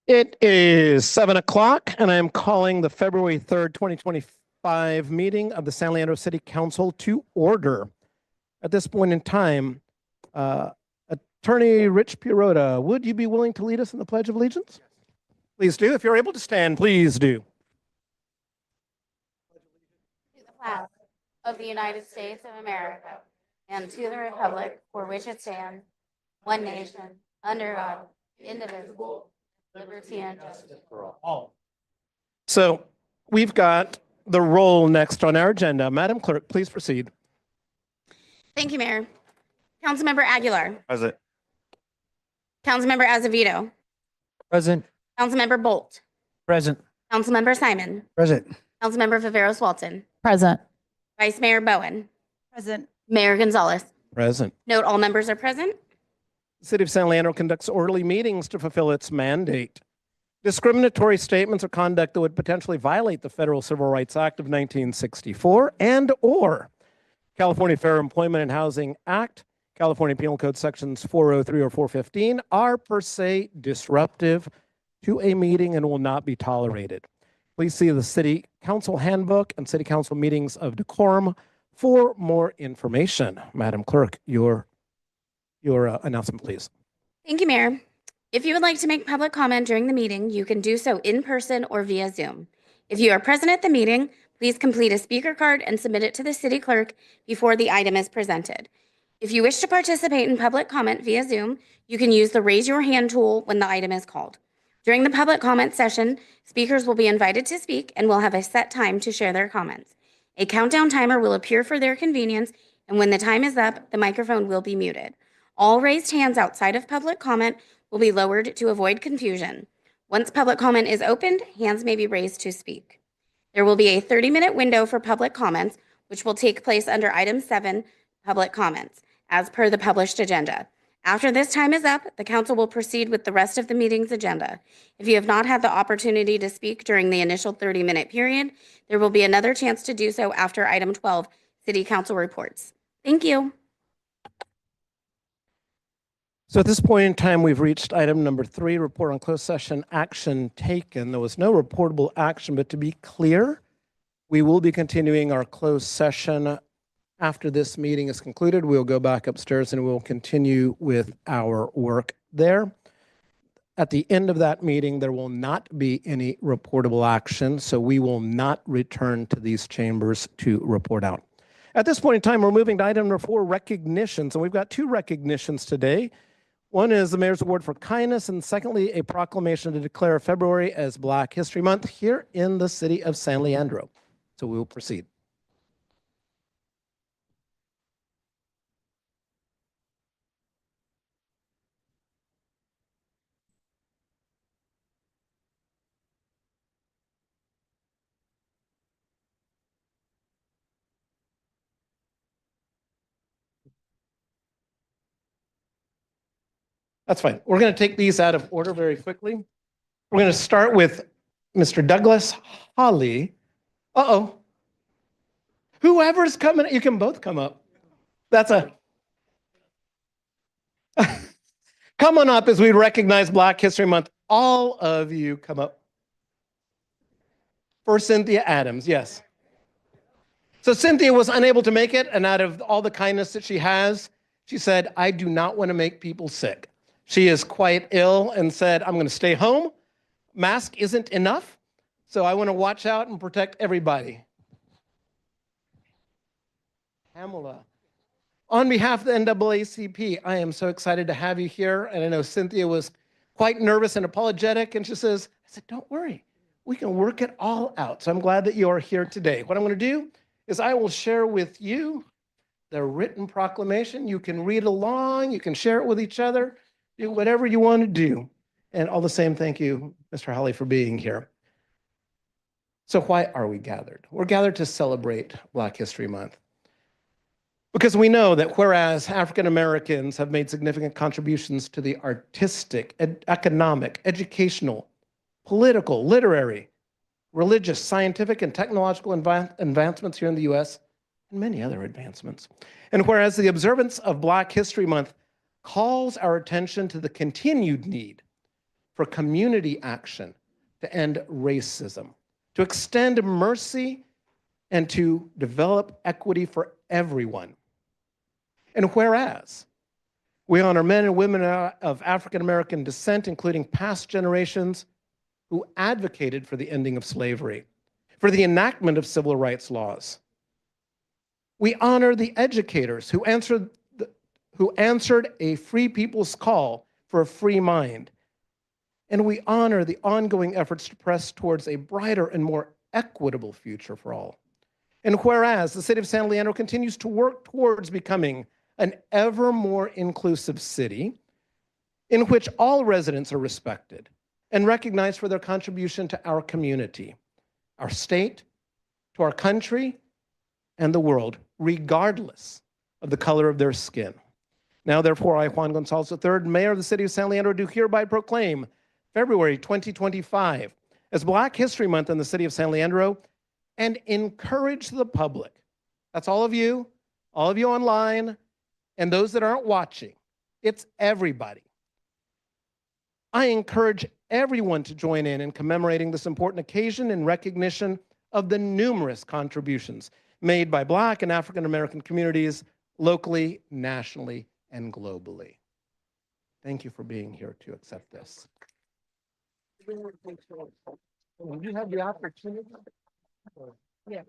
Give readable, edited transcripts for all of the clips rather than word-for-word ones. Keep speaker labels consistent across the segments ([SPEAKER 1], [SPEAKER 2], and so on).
[SPEAKER 1] It is 7 o'clock, and I am calling the February 3rd, 2025 meeting of the San Leandro City Council to order. At this point in time, Attorney Rich Pierota, would you be willing to lead us in the Pledge of Allegiance? Please do. If you're able to stand, please do.
[SPEAKER 2] To the flag of the United States of America and to the republic for which it stands, one nation, under God, indivisible, liberty and justice for all.
[SPEAKER 1] So we've got the roll next on our agenda. Madam Clerk, please proceed.
[SPEAKER 2] Thank you, Mayor. Councilmember Aguilar.
[SPEAKER 1] Present.
[SPEAKER 2] Councilmember Azevedo.
[SPEAKER 3] Present.
[SPEAKER 2] Councilmember Bolt.
[SPEAKER 3] Present.
[SPEAKER 2] Councilmember Simon.
[SPEAKER 3] Present.
[SPEAKER 2] Councilmember Viveros Walton.
[SPEAKER 4] Present.
[SPEAKER 2] Vice Mayor Bowen.
[SPEAKER 4] Present.
[SPEAKER 2] Mayor Gonzalez.
[SPEAKER 1] Present.
[SPEAKER 2] Note all members are present.
[SPEAKER 1] The City of San Leandro conducts orderly meetings to fulfill its mandate. Discriminatory statements or conduct that would potentially violate the Federal Civil Rights Act of 1964 and/or California Fair Employment and Housing Act, California Penal Code Sections 403 or 415 are per se disruptive to a meeting and will not be tolerated. Please see the City Council Handbook and City Council Meetings of Decorum for more information. Madam Clerk, your announcement, please.
[SPEAKER 2] Thank you, Mayor. If you would like to make public comment during the meeting, you can do so in person or via Zoom. If you are present at the meeting, please complete a speaker card and submit it to the city clerk before the item is presented. If you wish to participate in public comment via Zoom, you can use the raise your hand tool when the item is called. During the public comment session, speakers will be invited to speak and will have a set time to share their comments. A countdown timer will appear for their convenience, and when the time is up, the microphone will be muted. All raised hands outside of public comment will be lowered to avoid confusion. Once public comment is opened, hands may be raised to speak. There will be a 30-minute window for public comments, which will take place under item 7, public comments, as per the published agenda. After this time is up, the council will proceed with the rest of the meeting's agenda. If you have not had the opportunity to speak during the initial 30-minute period, there will be another chance to do so after item 12, city council reports. Thank you.
[SPEAKER 1] So at this point in time, we've reached item number 3, report on closed session action taken. There was no reportable action, but to be clear, we will be continuing our closed session after this meeting is concluded. We'll go back upstairs and we'll continue with our work there. At the end of that meeting, there will not be any reportable action, so we will not return to these chambers to report out. At this point in time, we're moving to item number 4, recognitions, and we've got 2 recognitions today. One is the Mayor's Award for Kindness, and secondly, a proclamation to declare February as Black History Month here in the city of San Leandro. So we will proceed. That's fine. We're going to take these out of order very quickly. We're going to start with Mr. Douglas Holly. Uh-oh. Whoever's coming, you can both come up. That's a... Come on up as we recognize Black History Month. All of you come up. For Cynthia Adams, yes. So Cynthia was unable to make it, and out of all the kindness that she has, she said, I do not want to make people sick. She is quite ill and said, I'm going to stay home. Mask isn't enough, so I want to watch out and protect everybody. Pamela, on behalf of the NAACP, I am so excited to have you here. And I know Cynthia was quite nervous and apologetic, and she says, I said, don't worry, we can work it all out. So I'm glad that you are here today. What I'm going to do is I will share with you the written proclamation. You can read along, you can share it with each other. Do whatever you want to do. And all the same, thank you, Mr. Holly, for being here. So why are we gathered? We're gathered to celebrate Black History Month. Because we know that whereas African Americans have made significant contributions to the artistic, economic, educational, political, literary, religious, scientific, and technological advancements here in the U.S., and many other advancements. And whereas the observance of Black History Month calls our attention to the continued need for community action to end racism, to extend mercy, and to develop equity for everyone. And whereas we honor men and women of African American descent, including past generations who advocated for the ending of slavery, for the enactment of civil rights laws. We honor the educators who answered a free people's call for a free mind. And we honor the ongoing efforts to press towards a brighter and more equitable future for all. And whereas the city of San Leandro continues to work towards becoming an ever more inclusive city in which all residents are respected and recognized for their contribution to our community, our state, to our country, and the world, regardless of the color of their skin. Now, therefore, I, Juan Gonzalez III, Mayor of the City of San Leandro, do hereby proclaim February 2025 as Black History Month in the City of San Leandro and encourage the public, that's all of you online, and those that aren't watching, it's everybody. I encourage everyone to join in commemorating this important occasion in recognition of the numerous contributions made by Black and African American communities locally, nationally, and globally. Thank you for being here to accept this. When you have the opportunity. Yeah.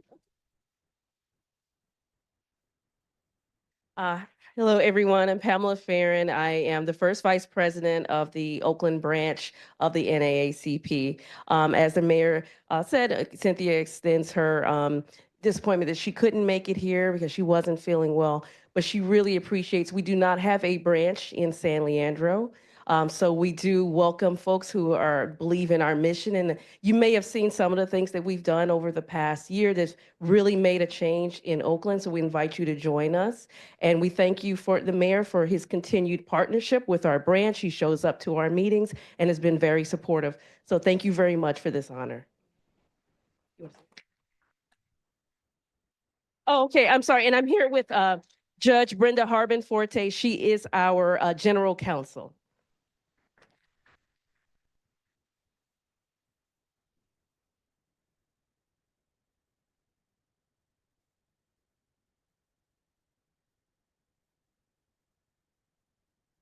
[SPEAKER 3] Hello, everyone. I'm Pamela Farron. I am the first vice president of the Oakland branch of the NAACP. As the mayor said, Cynthia extends her disappointment that she couldn't make it here because she wasn't feeling well, but she really appreciates, we do not have a branch in San Leandro. So we do welcome folks who believe in our mission. And you may have seen some of the things that we've done over the past year that's really made a change in Oakland. So we invite you to join us. And we thank you for the mayor for his continued partnership with our branch. He shows up to our meetings and has been very supportive. So thank you very much for this honor. Oh, okay, I'm sorry. And I'm here with Judge Brenda Harbin Forte. She is our general counsel.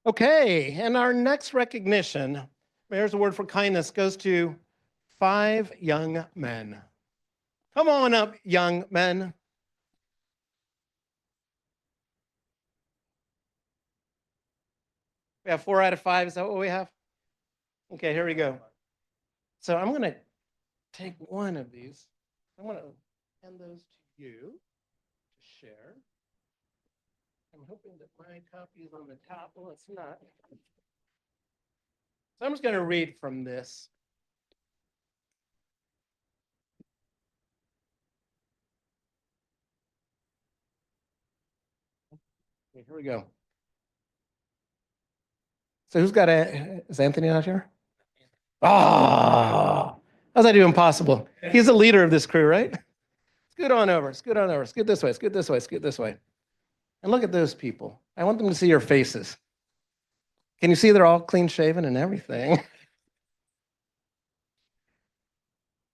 [SPEAKER 1] Okay, and our next recognition, Mayor's Award for Kindness, goes to 5 young men. Come on up, young men. We have 4 out of 5, is that what we have? Okay, here we go. So I'm gonna take one of these. I'm gonna hand those to you to share. I'm hoping that my copy is on the top. Well, it's not. So I'm just going to read from this. Okay, here we go. So who's got is Anthony not here? Ah, how's that even possible? He's the leader of this crew, right? Scoot on over, scoot on over, scoot this way, scoot this way, scoot this way. And look at those people. I want them to see your faces. Can you see they're all clean shaven and everything?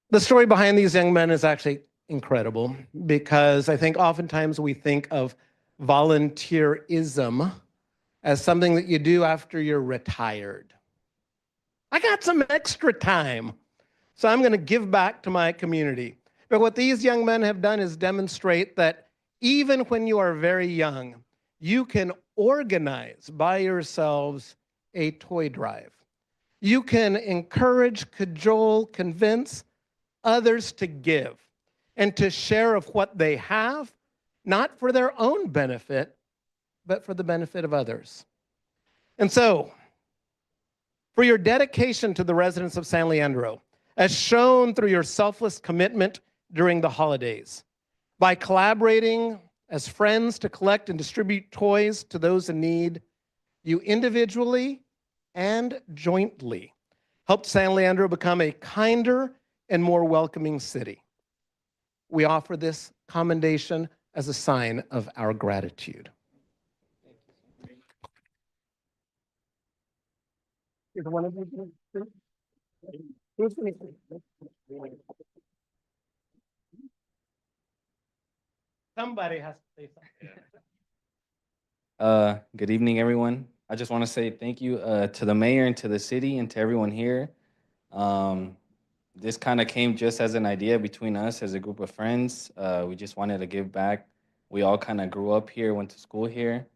[SPEAKER 1] The story behind these young men is actually incredible because I think oftentimes we think of volunteerism as something that you do after you're retired. I got some extra time, so I'm going to give back to my community. But what these young men have done is demonstrate that even when you are very young, you can organize by yourselves a toy drive. You can encourage, cajole, convince others to give and to share of what they have, not for their own benefit, but for the benefit of others. And so, for your dedication to the residents of San Leandro, as shown through your selfless commitment during the holidays, by collaborating as friends to collect and distribute toys to those in need, you individually and jointly helped San Leandro become a kinder and more welcoming city. We offer this commendation as a sign of our gratitude. Is one of you? Who's gonna- Somebody has to say something.
[SPEAKER 4] Good evening, everyone. I just want to say thank you to the mayor and to the city and to everyone here. This kind of came just as an idea between us as a group of friends. We just wanted to give back. We all kind of grew up here, went to school here,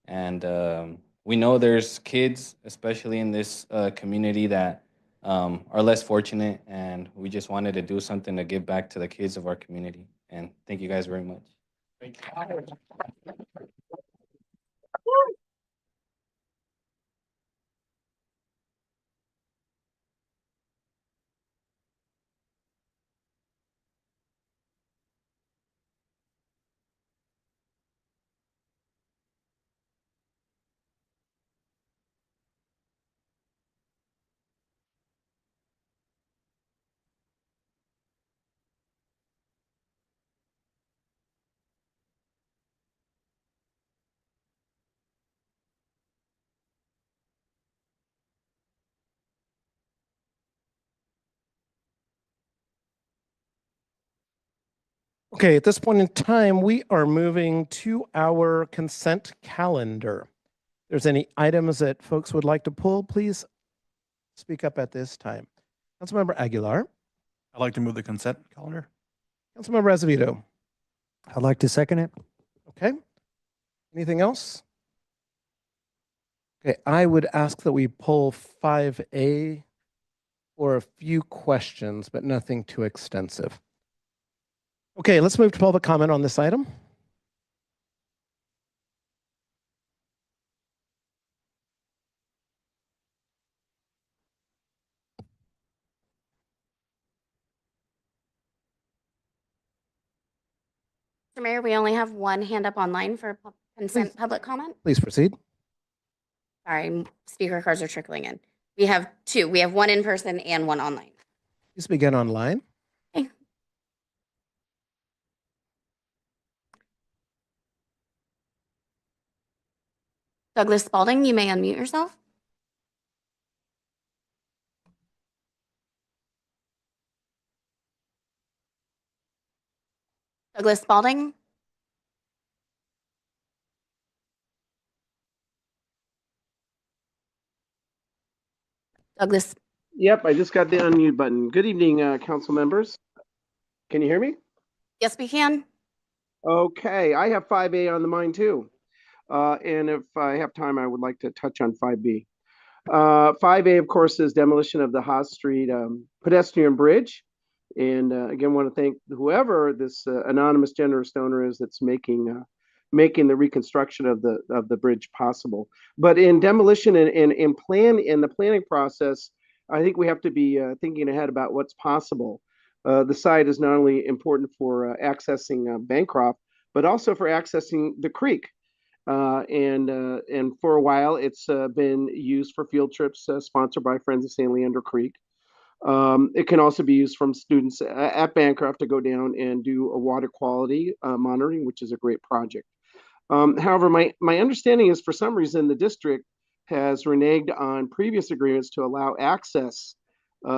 [SPEAKER 4] and we know there's kids, especially in this community, that are less fortunate, and we just wanted to do something to give back to the kids of our community. And thank you guys very much.
[SPEAKER 1] Okay, at this point in time, we are moving to our consent calendar. If there's any items that folks would like to pull, please speak up at this time. Councilmember Aguilar,
[SPEAKER 5] I'd like to move the consent calendar.
[SPEAKER 1] Councilmember Azevedo.
[SPEAKER 6] I'd like to second it.
[SPEAKER 1] Okay. Anything else? Okay, I would ask that we pull 5A for a few questions, but nothing too extensive. Okay, let's move to public comment on this item.
[SPEAKER 2] Mr. Mayor, we only have one hand up online for consent
[SPEAKER 1] Please.
[SPEAKER 2] public comment.
[SPEAKER 1] Please proceed.
[SPEAKER 2] Sorry, speaker cards are trickling in. We have two. We have one in person and one online.
[SPEAKER 1] Please begin online.
[SPEAKER 2] Okay. Douglas Spalding, you may unmute yourself. Douglas Spalding. Douglas,
[SPEAKER 7] Yep, I just got the unmute button. Good evening, council members. Can you hear me?
[SPEAKER 2] yes, we can.
[SPEAKER 7] Okay, I have 5A on the mind too. And if I have time, I would like to touch on 5B. 5A, of course, is demolition of the Haas Street pedestrian bridge. And again, want to thank whoever this anonymous generous donor is that's making the reconstruction of the bridge possible. But in demolition and in the planning process, I think we have to be thinking ahead about what's possible. The site is not only important for accessing Bancroft, but also for accessing the creek. And for a while, it's been used for field trips sponsored by Friends of San Leandro Creek. It can also be used from students at Bancroft to go down and do a water quality monitoring, which is a great project. However, my understanding is for some reason the district has reneged on previous agreements to allow access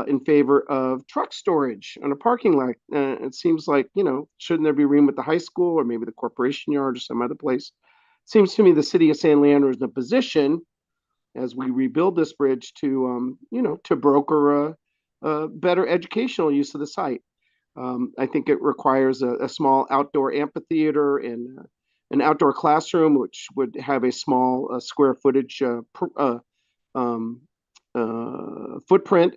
[SPEAKER 7] in favor of truck storage on a parking lot. It seems like, shouldn't there be room at the high school or maybe the corporation yard or some other place? Seems to me the city of San Leandro is in a position as we rebuild this bridge to, to broker a better educational use of the site. I think it requires a small outdoor amphitheater and an outdoor classroom, which would have a small square footage footprint.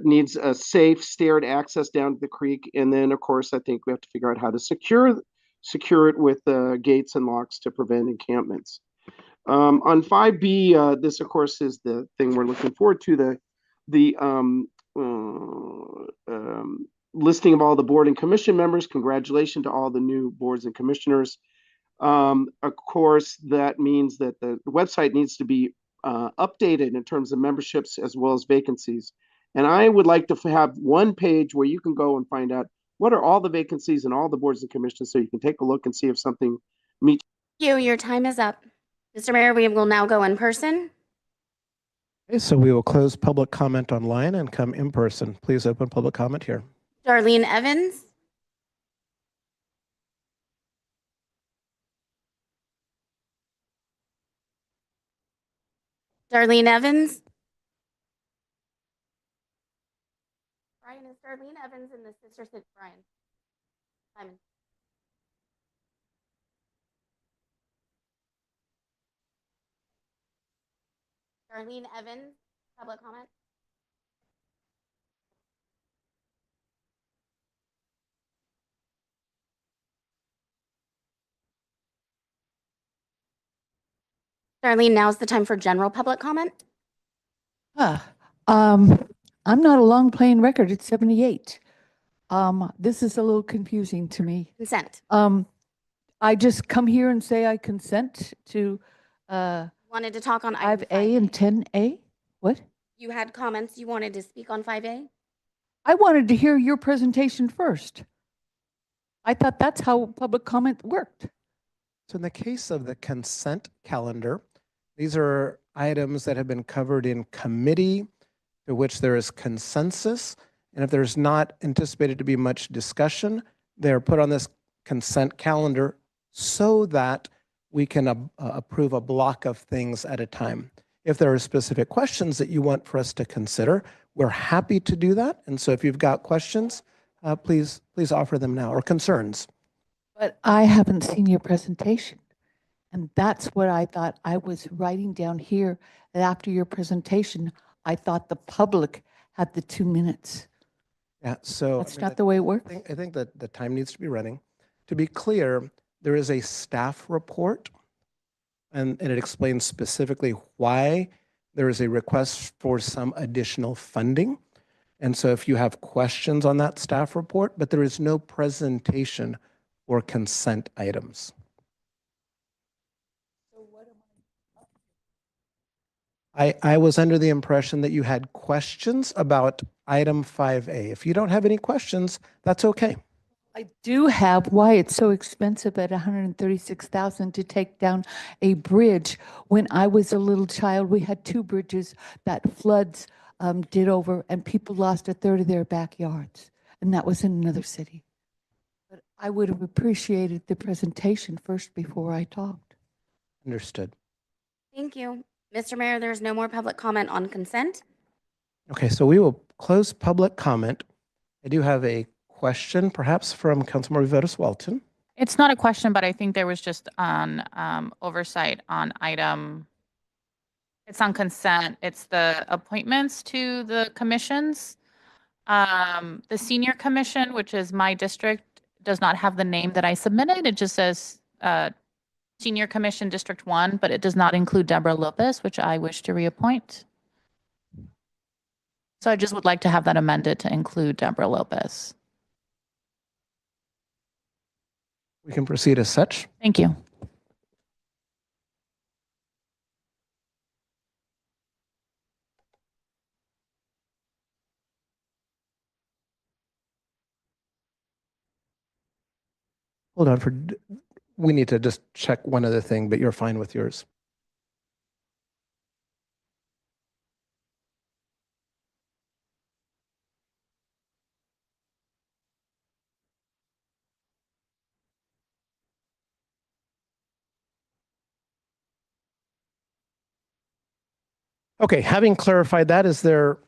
[SPEAKER 7] Needs a safe staired access down to the creek, and then of course I think we have to figure out how to secure it with gates and locks to prevent encampments. On 5B, this of course is the thing we're looking forward to, the listing of all the board and commission members. Congratulations to all the new boards and commissioners. Of course, that means that the website needs to be updated in terms of memberships as well as vacancies. And I would like to have one page where you can go and find out what are all the vacancies and all the boards and commissions, so you can take a look and see if something meets.
[SPEAKER 2] Your time is up. Mr. Mayor, we will now go in person.
[SPEAKER 1] Okay, so we will close public comment online and come in person. Please open public comment here.
[SPEAKER 2] Darlene Evans. Darlene Evans. Brian, is Darlene Evans in the sister city? Brian. Simon. Darlene Evans, public comment. Darlene, now's the time for general public comment.
[SPEAKER 8] Huh. I'm not a long playing record. It's 78. This is a little confusing to me.
[SPEAKER 2] Consent.
[SPEAKER 8] I just come here and say I consent to
[SPEAKER 2] Wanted to talk on item
[SPEAKER 8] 5A and 10A. What?
[SPEAKER 2] You had comments you wanted to speak on 5A?
[SPEAKER 8] I wanted to hear your presentation first. I thought that's how public comment worked.
[SPEAKER 1] So in the case of the consent calendar, these are items that have been covered in committee to which there is consensus. And if there's not anticipated to be much discussion, they're put on this consent calendar so that we can approve a block of things at a time. If there are specific questions that you want for us to consider, we're happy to do that. And so if you've got questions, please offer them now, or concerns.
[SPEAKER 8] But I haven't seen your presentation. And that's what I thought I was writing down here. That after your presentation, I thought the public had the 2 minutes.
[SPEAKER 1] Yeah, so
[SPEAKER 8] That's not the way it works.
[SPEAKER 1] I think that the time needs to be running. To be clear, there is a staff report, and it explains specifically why there is a request for some additional funding. And so if you have questions on that staff report, but there is no presentation or consent items. I was under the impression that you had questions about item 5A. If you don't have any questions, that's okay.
[SPEAKER 8] I do have why it's so expensive at 136,000 to take down a bridge. When I was a little child, we had 2 bridges that floods did over, and people lost a third of their backyards. And that was in another city. But I would have appreciated the presentation first before I talked.
[SPEAKER 1] Understood.
[SPEAKER 2] Thank you. Mr. Mayor, there's no more public comment on consent.
[SPEAKER 1] Okay, so we will close public comment. I do have a question, perhaps from Councilmember Votis Walton.
[SPEAKER 9] It's not a question, but I think there was just on oversight on item, it's on consent. It's the appointments to the commissions. The senior commission, which is my district, does not have the name that I submitted. It just says Senior Commission District 1, but it does not include Deborah Lopez, which I wish to reappoint. So I just would like to have that amended to include Deborah Lopez.
[SPEAKER 1] We can proceed as such.
[SPEAKER 9] Thank you.
[SPEAKER 1] Hold on we need to just check one other thing, but you're fine with yours. Okay, having clarified that, is there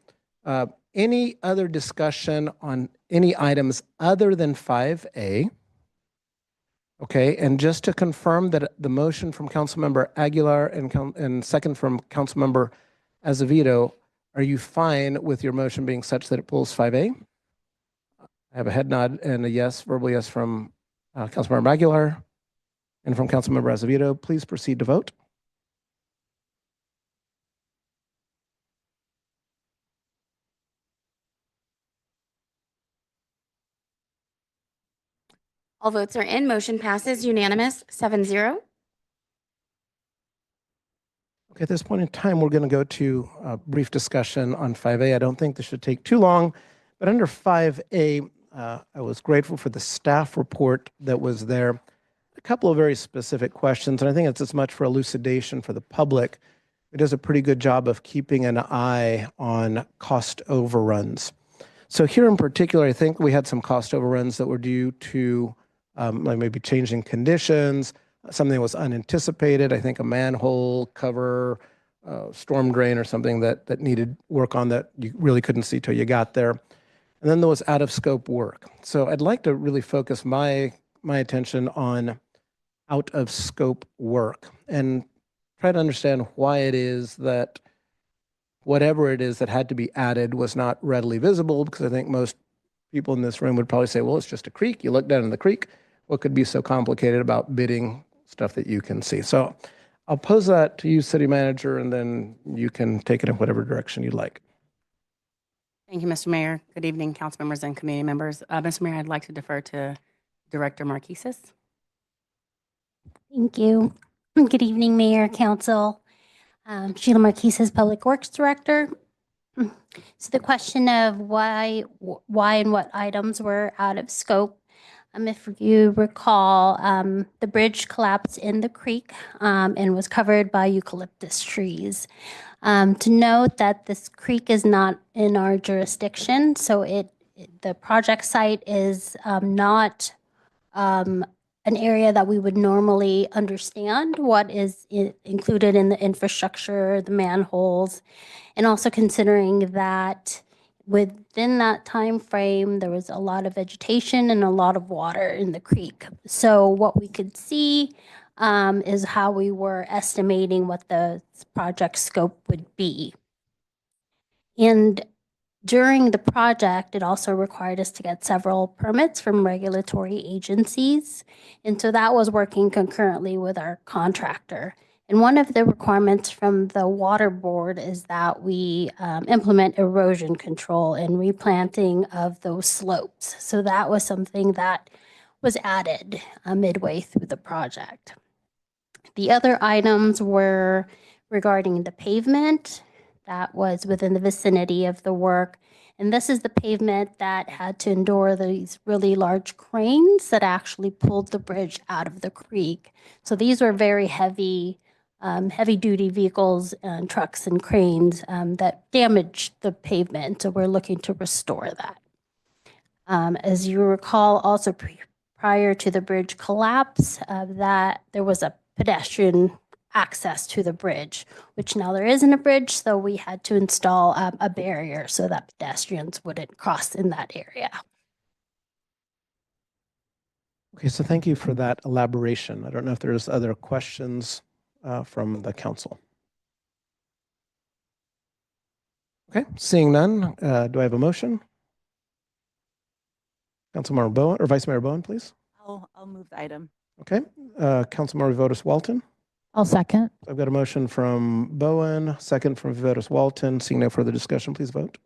[SPEAKER 1] any other discussion on any items other than 5A? Okay, and just to confirm that the motion from Councilmember Aguilar and second from Councilmember Azevedo, are you fine with your motion being such that it pulls 5A? I have a head nod and a yes, verbal yes from Councilmember Aguilar and from Councilmember Azevedo. Please proceed to vote.
[SPEAKER 2] All votes are in. Motion passes unanimous, 7-0.
[SPEAKER 1] Okay, at this point in time, we're going to go to a brief discussion on 5A. I don't think this should take too long, but under 5A, I was grateful for the staff report that was there. A couple of very specific questions, and I think it's as much for elucidation for the public. who does a pretty good job of keeping an eye on cost overruns. So here in particular, I think we had some cost overruns that were due to like maybe changing conditions, something that was unanticipated. I think a manhole cover, storm drain or something that needed work on that you really couldn't see till you got there. And then there was out of scope work. So I'd like to really focus my attention on out of scope work and try to understand why it is that whatever it is that had to be added was not readily visible, because I think most people in this room would probably say, well, it's just a creek. You look down in the creek. What could be so complicated about bidding stuff that you can see? So I'll pose that to you, City Manager, and then you can take it in whatever direction you'd like.
[SPEAKER 10] Thank you, Mr. Mayor. Good evening, council members and community members. Mr. Mayor, I'd like to defer to Director Marquises.
[SPEAKER 11] Thank you. Good evening, Mayor, Council. Sheila Marquises, Public Works Director. So the question of why and what items were out of scope. If you recall, the bridge collapsed in the creek and was covered by eucalyptus trees. To note that this creek is not in our jurisdiction, so the project site is not an area that we would normally understand what is included in the infrastructure, the manholes, and also considering that within that time frame, there was a lot of vegetation and a lot of water in the creek. So what we could see is how we were estimating what the project scope would be. And during the project, it also required us to get several permits from regulatory agencies. And so that was working concurrently with our contractor. And one of the requirements from the water board is that we implement erosion control and replanting of those slopes. So that was something that was added midway through the project. The other items were regarding the pavement that was within the vicinity of the work. And this is the pavement that had to endure these really large cranes that actually pulled the bridge out of the creek. So these were very heavy duty vehicles and trucks and cranes that damaged the pavement. So we're looking to restore that. As you recall, also prior to the bridge collapse, that there was a pedestrian access to the bridge, which now there isn't a bridge, so we had to install a barrier so that pedestrians wouldn't cross in that area.
[SPEAKER 1] Okay, so thank you for that elaboration. I don't know if there's other questions from the council. Okay, seeing none, do I have a motion? Councilmember Bowen, or Vice Mayor Bowen, please.
[SPEAKER 3] I'll move the item.
[SPEAKER 1] Okay, Councilmember Votis Walton.
[SPEAKER 8] I'll second.
[SPEAKER 1] I've got a motion from Bowen, second from Votis Walton. Seeing no further discussion, please vote.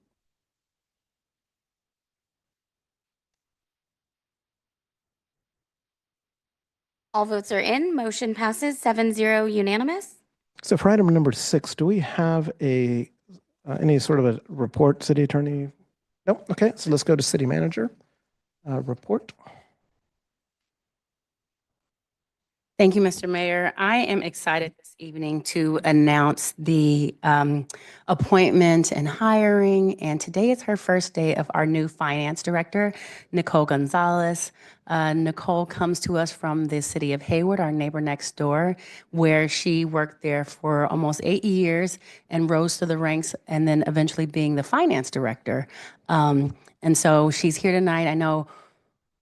[SPEAKER 2] All votes are in. Motion passes 7-0 unanimous.
[SPEAKER 1] So for item number 6, do we have any sort of a report, City Attorney? Nope. Okay, so let's go to City Manager report.
[SPEAKER 10] Thank you, Mr. Mayor. I am excited this evening to announce the appointment and hiring. And today is her first day of our new finance director, Nicole Gonzalez. Nicole comes to us from the city of Hayward, our neighbor next door, where she worked there for almost 8 years and rose to the ranks and then eventually being the finance director. And so she's here tonight. I know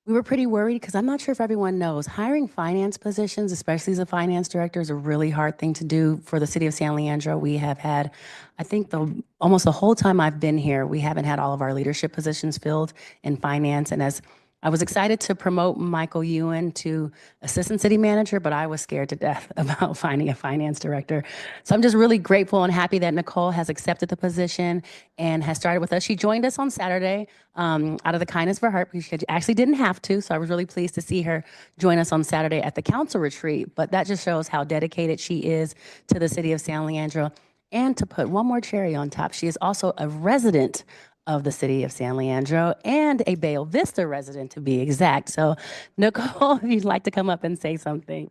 [SPEAKER 10] we were pretty worried because I'm not sure if everyone knows, hiring finance positions, especially as a finance director, is a really hard thing to do for the city of San Leandro. We have had, I think almost the whole time I've been here, we haven't had all of our leadership positions filled in finance. And as I was excited to promote Michael Ewan to assistant city manager, but I was scared to death about finding a finance director. So I'm just really grateful and happy that Nicole has accepted the position and has started with us. She joined us on Saturday out of the kindness of her heart, because she actually didn't have to. So I was really pleased to see her join us on Saturday at the council retreat. But that just shows how dedicated she is to the city of San Leandro. And to put one more cherry on top, she is also a resident of the city of San Leandro and a Bale Vista resident, to be exact. So Nicole, if you'd like to come up and say something.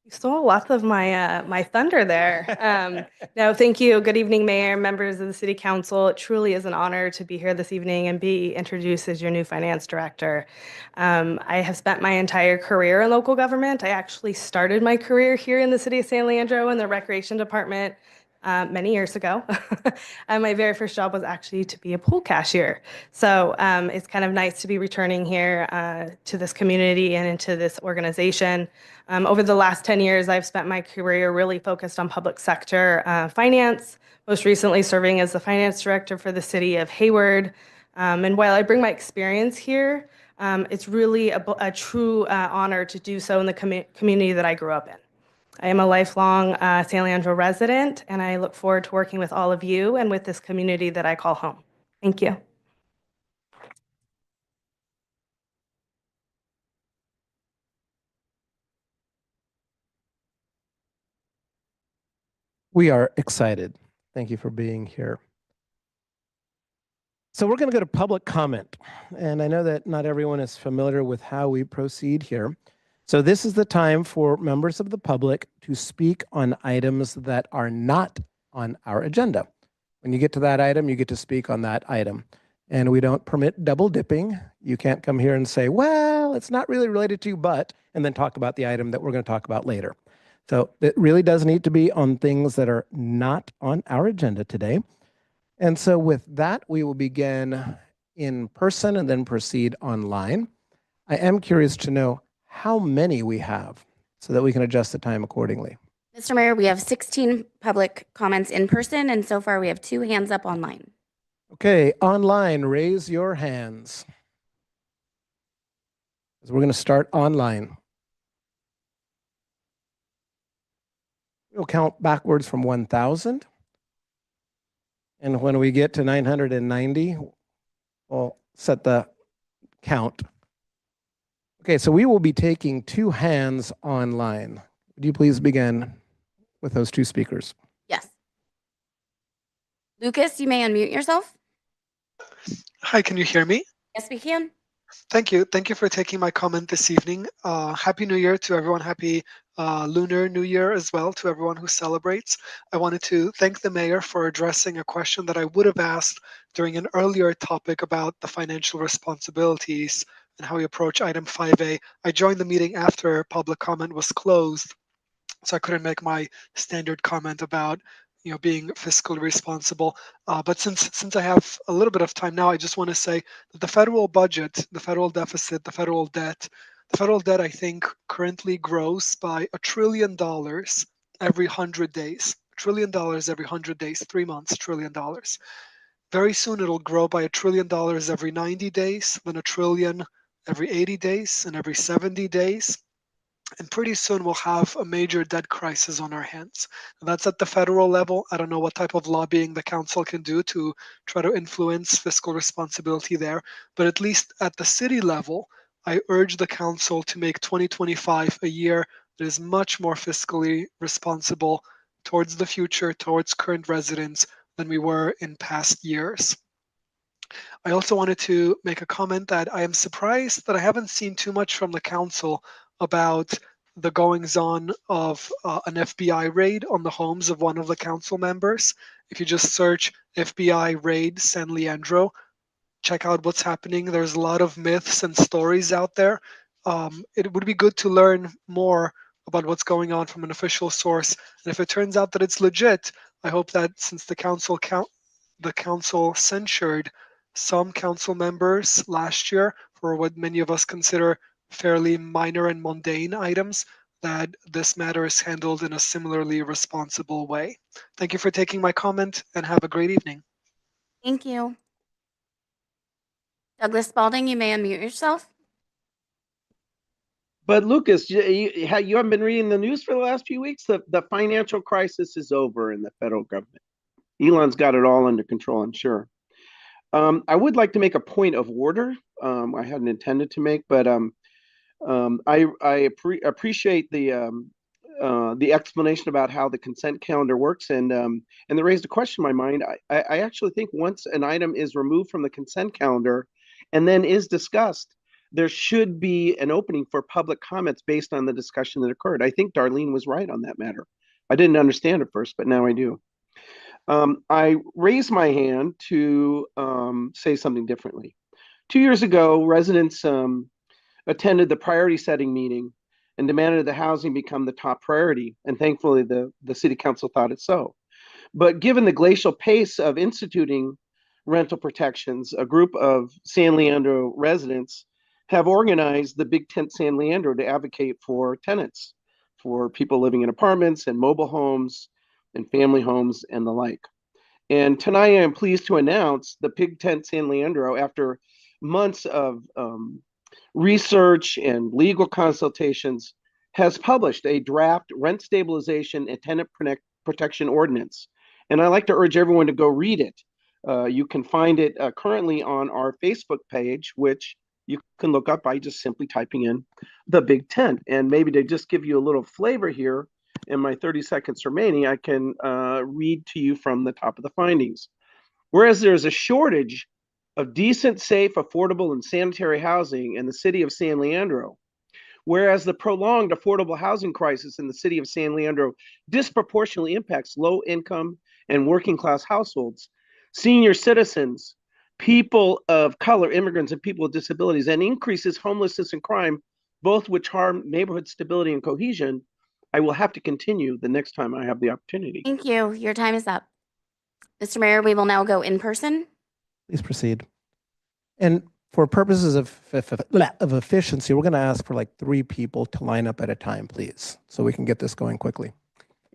[SPEAKER 12] You stole lots of my my thunder there. No, thank you. Good evening, Mayor, members of the City Council. It truly is an honor to be here this evening and be introduced as your new Finance Director. I have spent my entire career in local government. I actually started my career here in the City of San Leandro in the Recreation Department many years ago. And my very first job was actually to be a pool cashier. So it's kind of nice to be returning here to this community and into this organization. Over the last 10 years, I've spent my career really focused on public sector finance, most recently serving as the finance director for the city of Hayward. And while I bring my experience here, it's really a true honor to do so in the community that I grew up in. I am a lifelong San Leandro resident, and I look forward to working with all of you and with this community that I call home. Thank you.
[SPEAKER 1] We are excited. Thank you for being here. So we're going to go to public comment. And I know that not everyone is familiar with how we proceed here. So this is the time for members of the public to speak on items that are not on our agenda. When you get to that item, you get to speak on that item. And we don't permit double dipping. You can't come here and say, well, it's not really related to you, but, and then talk about the item that we're going to talk about later. So it really does need to be on things that are not on our agenda today. And so with that, we will begin in person and then proceed online. I am curious to know how many we have so that we can adjust the time accordingly.
[SPEAKER 2] Mr. Mayor, we have 16 public comments in person, and so far we have 2 hands up online.
[SPEAKER 1] Okay, online, raise your hands. So we're going to start online. We'll count backwards from 1,000. And when we get to 990, we'll set the count. Okay, so we will be taking 2 hands online. Would you please begin with those 2 speakers?
[SPEAKER 2] Yes. Lucas, you may unmute yourself.
[SPEAKER 13] Hi, can you hear me?
[SPEAKER 2] Yes, we can.
[SPEAKER 13] Thank you. Thank you for taking my comment this evening. Happy New Year to everyone. Happy Lunar New Year as well to everyone who celebrates. I wanted to thank the mayor for addressing a question that I would have asked during an earlier topic about the financial responsibilities and how we approach item 5A. I joined the meeting after public comment was closed, so I couldn't make my standard comment about being fiscally responsible. But since I have a little bit of time now, I just want to say that the federal budget, the federal deficit, the federal debt, I think currently grows by $1 trillion every 100 days. $1 trillion every 100 days, 3 months, $1 trillion. Very soon it'll grow by $1 trillion every 90 days, then $1 trillion every 80 days and every 70 days. And pretty soon we'll have a major debt crisis on our hands. And that's at the federal level. I don't know what type of lobbying the council can do to try to influence fiscal responsibility there. But at least at the city level, I urge the council to make 2025 a year that is much more fiscally responsible towards the future, towards current residents than we were in past years. I also wanted to make a comment that I am surprised that I haven't seen too much from the council about the goings-on of an FBI raid on the homes of one of the council members. If you just search FBI raid San Leandro, check out what's happening. There's a lot of myths and stories out there. It would be good to learn more about what's going on from an official source. And if it turns out that it's legit, I hope that since the council censured some council members last year for what many of us consider fairly minor and mundane items, that this matter is handled in a similarly responsible way. Thank you for taking my comment and have a great evening.
[SPEAKER 2] Thank you. Douglas Spalding, you may unmute yourself.
[SPEAKER 7] But Lucas, you haven't been reading the news for the last few weeks? The financial crisis is over in the federal government. Elon's got it all under control, I'm sure. I would like to make a point of order. I hadn't intended to make, but I appreciate the explanation about how the consent calendar works, and that raised a question in my mind. I actually think once an item is removed from the consent calendar and then is discussed, there should be an opening for public comments based on the discussion that occurred. I think Darlene was right on that matter. I didn't understand at first, but now I do. I raised my hand to say something differently. 2 years ago, residents attended the priority setting meeting and demanded that housing become the top priority. And thankfully, the city council thought it so. But given the glacial pace of instituting rental protections, a group of San Leandro residents have organized the Big Tent San Leandro to advocate for tenants, for people living in apartments and mobile homes and family homes and the like. And tonight I am pleased to announce the Big Tent San Leandro, after months of research and legal consultations, has published a draft rent stabilization and tenant protection ordinance. And I'd like to urge everyone to go read it. You can find it currently on our Facebook page, which you can look up by just simply typing in the Big Tent. And maybe to just give you a little flavor here, in my 30 seconds remaining, I can read to you from the top of the findings. Whereas there is a shortage of decent, safe, affordable, and sanitary housing in the city of San Leandro, whereas the prolonged affordable housing crisis in the city of San Leandro disproportionately impacts low-income and working-class households, senior citizens, people of color, immigrants, and people with disabilities, and increases homelessness and crime, both which harm neighborhood stability and cohesion, I will have to continue the next time I have the opportunity.
[SPEAKER 2] Thank you. Your time is up. Mr. Mayor, we will now go in person.
[SPEAKER 1] Please proceed. And for purposes of efficiency, we're going to ask for like 3 people to line up at a time, please, so we can get this going quickly.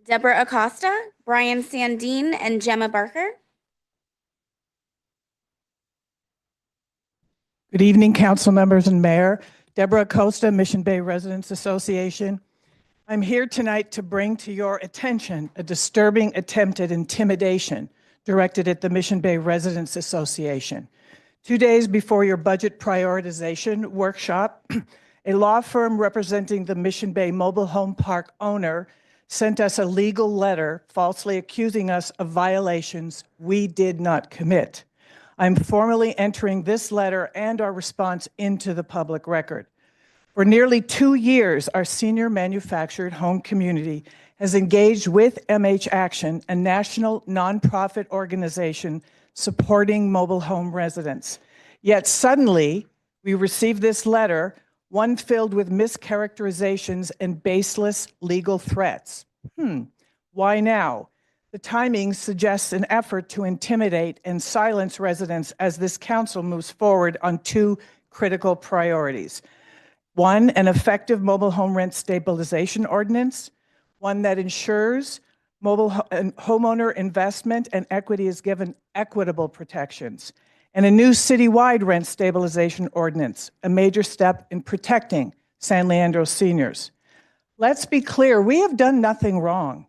[SPEAKER 2] Deborah Acosta, Brian Sandine, and Gemma Barker.
[SPEAKER 14] Good evening, council members and mayor. Deborah Acosta, Mission Bay Residents Association. I'm here tonight to bring to your attention a disturbing attempt at intimidation directed at the Mission Bay Residents Association. 2 days before your budget prioritization workshop, a law firm representing the Mission Bay Mobile Home Park owner sent us a legal letter falsely accusing us of violations we did not commit. I'm formally entering this letter and our response into the public record. For nearly 2 years, our senior manufactured home community has engaged with MH Action, a national nonprofit organization supporting mobile home residents. Yet suddenly, we received this letter, one filled with mischaracterizations and baseless legal threats. Why now? The timing suggests an effort to intimidate and silence residents as this council moves forward on 2 critical priorities. 1, an effective mobile home rent stabilization ordinance, one that ensures homeowner investment and equity is given equitable protections, and a new citywide rent stabilization ordinance, a major step in protecting San Leandro seniors. Let's be clear, we have done nothing wrong.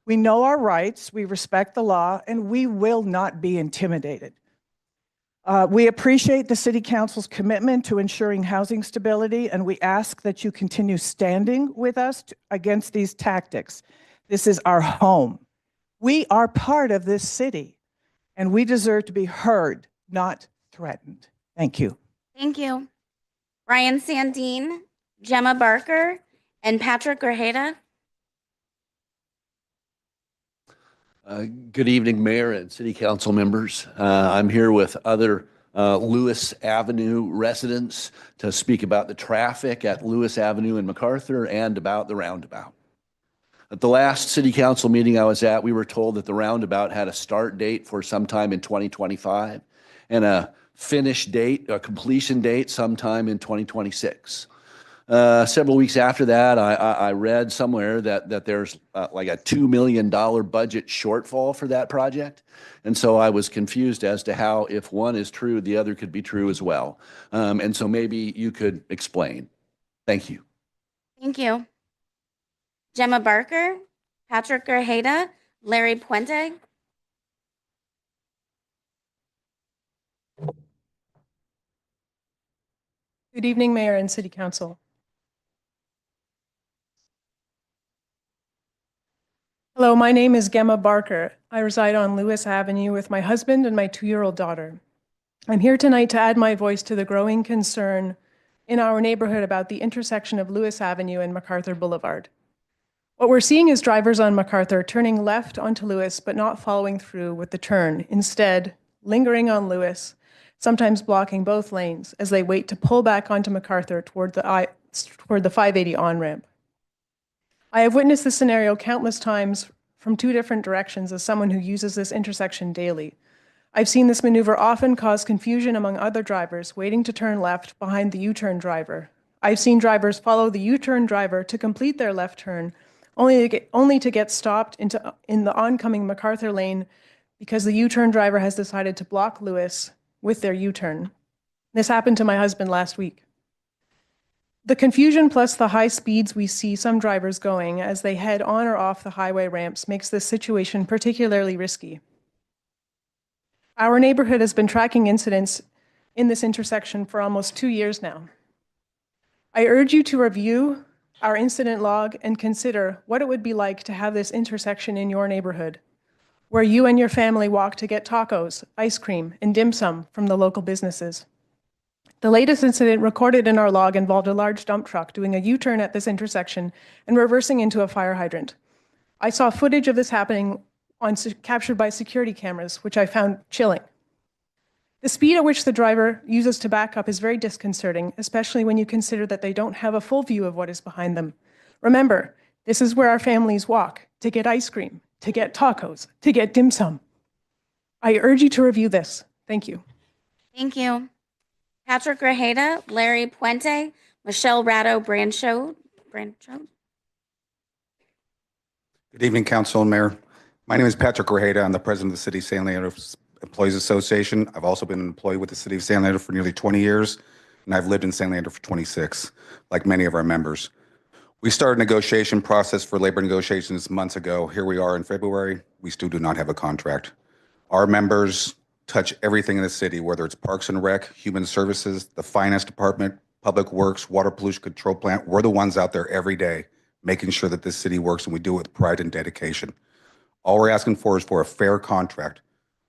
[SPEAKER 14] We know our rights, we respect the law, and we will not be intimidated. We appreciate the City Council's commitment to ensuring housing stability, and we ask that you continue standing with us against these tactics. This is our home. We are part of this city, and we deserve to be heard, not threatened. Thank you.
[SPEAKER 2] Thank you. Brian Sandine, Gemma Barker, and Patrick Grajeda.
[SPEAKER 15] Good evening, Mayor and City Council members. I'm here with other Lewis Avenue residents to speak about the traffic at Lewis Avenue in MacArthur and about the roundabout. At the last City Council meeting I was at, we were told that the roundabout had a start date for sometime in 2025 and a finish date, a completion date sometime in 2026. Several weeks after that, I read somewhere that there's like a $2 million budget shortfall for that project. And so I was confused as to how, if one is true, the other could be true as well. And so maybe you could explain. Thank you.
[SPEAKER 2] Thank you. Gemma Barker, Patrick Grajeda, Larry Puente.
[SPEAKER 16] Good evening, Mayor and City Council. Hello, my name is Gemma Barker. I reside on Lewis Avenue with my husband and my 2-year-old daughter. I'm here tonight to add my voice to the growing concern in our neighborhood about the intersection of Lewis Avenue and MacArthur Boulevard. What we're seeing is drivers on MacArthur turning left onto Lewis, but not following through with the turn. Instead, lingering on Lewis, sometimes blocking both lanes as they wait to pull back onto MacArthur toward the 580 on-ramp. I have witnessed this scenario countless times from two different directions as someone who uses this intersection daily. I've seen this maneuver often cause confusion among other drivers waiting to turn left behind the U-turn driver. I've seen drivers follow the U-turn driver to complete their left turn, only to get stopped in the oncoming MacArthur lane because the U-turn driver has decided to block Lewis with their U-turn. This happened to my husband last week. The confusion plus the high speeds we see some drivers going as they head on or off the highway ramps makes this situation particularly risky. Our neighborhood has been tracking incidents in this intersection for almost 2 years now. I urge you to review our incident log and consider what it would be like to have this intersection in your neighborhood, where you and your family walk to get tacos, ice cream, and dim sum from the local businesses. The latest incident recorded in our log involved a large dump truck doing a U-turn at this intersection and reversing into a fire hydrant. I saw footage of this happening captured by security cameras, which I found chilling. The speed at which the driver uses to back up is very disconcerting, especially when you consider that they don't have a full view of what is behind them. Remember, this is where our families walk to get ice cream, to get tacos, to get dim sum. I urge you to review this. Thank you.
[SPEAKER 2] Thank you. Patrick Grajeda, Larry Puente, Michelle Ratto Brancho.
[SPEAKER 17] Good evening, Council and Mayor. My name is Patrick Grajeda. I'm the president of the City of San Leandro Employees Association. I've also been an employee with the City of San Leandro for nearly 20 years, and I've lived in San Leandro for 26, like many of our members. We started a negotiation process for labor negotiations months ago. Here we are in February. We still do not have a contract. Our members touch everything in the city, whether it's Parks and Rec, Human Services, the Finance Department, Public Works, Water Pollution Control Plant. We're the ones out there every day making sure that this city works, and we do it with pride and dedication. All we're asking for is for a fair contract.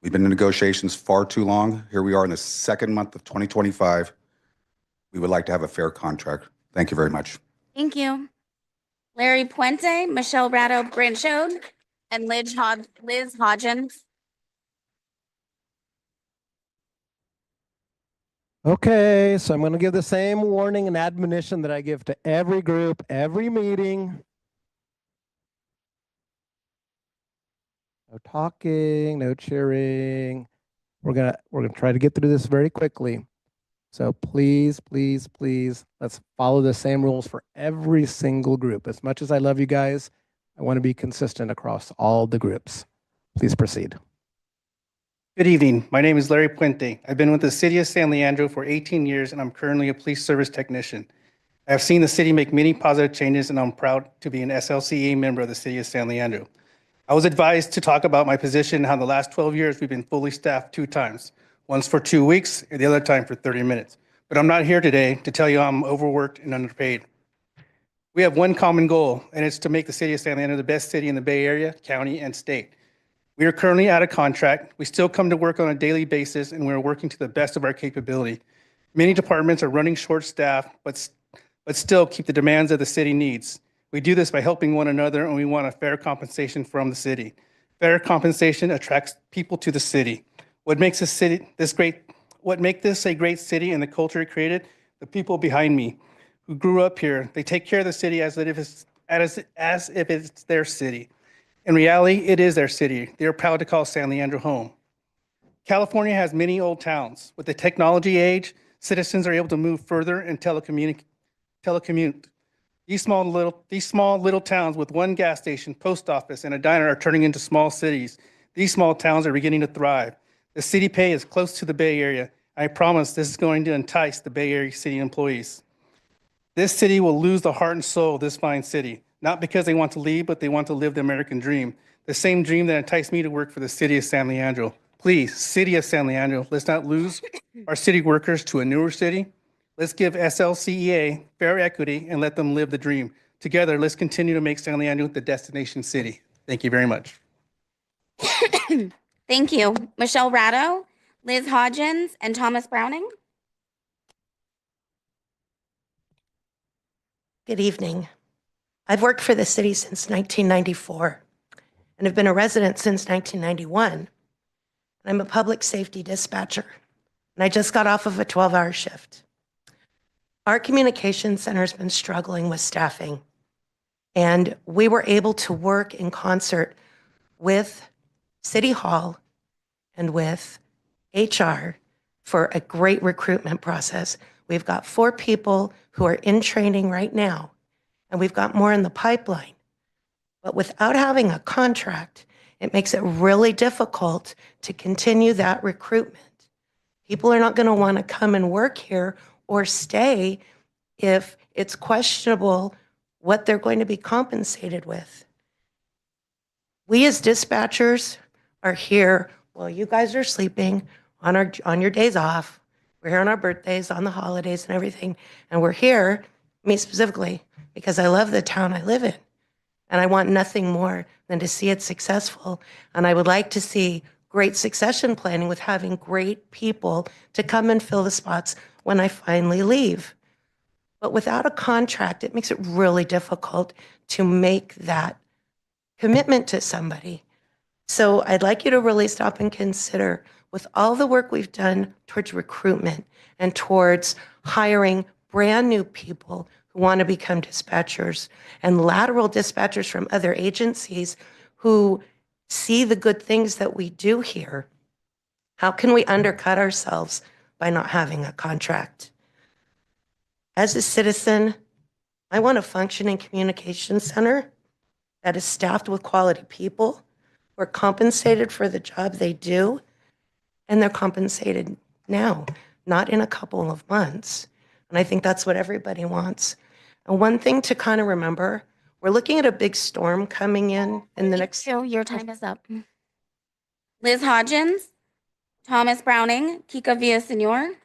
[SPEAKER 17] We've been in negotiations far too long. Here we are in the second month of 2025. We would like to have a fair contract. Thank you very much.
[SPEAKER 2] Thank you. Larry Puente, Michelle Ratto Branchode, and Liz Hodgins.
[SPEAKER 1] Okay, so I'm going to give the same warning and admonition that I give to every group, every meeting. No talking, no cheering. We're gonna try to get through this very quickly. So please, please, please, let's follow the same rules for every single group. As much as I love you guys, I want to be consistent across all the groups. Please proceed.
[SPEAKER 18] Good evening. My name is Larry Puente. I've been with the City of San Leandro for 18 years, and I'm currently a police service technician. I have seen the city make many positive changes, and I'm proud to be an SLCA member of the City of San Leandro. I was advised to talk about my position and how the last 12 years we've been fully staffed 2 times, once for 2 weeks and the other time for 30 minutes. But I'm not here today to tell you I'm overworked and underpaid. We have one common goal, and it's to make the City of San Leandro the best city in the Bay Area, county, and state. We are currently out of contract. We still come to work on a daily basis, and we're working to the best of our capability. Many departments are running short staff, but still keep the demands of the city needs. We do this by helping one another, and we want a fair compensation from the city. Fair compensation attracts people to the city. What makes this a great city and the culture it created? The people behind me who grew up here. They take care of the city as if it's their city. In reality, it is their city. They are proud to call San Leandro home. California has many old towns. With the technology age, citizens are able to move further and telecommute. These small little towns with one gas station, post office, and a diner are turning into small cities. These small towns are beginning to thrive. The city pay is close to the Bay Area. I promise this is going to entice the Bay Area city employees. This city will lose the heart and soul of this fine city, not because they want to leave, but they want to live the American dream, the same dream that enticed me to work for the City of San Leandro. Please, City of San Leandro, let's not lose our city workers to a newer city. Let's give SLCEA fair equity and let them live the dream. Together, let's continue to make San Leandro the destination city. Thank you very much.
[SPEAKER 2] Thank you. Michelle Ratto, Liz Hodgins, and Thomas Browning.
[SPEAKER 19] Good evening. I've worked for the city since 1994 and have been a resident since 1991. I'm a public safety dispatcher, and I just got off of a 12-hour shift. Our communication center has been struggling with staffing, and we were able to work in concert with City Hall and with HR for a great recruitment process. We've got 4 people who are in training right now, and we've got more in the pipeline. But without having a contract, it makes it really difficult to continue that recruitment. People are not going to want to come and work here or stay if it's questionable what they're going to be compensated with. We as dispatchers are here while you guys are sleeping on your days off. We're here on our birthdays, on the holidays and everything. And we're here, me specifically, because I love the town I live in. And I want nothing more than to see it successful. And I would like to see great succession planning with having great people to come and fill the spots when I finally leave. But without a contract, it makes it really difficult to make that commitment to somebody. So I'd like you to really stop and consider, with all the work we've done towards recruitment and towards hiring brand new people who want to become dispatchers and lateral dispatchers from other agencies who see the good things that we do here, how can we undercut ourselves by not having a contract? As a citizen, I want a functioning communication center that is staffed with quality people who are compensated for the job they do, and they're compensated now, not in a couple of months. And I think that's what everybody wants. And one thing to kind of remember, we're looking at a big storm coming in the next...
[SPEAKER 2] Jill, your time is up. Liz Hodgins, Thomas Browning, Kika Villaseñor.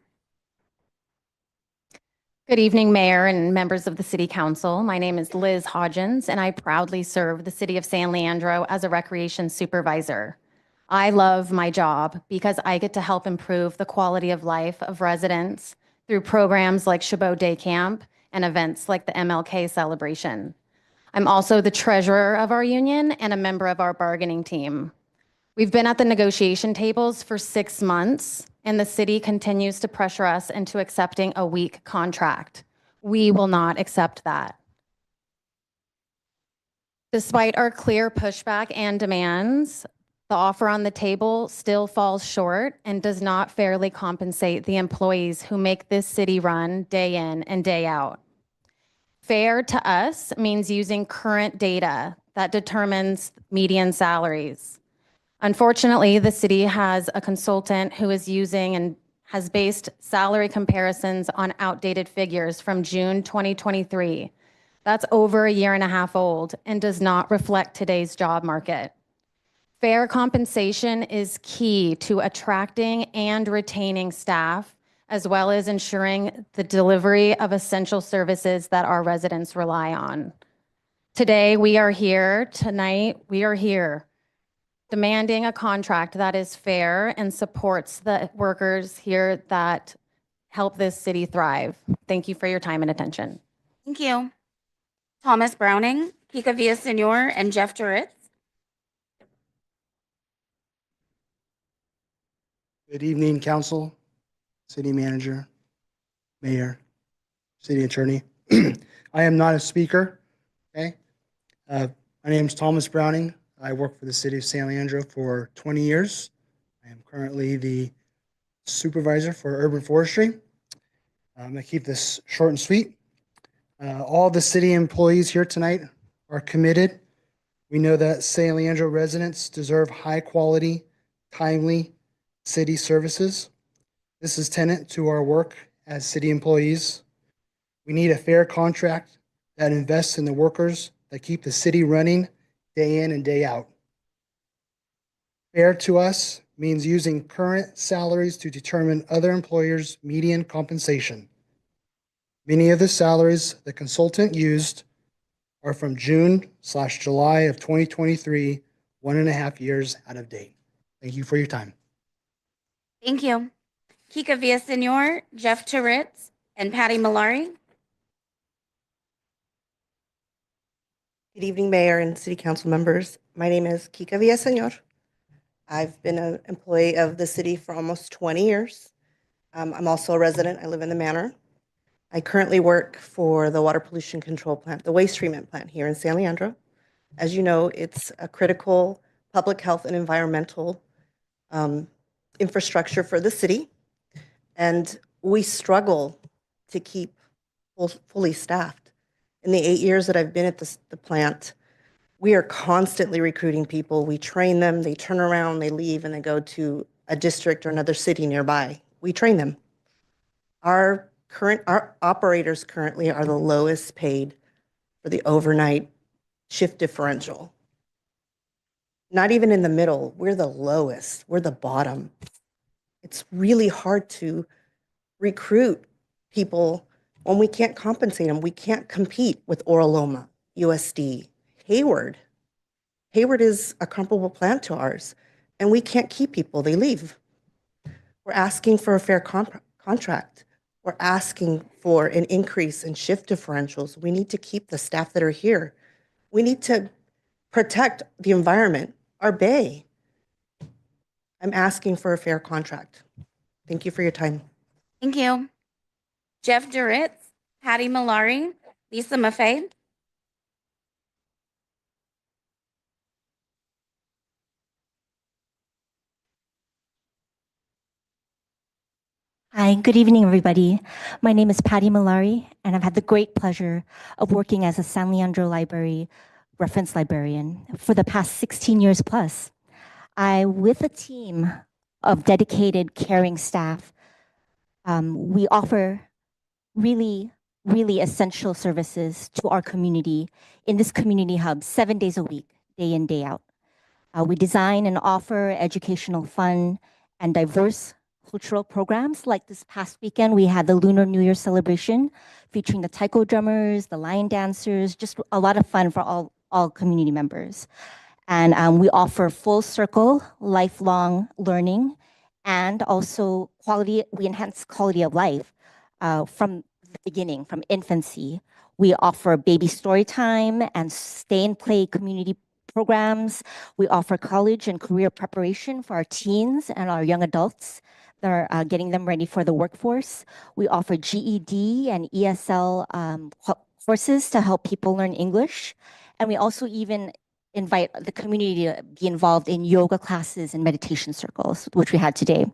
[SPEAKER 20] Good evening, Mayor and members of the City Council. My name is Liz Hodgins, and I proudly serve the City of San Leandro as a Recreation Supervisor. I love my job because I get to help improve the quality of life of residents through programs like Chabot Day Camp and events like the MLK celebration. I'm also the treasurer of our union and a member of our bargaining team. We've been at the negotiation tables for 6 months, and the city continues to pressure us into accepting a weak contract. We will not accept that. Despite our clear pushback and demands, the offer on the table still falls short and does not fairly compensate the employees who make this city run day in and day out. Fair to us means using current data that determines median salaries. Unfortunately, the city has a consultant who is using and has based salary comparisons on outdated figures from June 2023. That's over a year and a half old and does not reflect today's job market. Fair compensation is key to attracting and retaining staff, as well as ensuring the delivery of essential services that our residents rely on. Tonight, we are here, demanding a contract that is fair and supports the workers here that help this city thrive. Thank you for your time and attention.
[SPEAKER 2] Thank you. Thomas Browning, Kika Villaseñor, and Jeff Turitz.
[SPEAKER 21] Good evening, council, city manager, mayor, city attorney. I am not a speaker, okay? My name is Thomas Browning. I work for the city of San Leandro for 20 years. I am currently the supervisor for urban forestry. I'm gonna keep this short and sweet. All the city employees here tonight are committed. We know that San Leandro residents deserve high quality, timely city services. This is tenet to our work as city employees. We need a fair contract that invests in the workers that keep the city running day in and day out. Fair to us means using current salaries to determine other employers' median compensation. Many of the salaries the consultant used are from June/July of 2023, 1.5 years out of date. Thank you for your time.
[SPEAKER 2] Thank you. Kika Villaseñor, Jeff Turitz, and Patty Malari.
[SPEAKER 4] Good evening, Mayor and City Council members. My name is Kika Villaseñor. I've been an employee of the city for almost 20 years. I'm also a resident. I live in the Manor. I currently work for the water pollution control plant, the waste treatment plant here in San Leandro. As you know, it's a critical public health and environmental infrastructure for the city. And we struggle to keep fully staffed. In the 8 years that I've been at the plant, we are constantly recruiting people. We train them, they turn around, they leave, and they go to a district or another city nearby. We train them. Our operators currently are the lowest paid for the overnight shift differential. Not even in the middle, we're the lowest, we're the bottom. It's really hard to recruit people when we can't compensate them. We can't compete with Oraloma, USD, Hayward. Hayward is a comparable plant to ours, and we can't keep people, they leave. We're asking for a fair contract. We're asking for an increase in shift differentials. We need to keep the staff that are here. We need to protect the environment, our bay. I'm asking for a fair contract. Thank you for your time.
[SPEAKER 2] Thank you. Jeff Duritz, Patty Malari, Lisa Maffei.
[SPEAKER 22] Hi, good evening, everybody. My name is Patty Malari, and I've had the great pleasure of working as a San Leandro Library reference librarian for the past 16 years plus. With a team of dedicated, caring staff, we offer really essential services to our community in this community hub 7 days a week, day in, day out. We design and offer educational, fun, and diverse cultural programs. Like this past weekend, we had the Lunar New Year celebration featuring the taiko drummers, the lion dancers, just a lot of fun for all community members. And we offer full circle, lifelong learning, and also we enhance quality of life from the beginning, from infancy. We offer baby story time and stay and play community programs. We offer college and career preparation for our teens and our young adults that are getting them ready for the workforce. We offer GED and ESL courses to help people learn English. And we also even invite the community to be involved in yoga classes and meditation circles, which we had today.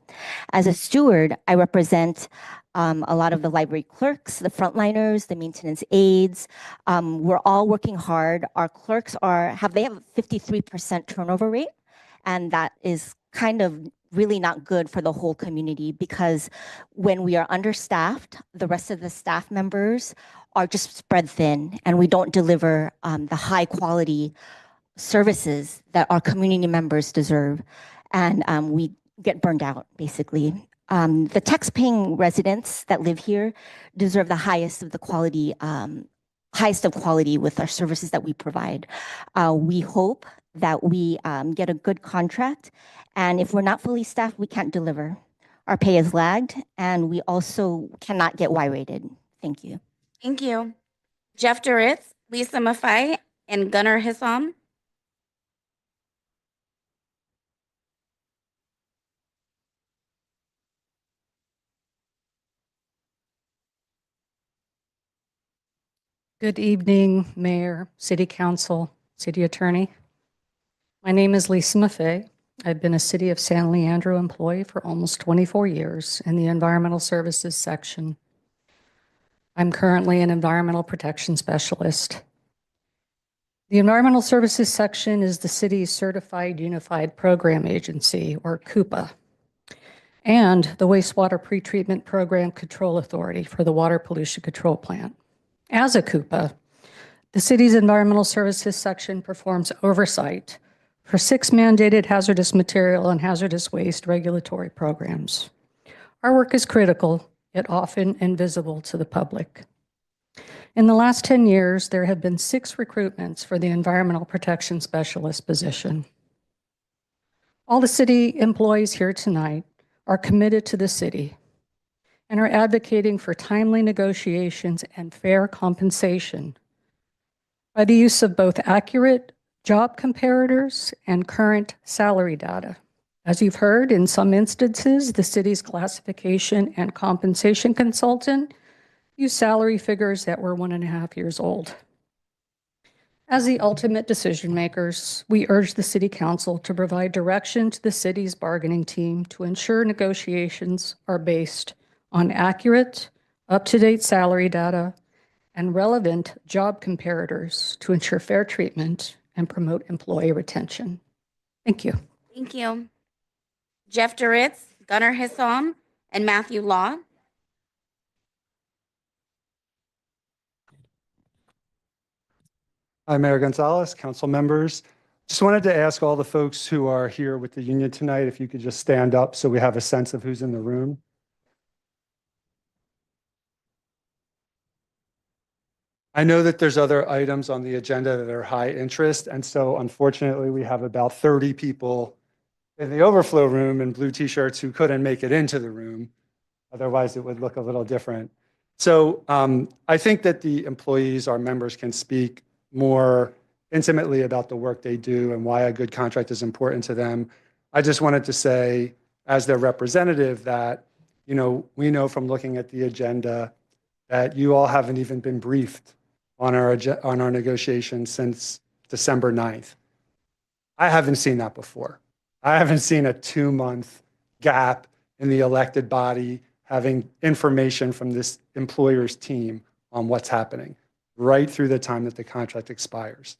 [SPEAKER 22] As a steward, I represent a lot of the library clerks, the frontliners, the maintenance aides. We're all working hard. Our clerks have a 53% turnover rate, and that is kind of really not good for the whole community, because when we are understaffed, the rest of the staff members are just spread thin, and we don't deliver the high quality services that our community members deserve. And we get burned out, basically. The tax-paying residents that live here deserve the highest of quality with our services that we provide. We hope that we get a good contract, and if we're not fully staffed, we can't deliver. Our pay is lagged, and we also cannot get Y-rated. Thank you.
[SPEAKER 2] Thank you. Jeff Duritz, Lisa Maffei, and Gunnar Hissam.
[SPEAKER 23] Good evening, Mayor, City Council, City Attorney. My name is Lisa Maffei. I've been a City of San Leandro employee for almost 24 years in the Environmental Services section. I'm currently an Environmental Protection Specialist. The Environmental Services section is the city's Certified Unified Program Agency, or CUPA, and the Wastewater Pretreatment Program Control Authority for the Water Pollution Control Plant. As a CUPA, the city's Environmental Services section performs oversight for 6 mandated hazardous material and hazardous waste regulatory programs. Our work is critical, yet often invisible to the public. In the last 10 years, there have been 6 recruitments for the Environmental Protection Specialist position. All the city employees here tonight are committed to the city and are advocating for timely negotiations and fair compensation by the use of both accurate job comparators and current salary data. As you've heard, in some instances, the city's classification and compensation consultant used salary figures that were 1.5 years old. As the ultimate decision makers, we urge the City Council to provide direction to the city's bargaining team to ensure negotiations are based on accurate, up-to-date salary data and relevant job comparators to ensure fair treatment and promote employee retention. Thank you.
[SPEAKER 2] Thank you. Jeff Duritz, Gunnar Hissam, and Matthew Law.
[SPEAKER 5] Hi, Mayor Gonzalez, council members. Just wanted to ask all the folks who are here with the union tonight if you could just stand up so we have a sense of who's in the room. I know that there's other items on the agenda that are high interest, and so unfortunately we have about 30 people in the overflow room in blue t-shirts who couldn't make it into the room. Otherwise it would look a little different. So I think that the employees, our members, can speak more intimately about the work they do and why a good contract is important to them. I just wanted to say, as their representative, that, you know, we know from looking at the agenda that you all haven't even been briefed on our negotiations since December 9th. I haven't seen that before. I haven't seen a 2-month gap in the elected body having information from this employer's team on what's happening right through the time that the contract expires.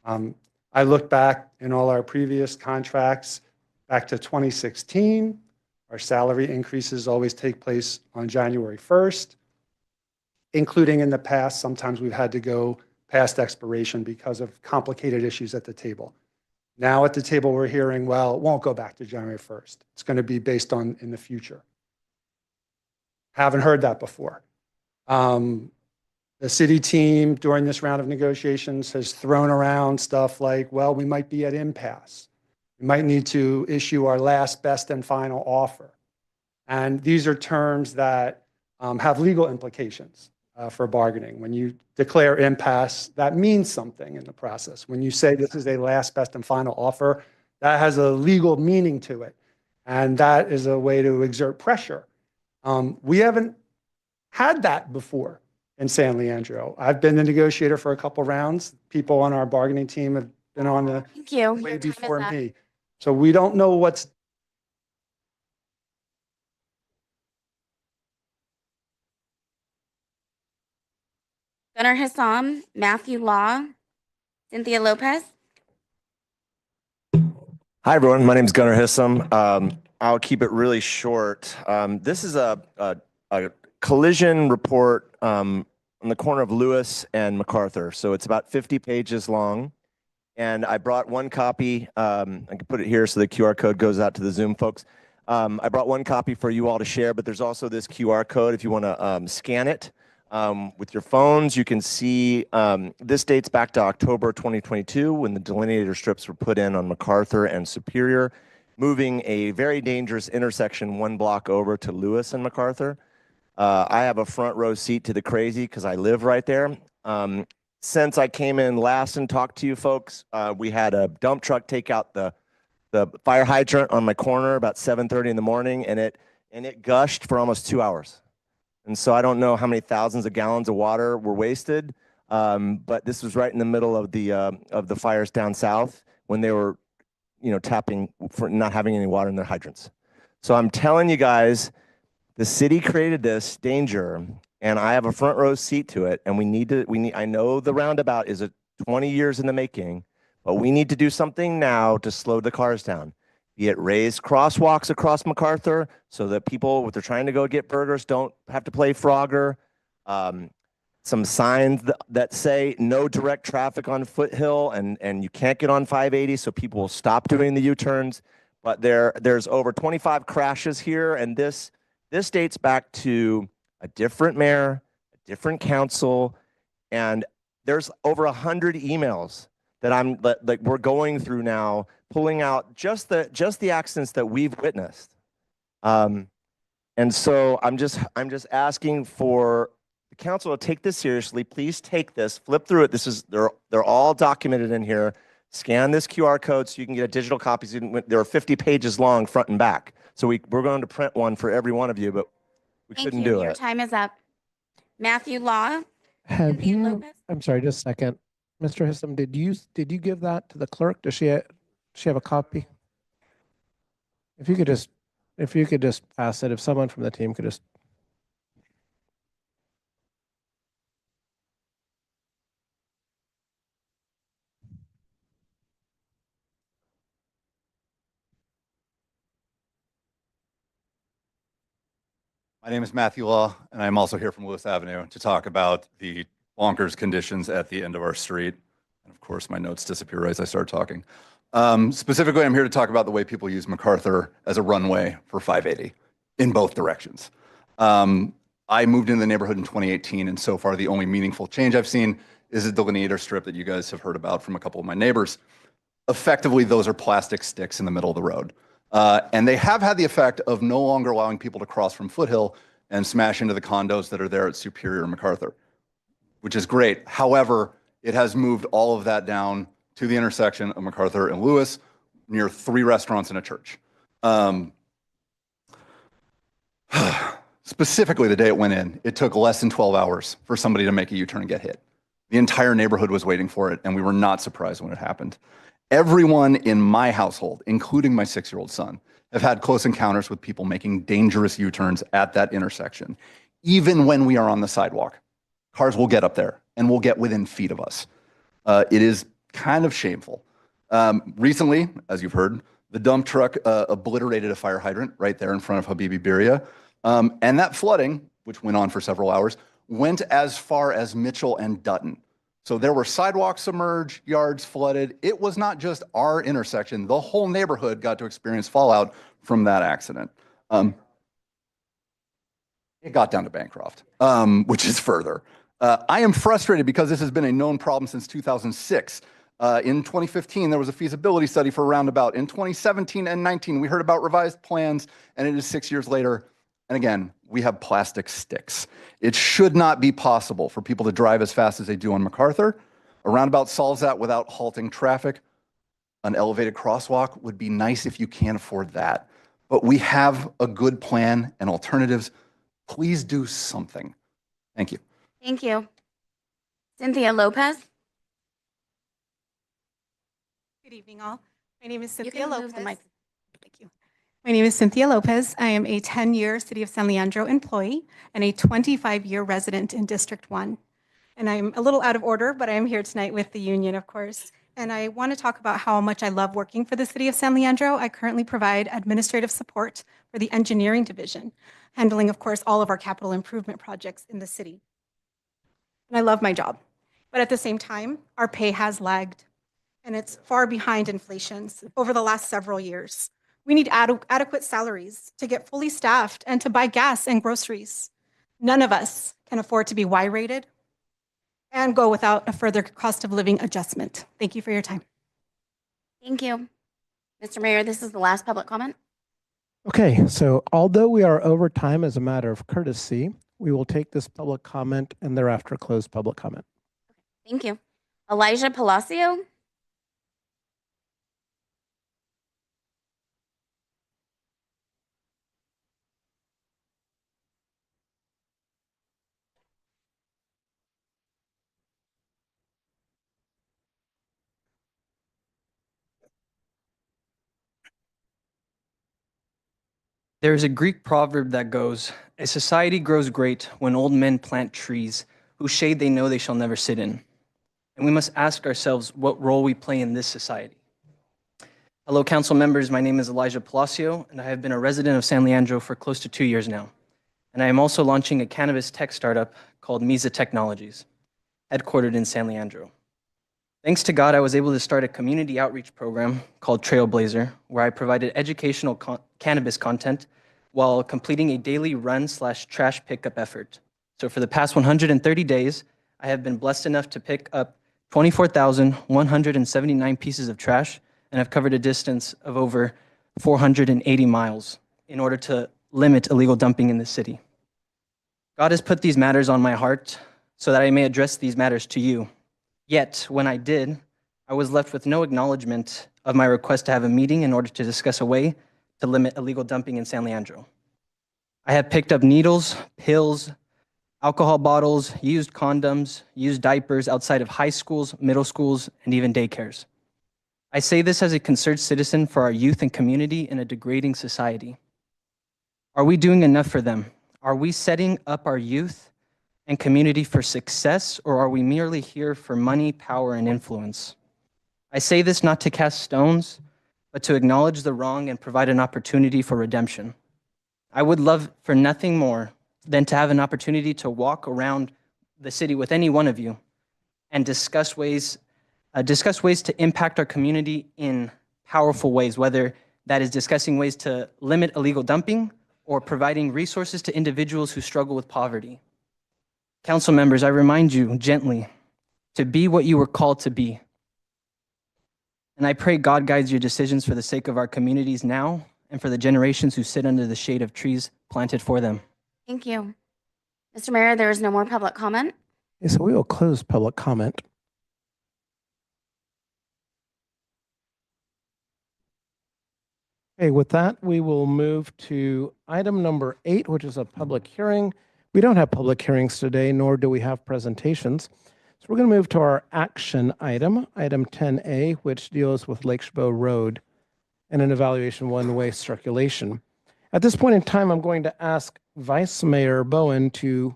[SPEAKER 5] I look back in all our previous contracts back to 2016. Our salary increases always take place on January 1st, including in the past, sometimes we've had to go past expiration because of complicated issues at the table. Now at the table, we're hearing, well, it won't go back to January 1st. It's going to be based on in the future. Haven't heard that before. The city team during this round of negotiations has thrown around stuff like, well, we might be at impasse. We might need to issue our last, best, and final offer. And these are terms that have legal implications for bargaining. When you declare impasse, that means something in the process. When you say this is a last, best, and final offer, that has a legal meaning to it. And that is a way to exert pressure. We haven't had that before in San Leandro. I've been the negotiator for a couple rounds. People on our bargaining team have been on the
[SPEAKER 2] Thank you.
[SPEAKER 5] way
[SPEAKER 2] Your time is
[SPEAKER 5] before
[SPEAKER 2] up.
[SPEAKER 5] me. So we don't know what's
[SPEAKER 2] Gunnar Hissam, Matthew Law, Cynthia Lopez.
[SPEAKER 6] Hi, everyone. My name is Gunnar Hissam. I'll keep it really short. This is a collision report on the corner of Lewis and MacArthur. So it's about 50 pages long. And I brought one copy. I can put it here so the QR code goes out to the Zoom folks. I brought one copy for you all to share, but there's also this QR code if you want to scan it. With your phones, you can see this dates back to October 2022 when the delineator strips were put in on MacArthur and Superior, moving a very dangerous intersection 1 block over to Lewis and MacArthur. I have a front row seat to the crazy because I live right there. Since I came in last and talked to you folks, we had a dump truck take out the fire hydrant on my corner about 7:30 in the morning, and it gushed for almost 2 hours. And so I don't know how many thousands of gallons of water were wasted, but this was right in the middle of the fires down south when they were, tapping for not having any water in their hydrants. So I'm telling you guys, the city created this danger, and I have a front row seat to it. And I know the roundabout is 20 years in the making, but we need to do something now to slow the cars down. Be it raised crosswalks across MacArthur so that people, if they're trying to go get burgers, don't have to play Frogger. Some signs that say no direct traffic on Foothill and you can't get on 580, so people will stop doing the U-turns. But there's over 25 crashes here, and this dates back to a different mayor, a different council, and there's over 100 emails that we're going through now, pulling out just the accidents that we've witnessed. And so I'm just asking for the council will take this seriously. Please take this, flip through it. They're all documented in here. Scan this QR code so you can get a digital copy. There are 50 pages long, front and back. So we're going to print one for every one of you, but we
[SPEAKER 2] Thank
[SPEAKER 6] couldn't
[SPEAKER 2] you.
[SPEAKER 6] do
[SPEAKER 2] Your
[SPEAKER 6] it.
[SPEAKER 2] time is up. Matthew Law.
[SPEAKER 1] Have
[SPEAKER 2] Cynthia
[SPEAKER 1] you,
[SPEAKER 2] Lopez?
[SPEAKER 1] I'm sorry, just a second. Mr. Hissom, did you give that to the clerk? Does she have a copy? If you could just pass it, if someone from the team could just.
[SPEAKER 3] My name is Matthew Law, and I'm also here from Lewis Avenue to talk about the bonkers conditions at the end of our street. And of course, my notes disappear as I start talking. Specifically, I'm here to talk about the way people use MacArthur as a runway for 580 in both directions. I moved into the neighborhood in 2018, and so far the only meaningful change I've seen is a delineator strip that you guys have heard about from a couple of my neighbors. Effectively, those are plastic sticks in the middle of the road. And they have had the effect of no longer allowing people to cross from Foothill and smash into the condos that are there at Superior and MacArthur, which is great. However, it has moved all of that down to the intersection of MacArthur and Lewis near 3 restaurants and a church. Specifically, the day it went in, it took less than 12 hours for somebody to make a U-turn and get hit. The entire neighborhood was waiting for it, and we were not surprised when it happened. Everyone in my household, including my 6-year-old son, have had close encounters with people making dangerous U-turns at that intersection. Even when we are on the sidewalk, cars will get up there and will get within feet of us. It is kind of shameful. Recently, as you've heard, the dump truck obliterated a fire hydrant right there in front of Habibi Birria. And that flooding, which went on for several hours, went as far as Mitchell and Dutton. So there were sidewalks submerged, yards flooded. It was not just our intersection. The whole neighborhood got to experience fallout from that accident. It got down to Bancroft, which is further. I am frustrated because this has been a known problem since 2006. In 2015, there was a feasibility study for a roundabout. In 2017 and 19, we heard about revised plans, and it is 6 years later. And again, we have plastic sticks. It should not be possible for people to drive as fast as they do on MacArthur. A roundabout solves that without halting traffic. An elevated crosswalk would be nice if you can't afford that. But we have a good plan and alternatives. Please do something. Thank you.
[SPEAKER 2] Thank you. Cynthia Lopez.
[SPEAKER 9] Good evening, all. My name is
[SPEAKER 2] You
[SPEAKER 9] Cynthia
[SPEAKER 2] can move
[SPEAKER 9] Lopez.
[SPEAKER 2] the mic.
[SPEAKER 9] Thank you. My name is Cynthia Lopez. I am a 10-year City of San Leandro employee and a 25-year resident in District 1. And I'm a little out of order, but I'm here tonight with the union, of course. And I want to talk about how much I love working for the City of San Leandro. I currently provide administrative support for the engineering division, handling, of course, all of our capital improvement projects in the city. And I love my job. But at the same time, our pay has lagged, and it's far behind inflation over the last several years. We need adequate salaries to get fully staffed and to buy gas and groceries. None of us can afford to be Y-rated and go without a further cost of living adjustment. Thank you for your time.
[SPEAKER 2] Thank you. Mr. Mayor, this is the last public comment.
[SPEAKER 1] Okay, so although we are over time as a matter of courtesy, we will take this public comment and thereafter close public comment.
[SPEAKER 2] Thank you. Elijah Palacio.
[SPEAKER 11] There's a Greek proverb that goes, "A society grows great when old men plant trees, whose shade they know they shall never sit in." And we must ask ourselves what role we play in this society. Hello, council members. My name is Elijah Palacio, and I have been a resident of San Leandro for close to 2 years now. And I am also launching a cannabis tech startup called Misa Technologies, headquartered in San Leandro. Thanks to God, I was able to start a community outreach program called Trailblazer, where I provided educational cannabis content while completing a daily run/trash pickup effort. So for the past 130 days, I have been blessed enough to pick up 24,179 pieces of trash, and have covered a distance of over 480 miles in order to limit illegal dumping in the city. God has put these matters on my heart so that I may address these matters to you. Yet, when I did, I was left with no acknowledgement of my request to have a meeting in order to discuss a way to limit illegal dumping in San Leandro. I have picked up needles, pills, alcohol bottles, used condoms, used diapers outside of high schools, middle schools, and even daycares. I say this as a concerned citizen for our youth and community in a degrading society. Are we doing enough for them? Are we setting up our youth and community for success, or are we merely here for money, power, and influence? I say this not to cast stones, but to acknowledge the wrong and provide an opportunity for redemption. I would love for nothing more than to have an opportunity to walk around the city with any one of you and discuss ways to impact our community in powerful ways, whether that is discussing ways to limit illegal dumping or providing resources to individuals who struggle with poverty. Council members, I remind you gently to be what you were called to be. And I pray God guides your decisions for the sake of our communities now and for the generations who sit under the shade of trees planted for them.
[SPEAKER 2] Thank you. Mr. Mayor, there is no more public comment.
[SPEAKER 1] Okay, so we will close public comment. Okay, with that, we will move to item number 8, which is a public hearing. We don't have public hearings today, nor do we have presentations. So we're going to move to our action item, item 10A, which deals with Lake Chabot Road and an evaluation one-way circulation. At this point in time, I'm going to ask Vice Mayor Bowen to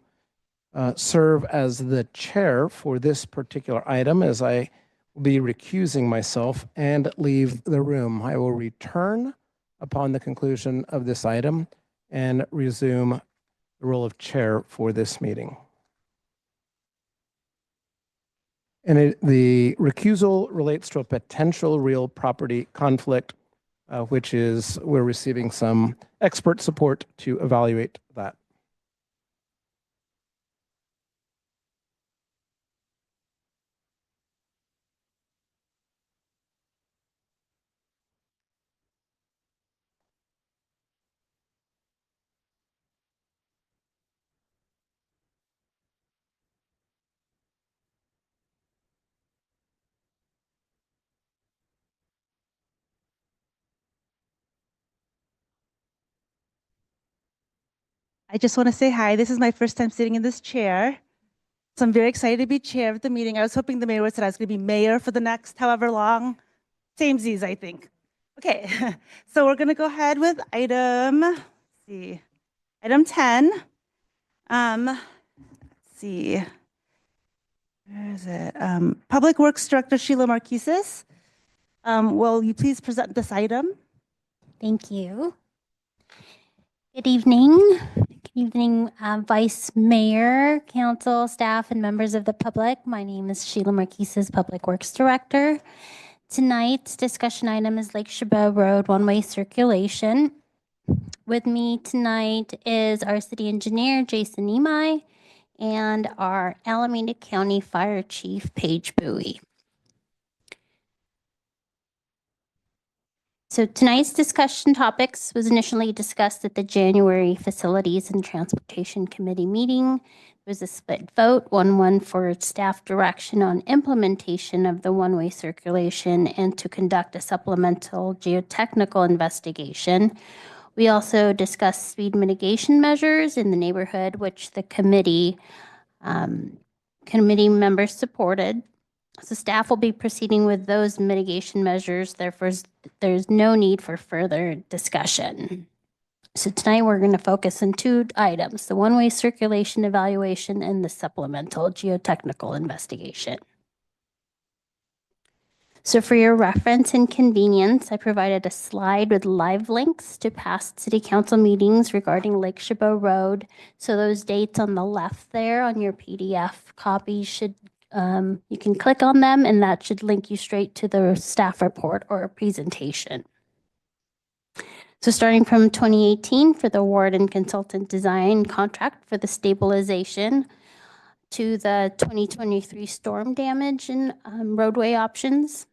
[SPEAKER 1] serve as the chair for this particular item, as I will be recusing myself and leave the room. I will return upon the conclusion of this item and resume the role of chair for this meeting. And the recusal relates to a potential real property conflict, which is we're receiving some expert support to evaluate that.
[SPEAKER 8] I just want to say hi. This is my first time sitting in this chair. So I'm very excited to be chair of the meeting. I was hoping the mayor would say I was going to be mayor for the next however long. Samesies, I think. Okay, so we're going to go ahead with item 10. Let's see. Where is it? Public Works Director Sheila Marquises. Will you please present this item?
[SPEAKER 10] Thank you. Good evening. Good evening, Vice Mayor, Council, staff, and members of the public. My name is Sheila Marquises, Public Works Director. Tonight's discussion item is Lake Chabot Road one-way circulation. With me tonight is our city engineer, Jason Imai, and our Alameda County Fire Chief, Paige Bowie. So tonight's discussion topics was initially discussed at the January Facilities and Transportation Committee meeting. There was a split vote, 1-1 for staff direction on implementation of the one-way circulation and to conduct a supplemental geotechnical investigation. We also discussed speed mitigation measures in the neighborhood, which the committee members supported. So staff will be proceeding with those mitigation measures. Therefore, there's no need for further discussion. So tonight we're going to focus on 2 items, the one-way circulation evaluation and the supplemental geotechnical investigation. So for your reference and convenience, I provided a slide with live links to past city council meetings regarding Lake Chabot Road. So those dates on the left there on your PDF copy should you can click on them and that should link you straight to the staff report or presentation. So starting from 2018 for the award and consultant design contract for the stabilization to the 2023 storm damage and roadway options.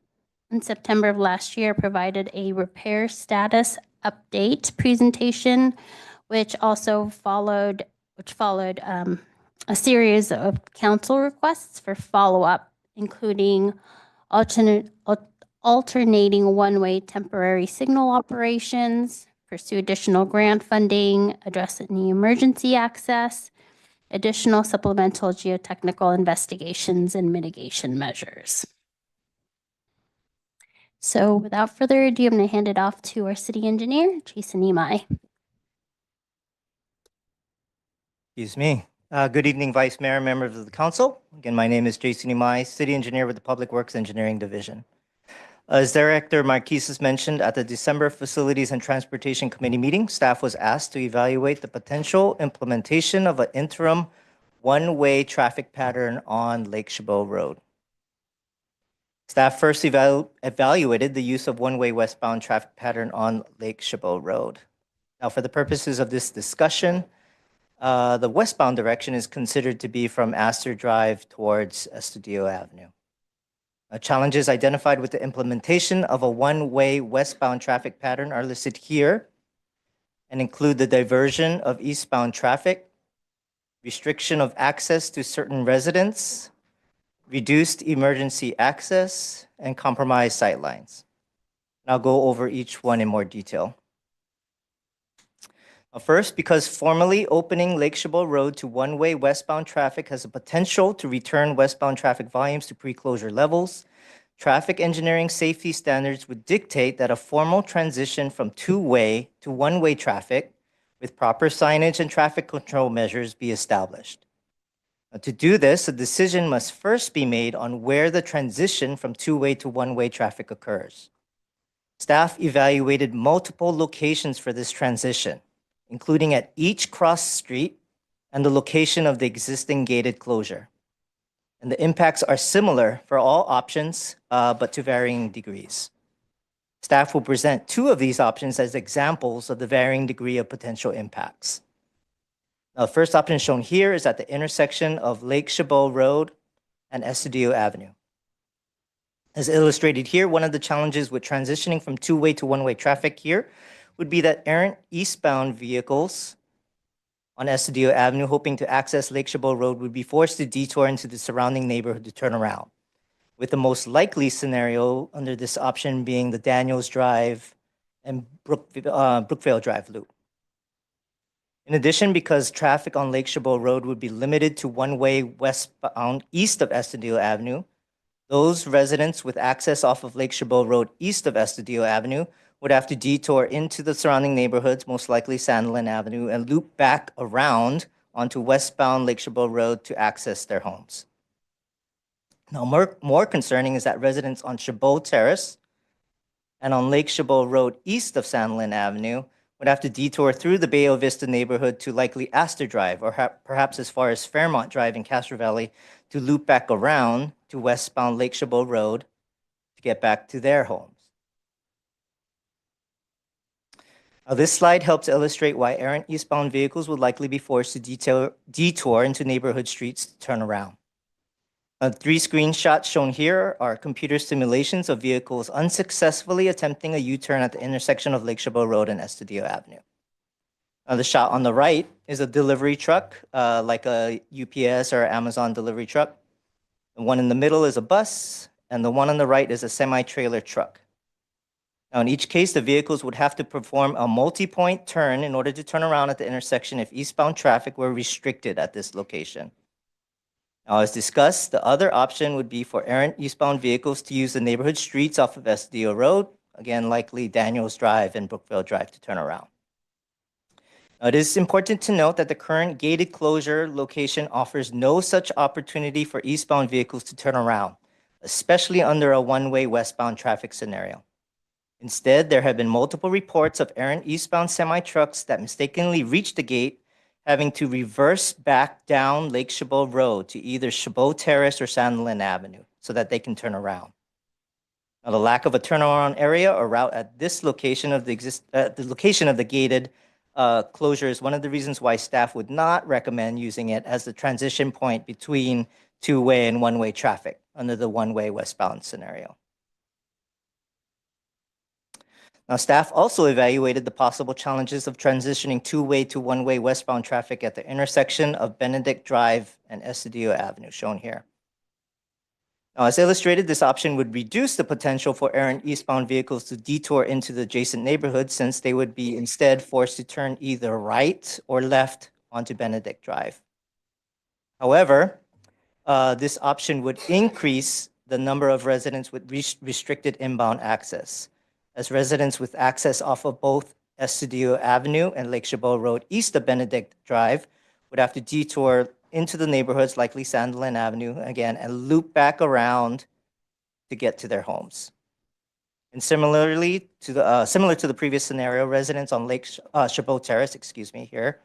[SPEAKER 10] In September of last year, provided a repair status update presentation, which which followed a series of council requests for follow-up, including alternating one-way temporary signal operations, pursue additional grant funding, address any emergency access, additional supplemental geotechnical investigations and mitigation measures. So without further ado, I'm going to hand it off to our city engineer, Jason Imai.
[SPEAKER 7] Excuse me. Good evening, Vice Mayor, members of the council. Again, my name is Jason Imai, City Engineer with the Public Works Engineering Division. As Director Marquises mentioned, at the December Facilities and Transportation Committee meeting, staff was asked to evaluate the potential implementation of an interim one-way traffic pattern on Lake Chabot Road. Staff first evaluated the use of one-way westbound traffic pattern on Lake Chabot Road. Now, for the purposes of this discussion, the westbound direction is considered to be from Astor Drive towards Estudio Avenue. Challenges identified with the implementation of a one-way westbound traffic pattern are listed here and include the diversion of eastbound traffic, restriction of access to certain residents, reduced emergency access, and compromised sightlines. I'll go over each one in more detail. First, because formally opening Lake Chabot Road to one-way westbound traffic has the potential to return westbound traffic volumes to pre-closure levels, traffic engineering safety standards would dictate that a formal transition from two-way to one-way traffic with proper signage and traffic control measures be established. Now, to do this, a decision must first be made on where the transition from two-way to one-way traffic occurs. Staff evaluated multiple locations for this transition, including at each cross street and the location of the existing gated closure. And the impacts are similar for all options, but to varying degrees. Staff will present two of these options as examples of the varying degree of potential impacts. Now, the first option shown here is at the intersection of Lake Chabot Road and Estudio Avenue. As illustrated here, one of the challenges with transitioning from two-way to one-way traffic here would be that errant eastbound vehicles on Estudio Avenue hoping to access Lake Chabot Road would be forced to detour into the surrounding neighborhood to turn around, with the most likely scenario under this option being the Daniels Drive and Brookvale Drive loop. In addition, because traffic on Lake Chabot Road would be limited to one-way westbound east of Estudio Avenue, those residents with access off of Lake Chabot Road east of Estudio Avenue would have to detour into the surrounding neighborhoods, most likely Sandlin Avenue, and loop back around onto westbound Lake Chabot Road to access their homes. Now, more concerning is that residents on Chabot Terrace and on Lake Chabot Road east of Sandlin Avenue would have to detour through the Bayo Vista neighborhood to likely Astor Drive, or perhaps as far as Fairmont Drive in Castro Valley, to loop back around to westbound Lake Chabot Road to get back to their homes. Now, this slide helps illustrate why errant eastbound vehicles would likely be forced to detour into neighborhood streets to turn around. Three screenshots shown here are computer simulations of vehicles unsuccessfully attempting a U-turn at the intersection of Lake Chabot Road and Estudio Avenue. Now, the shot on the right is a delivery truck, like a UPS or Amazon delivery truck. The one in the middle is a bus, and the one on the right is a semi-trailer truck. Now, in each case, the vehicles would have to perform a multi-point turn in order to turn around at the intersection if eastbound traffic were restricted at this location. Now, as discussed, the other option would be for errant eastbound vehicles to use the neighborhood streets off of Estudio Road, again, likely Daniels Drive and Brookvale Drive to turn around. Now, it is important to note that the current gated closure location offers no such opportunity for eastbound vehicles to turn around, especially under a one-way westbound traffic scenario. Instead, there have been multiple reports of errant eastbound semi-trucks that mistakenly reached the gate, having to reverse back down Lake Chabot Road to either Chabot Terrace or Sandlin Avenue so that they can turn around. Now, the lack of a turnaround area or route at this location of the location of the gated closure is one of the reasons why staff would not recommend using it as the transition point between two-way and one-way traffic under the one-way westbound scenario. Now, staff also evaluated the possible challenges of transitioning two-way to one-way westbound traffic at the intersection of Benedict Drive and Estadio Avenue, shown here. Now, as illustrated, this option would reduce the potential for errant eastbound vehicles to detour into the adjacent neighborhood, since they would be instead forced to turn either right or left onto Benedict Drive. However, this option would increase the number of residents with restricted inbound access, as residents with access off of both Estadio Avenue and Lake Chabot Road east of Benedict Drive would have to detour into the neighborhoods, likely Sandilan Avenue again, and loop back around to get to their homes. And similar to the previous scenario, residents on Lake Chabot Terrace, here,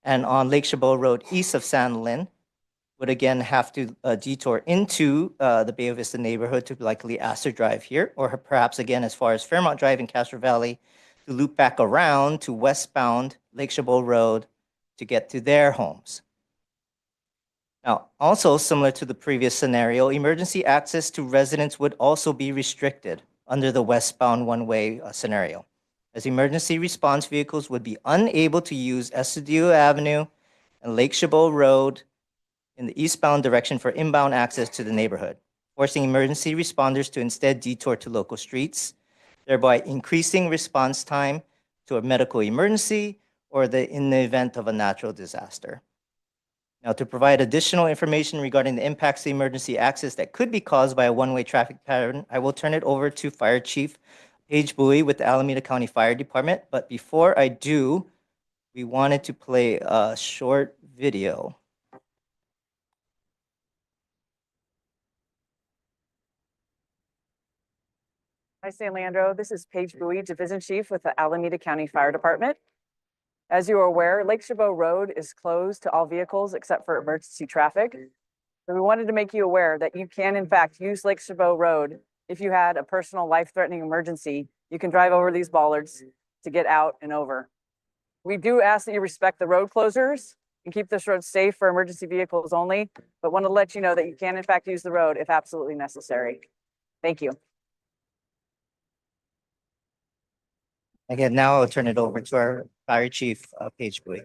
[SPEAKER 7] and on Lake Chabot Road east of Sandilan would again have to detour into the Bay Vista neighborhood to likely Astor Drive here, or perhaps again as far as Fairmont Drive in Castro Valley to loop back around to westbound Lake Chabot Road to get to their homes. Now, also similar to the previous scenario, emergency access to residents would also be restricted under the westbound one-way scenario, as emergency response vehicles would be unable to use Estadio Avenue and Lake Chabot Road in the eastbound direction for inbound access to the neighborhood, forcing emergency responders to instead detour to local streets, thereby increasing response time to a medical emergency or in the event of a natural disaster. Now, to provide additional information regarding the impacts to emergency access that could be caused by a one-way traffic pattern, I will turn it over to Fire Chief Paige Bowie with the Alameda County Fire Department. But before I do, we wanted to play a short video.
[SPEAKER 12] Hi, San Leandro. This is Paige Bowie, Division Chief with the Alameda County Fire Department. As you are aware, Lake Chabot Road is closed to all vehicles except for emergency traffic. So we wanted to make you aware that you can in fact use Lake Chabot Road. If you had a personal life-threatening emergency, you can drive over these bollards to get out and over. We do ask that you respect the road closures and keep this road safe for emergency vehicles only, but want to let you know that you can in fact use the road if absolutely necessary. Thank you.
[SPEAKER 7] Again, now I'll turn it over to our Fire Chief, Paige Bowie.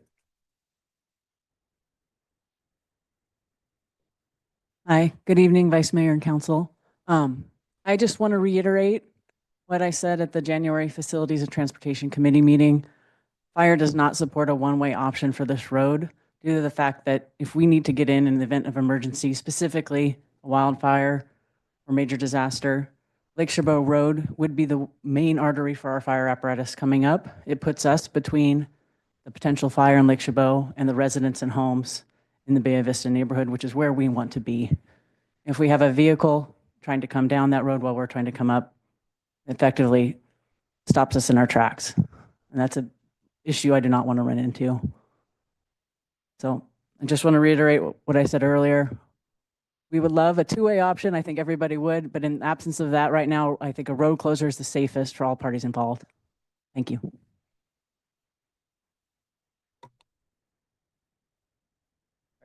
[SPEAKER 13] Hi, good evening, Vice Mayor and Council. I just want to reiterate what I said at the January Facilities and Transportation Committee meeting. Fire does not support a one-way option for this road due to the fact that if we need to get in the event of emergency, specifically a wildfire or major disaster, Lake Chabot Road would be the main artery for our fire apparatus coming up. It puts us between the potential fire in Lake Chabot and the residents and homes in the Bay Vista neighborhood, which is where we want to be. If we have a vehicle trying to come down that road while we're trying to come up, effectively stops us in our tracks. And that's an issue I do not want to run into. So I just want to reiterate what I said earlier. We would love a two-way option. I think everybody would, but in the absence of that right now, I think a road closure is the safest for all parties involved. Thank you.
[SPEAKER 7] All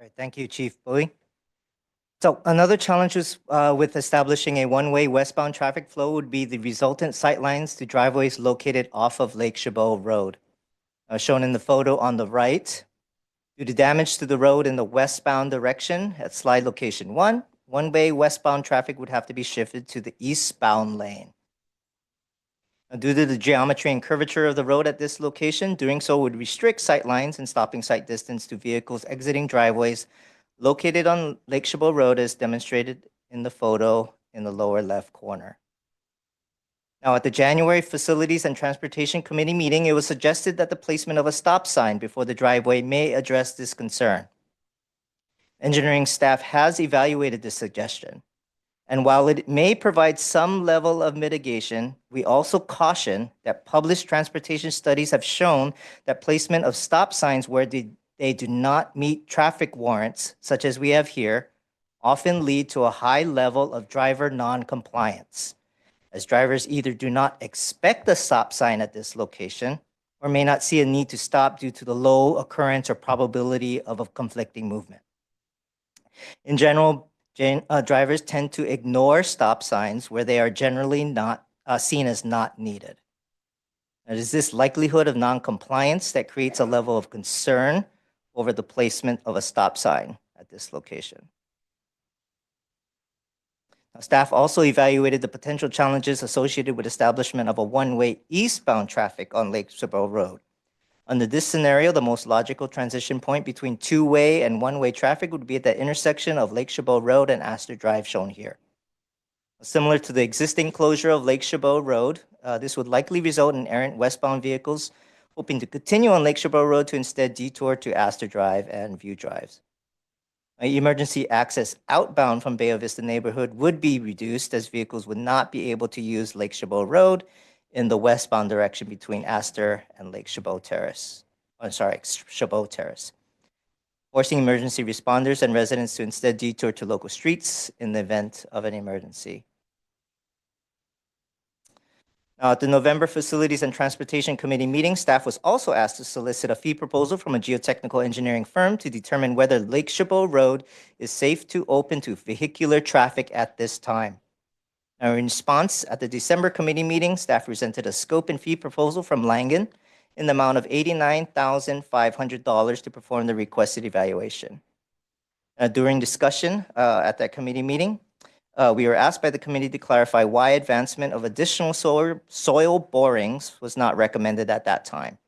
[SPEAKER 7] right, thank you, Chief Bowie. So another challenge with establishing a one-way westbound traffic flow would be the resultant sightlines to driveways located off of Lake Chabot Road. Shown in the photo on the right, due to damage to the road in the westbound direction at slide location 1, one-way westbound traffic would have to be shifted to the eastbound lane. Now, due to the geometry and curvature of the road at this location, doing so would restrict sight lines and stopping sight distance to vehicles exiting driveways located on Lake Chabot Road as demonstrated in the photo in the lower left corner. Now, at the January Facilities and Transportation Committee meeting, it was suggested that the placement of a stop sign before the driveway may address this concern. Engineering staff has evaluated this suggestion, and while it may provide some level of mitigation, we also caution that published transportation studies have shown that placement of stop signs where they do not meet traffic warrants, such as we have here, often lead to a high level of driver non-compliance, as drivers either do not expect the stop sign at this location or may not see a need to stop due to the low occurrence or probability of a conflicting movement. In general, drivers tend to ignore stop signs where they are generally not seen as not needed. It is this likelihood of non-compliance that creates a level of concern over the placement of a stop sign at this location. Now, staff also evaluated the potential challenges associated with establishment of a one-way eastbound traffic on Lake Chabot Road. Under this scenario, the most logical transition point between two-way and one-way traffic would be at the intersection of Lake Chabot Road and Astor Drive, shown here. Similar to the existing closure of Lake Chabot Road, this would likely result in errant westbound vehicles hoping to continue on Lake Chabot Road to instead detour to Astor Drive and View Drives. Emergency access outbound from Bay Vista neighborhood would be reduced, as vehicles would not be able to use Lake Chabot Road in the westbound direction between Astor and Lake Chabot Terrace. Chabot Terrace, forcing emergency responders and residents to instead detour to local streets in the event of an emergency. Now, at the November Facilities and Transportation Committee meeting, staff was also asked to solicit a fee proposal from a geotechnical engineering firm to determine whether Lake Chabot Road is safe to open to vehicular traffic at this time. Now, in response, at the December committee meeting, staff presented a scope and fee proposal from Langen in the amount of $89,500 to perform the requested evaluation. During discussion at that committee meeting, we were asked by the committee to clarify why advancement of additional soil borings was not recommended at that time.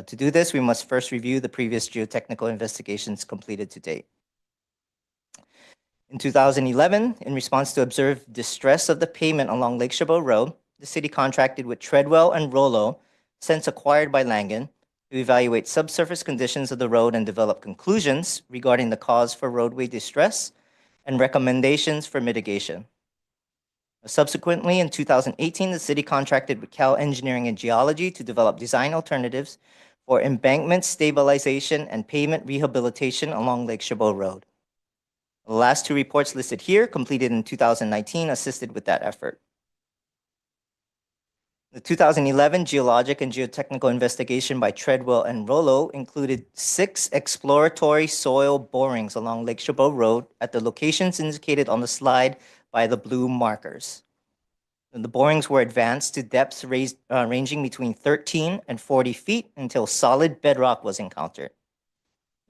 [SPEAKER 7] To do this, we must first review the previous geotechnical investigations completed to date. In 2011, in response to observed distress of the pavement along Lake Chabot Road, the city contracted with Treadwell and Rollo, since acquired by Langen, to evaluate subsurface conditions of the road and develop conclusions regarding the cause for roadway distress and recommendations for mitigation. Subsequently, in 2018, the city contracted with Cal Engineering and Geology to develop design alternatives for embankment stabilization and pavement rehabilitation along Lake Chabot Road. The last two reports listed here, completed in 2019, assisted with that effort. The 2011 geologic and geotechnical investigation by Treadwell and Rollo included 6 exploratory soil borings along Lake Chabot Road at the locations indicated on the slide by the blue markers. And the borings were advanced to depths ranging between 13 and 40 feet until solid bedrock was encountered.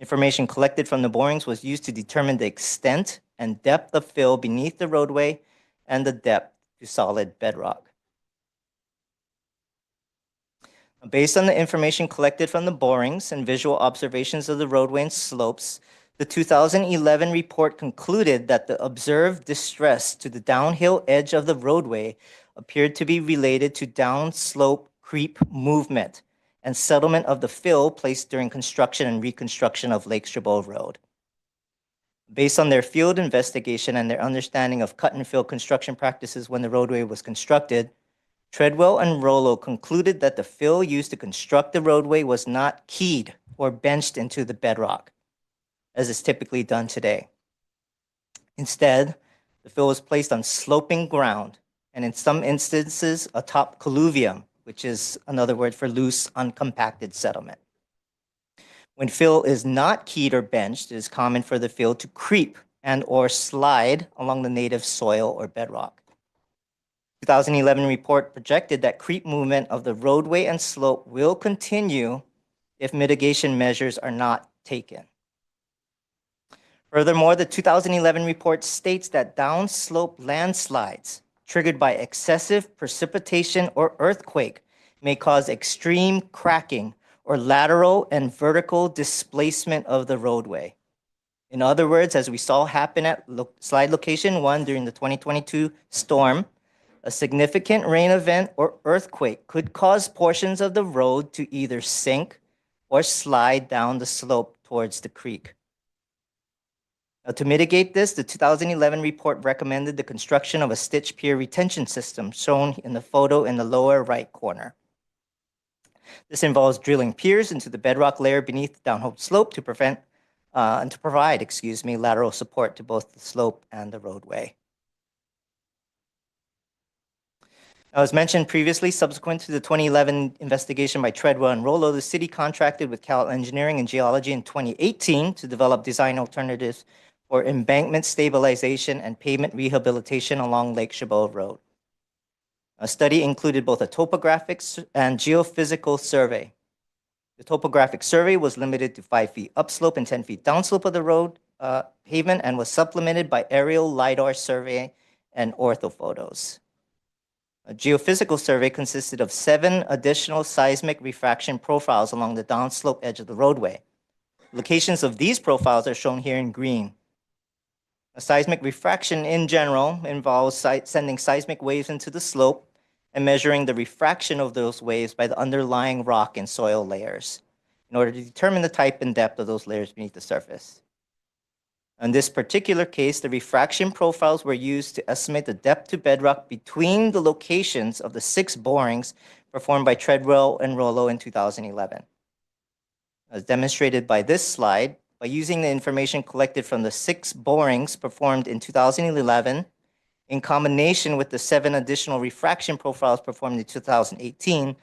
[SPEAKER 7] Information collected from the borings was used to determine the extent and depth of fill beneath the roadway and the depth to solid bedrock. Based on the information collected from the borings and visual observations of the roadway and slopes, the 2011 report concluded that the observed distress to the downhill edge of the roadway appeared to be related to downslope creep movement and settlement of the fill placed during construction and reconstruction of Lake Chabot Road. Based on their field investigation and their understanding of cut and fill construction practices when the roadway was constructed, Treadwell and Rollo concluded that the fill used to construct the roadway was not keyed or benched into the bedrock, as is typically done today. Instead, the fill was placed on sloping ground, and in some instances, atop colluvium, which is another word for loose, uncompacted settlement. When fill is not keyed or benched, it is common for the fill to creep and or slide along the native soil or bedrock. 2011 report projected that creep movement of the roadway and slope will continue if mitigation measures are not taken. Furthermore, the 2011 report states that downslope landslides triggered by excessive precipitation or earthquake may cause extreme cracking or lateral and vertical displacement of the roadway. In other words, as we saw happen at slide location 1 during the 2022 storm, a significant rain event or earthquake could cause portions of the road to either sink or slide down the slope towards the creek. Now, to mitigate this, the 2011 report recommended the construction of a stitch pier retention system shown in the photo in the lower right corner. This involves drilling piers into the bedrock layer beneath the downhill slope to provide lateral support to both the slope and the roadway. Now, as mentioned previously, subsequent to the 2011 investigation by Treadwell and Rollo, the city contracted with Cal Engineering and Geology in 2018 to develop design alternatives for embankment stabilization and pavement rehabilitation along Lake Chabot Road. A study included both a topographic and geophysical survey. The topographic survey was limited to 5 feet upslope and 10 feet downslope of the road pavement and was supplemented by aerial LiDAR survey and orthophotos. A geophysical survey consisted of 7 additional seismic refraction profiles along the downslope edge of the roadway. Locations of these profiles are shown here in green. A seismic refraction in general involves sending seismic waves into the slope and measuring the refraction of those waves by the underlying rock and soil layers in order to determine the type and depth of those layers beneath the surface. In this particular case, the refraction profiles were used to estimate the depth to bedrock between the locations of the 6 borings performed by Treadwell and Rollo in 2011. As demonstrated by this slide, by using the information collected from the 6 borings performed in 2011, in combination with the 7 additional refraction profiles performed in 2018,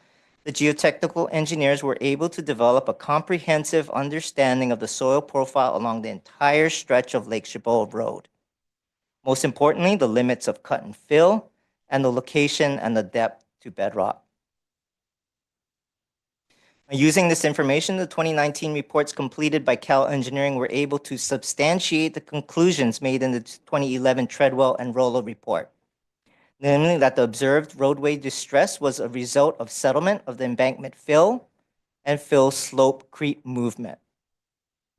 [SPEAKER 7] the geotechnical engineers were able to develop a comprehensive understanding of the soil profile along the entire stretch of Lake Chabot Road. Most importantly, the limits of cut and fill, and the location and the depth to bedrock. Using this information, the 2019 reports completed by Cal Engineering were able to substantiate the conclusions made in the 2011 Treadwell and Rollo report. Namely, that the observed roadway distress was a result of settlement of the embankment fill and fill slope creep movement.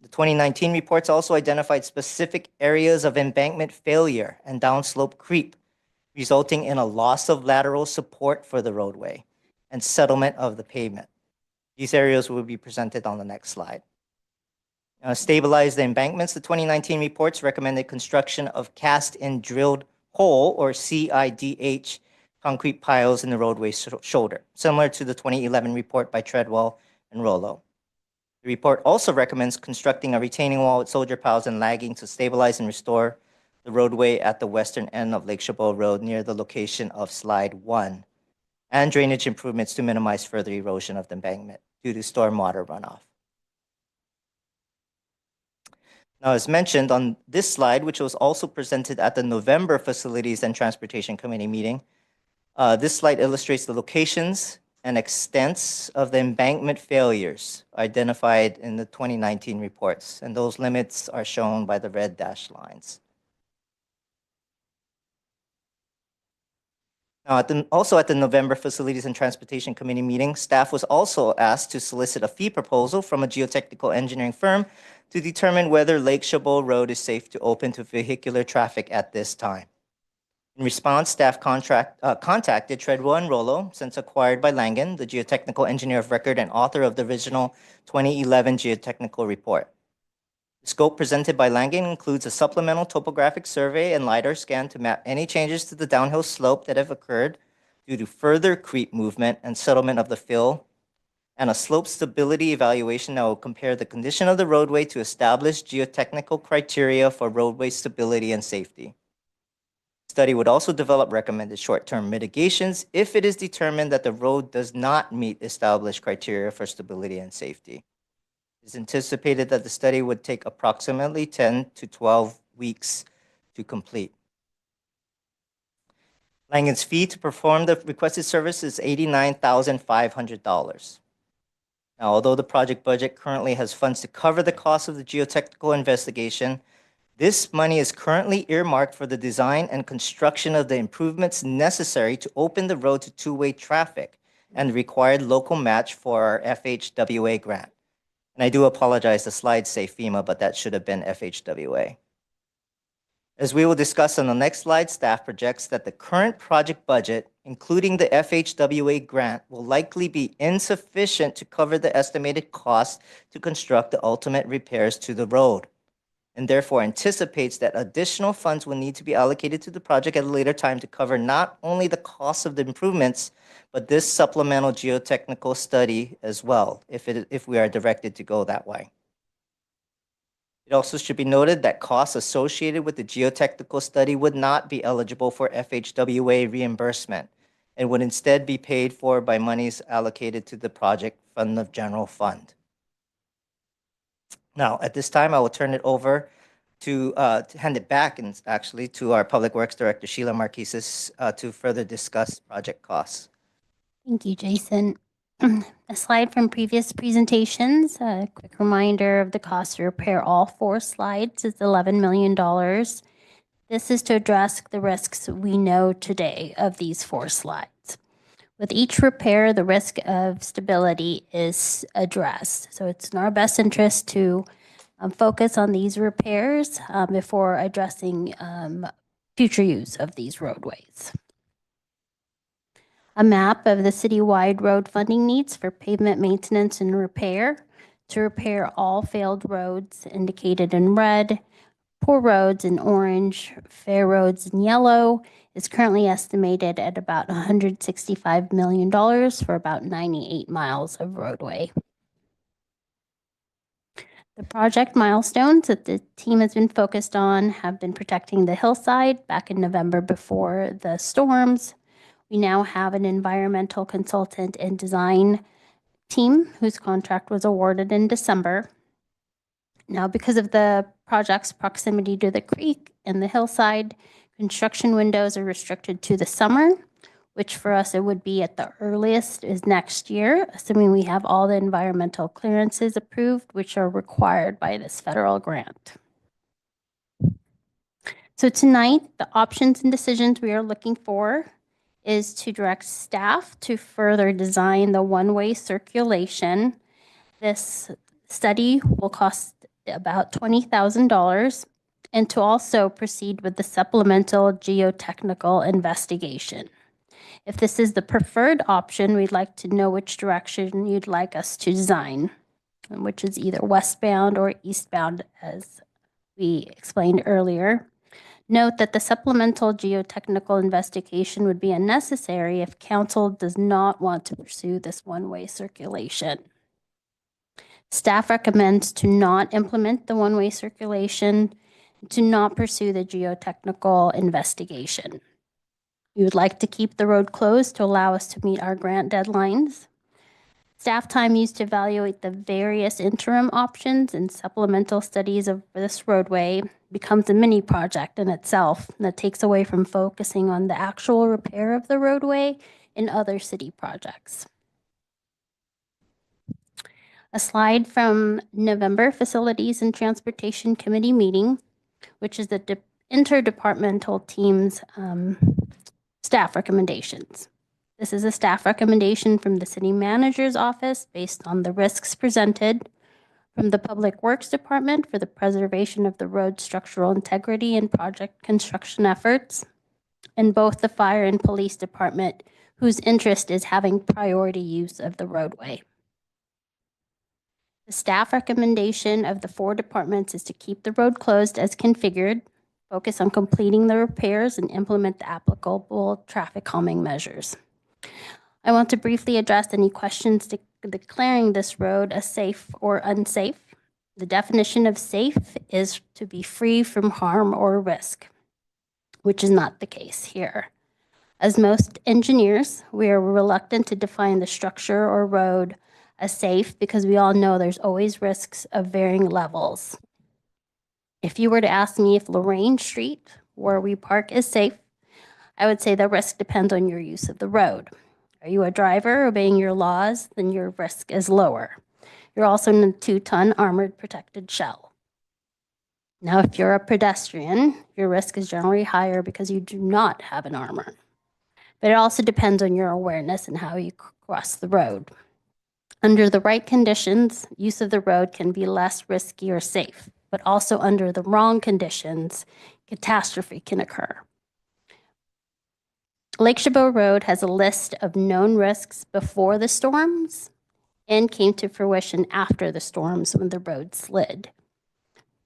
[SPEAKER 7] The 2019 reports also identified specific areas of embankment failure and downslope creep, resulting in a loss of lateral support for the roadway and settlement of the pavement. These areas will be presented on the next slide. Stabilize the embankments. The 2019 reports recommended construction of cast-in drilled hole, or CIDH, concrete piles in the roadway shoulder, similar to the 2011 report by Treadwell and Rollo. The report also recommends constructing a retaining wall with soldier piles and lagging to stabilize and restore the roadway at the western end of Lake Chabot Road near the location of slide 1, and drainage improvements to minimize further erosion of the embankment due to stormwater runoff. Now, as mentioned on this slide, which was also presented at the November Facilities and Transportation Committee meeting, this slide illustrates the locations and extents of the embankment failures identified in the 2019 reports, and those limits are shown by the red dashed lines. Now, also at the November Facilities and Transportation Committee meeting, staff was also asked to solicit a fee proposal from a geotechnical engineering firm to determine whether Lake Chabot Road is safe to open to vehicular traffic at this time. In response, staff contacted Treadwell and Rollo, since acquired by Langen, the geotechnical engineer of record and author of the original 2011 geotechnical report. The scope presented by Langen includes a supplemental topographic survey and LiDAR scan to map any changes to the downhill slope that have occurred due to further creep movement and settlement of the fill, and a slope stability evaluation that will compare the condition of the roadway to establish geotechnical criteria for roadway stability and safety. The study would also develop recommended short-term mitigations if it is determined that the road does not meet established criteria for stability and safety. It is anticipated that the study would take approximately 10 to 12 weeks to complete. Langen's fee to perform the requested service is $89,500. Now, although the project budget currently has funds to cover the cost of the geotechnical investigation, this money is currently earmarked for the design and construction of the improvements necessary to open the road to two-way traffic and the required local match for our FHWA grant. And I do apologize, the slides say FEMA, but that should have been FHWA. As we will discuss on the next slide, staff projects that the current project budget, including the FHWA grant, will likely be insufficient to cover the estimated costs to construct the ultimate repairs to the road, and therefore anticipates that additional funds will need to be allocated to the project at a later time to cover not only the cost of the improvements, but this supplemental geotechnical study as well, if we are directed to go that way. It also should be noted that costs associated with the geotechnical study would not be eligible for FHWA reimbursement and would instead be paid for by monies allocated to the project from the general fund. Now, at this time, I will turn it over to hand it back and actually to our Public Works Director, Sheila Marquises, to further discuss project costs.
[SPEAKER 10] Thank you, Jason. A slide from previous presentations, a quick reminder of the cost to repair all 4 slides is $11 million. This is to address the risks we know today of these 4 slides. With each repair, the risk of stability is addressed. So it's in our best interest to focus on these repairs before addressing future use of these roadways. A map of the citywide road funding needs for pavement maintenance and repair to repair all failed roads indicated in red, poor roads in orange, fair roads in yellow is currently estimated at about $165 million for about 98 miles of roadway. The project milestones that the team has been focused on have been protecting the hillside back in November before the storms. We now have an environmental consultant and design team whose contract was awarded in December. Now, because of the project's proximity to the creek and the hillside, construction windows are restricted to the summer, which for us it would be at the earliest is next year, assuming we have all the environmental clearances approved, which are required by this federal grant. So tonight, the options and decisions we are looking for is to direct staff to further design the one-way circulation. This study will cost about $20,000 and to also proceed with the supplemental geotechnical investigation. If this is the preferred option, we'd like to know which direction you'd like us to design, which is either westbound or eastbound, as we explained earlier. Note that the supplemental geotechnical investigation would be unnecessary if council does not want to pursue this one-way circulation. Staff recommends to not implement the one-way circulation, to not pursue the geotechnical investigation. We would like to keep the road closed to allow us to meet our grant deadlines. Staff time used to evaluate the various interim options and supplemental studies of this roadway becomes a mini project in itself that takes away from focusing on the actual repair of the roadway in other city projects. A slide from November Facilities and Transportation Committee meeting, which is the interdepartmental team's staff recommendations. This is a staff recommendation from the city manager's office based on the risks presented, from the Public Works Department for the preservation of the road structural integrity and project construction efforts, and both the Fire and Police Department, whose interest is having priority use of the roadway. The staff recommendation of the 4 departments is to keep the road closed as configured, focus on completing the repairs, and implement the applicable traffic calming measures. I want to briefly address any questions declaring this road as safe or unsafe. The definition of safe is to be free from harm or risk, which is not the case here. As most engineers, we are reluctant to define the structure or road as safe because we all know there's always risks of varying levels. If you were to ask me if Lorraine Street, where we park, is safe, I would say the risk depends on your use of the road. Are you a driver obeying your laws? Then your risk is lower. You're also in a 2-ton armored protected shell. Now, if you're a pedestrian, your risk is generally higher because you do not have an armor. But it also depends on your awareness and how you cross the road. Under the right conditions, use of the road can be less risky or safe, but also under the wrong conditions, catastrophe can occur. Lake Chabot Road has a list of known risks before the storms and came to fruition after the storms when the road slid.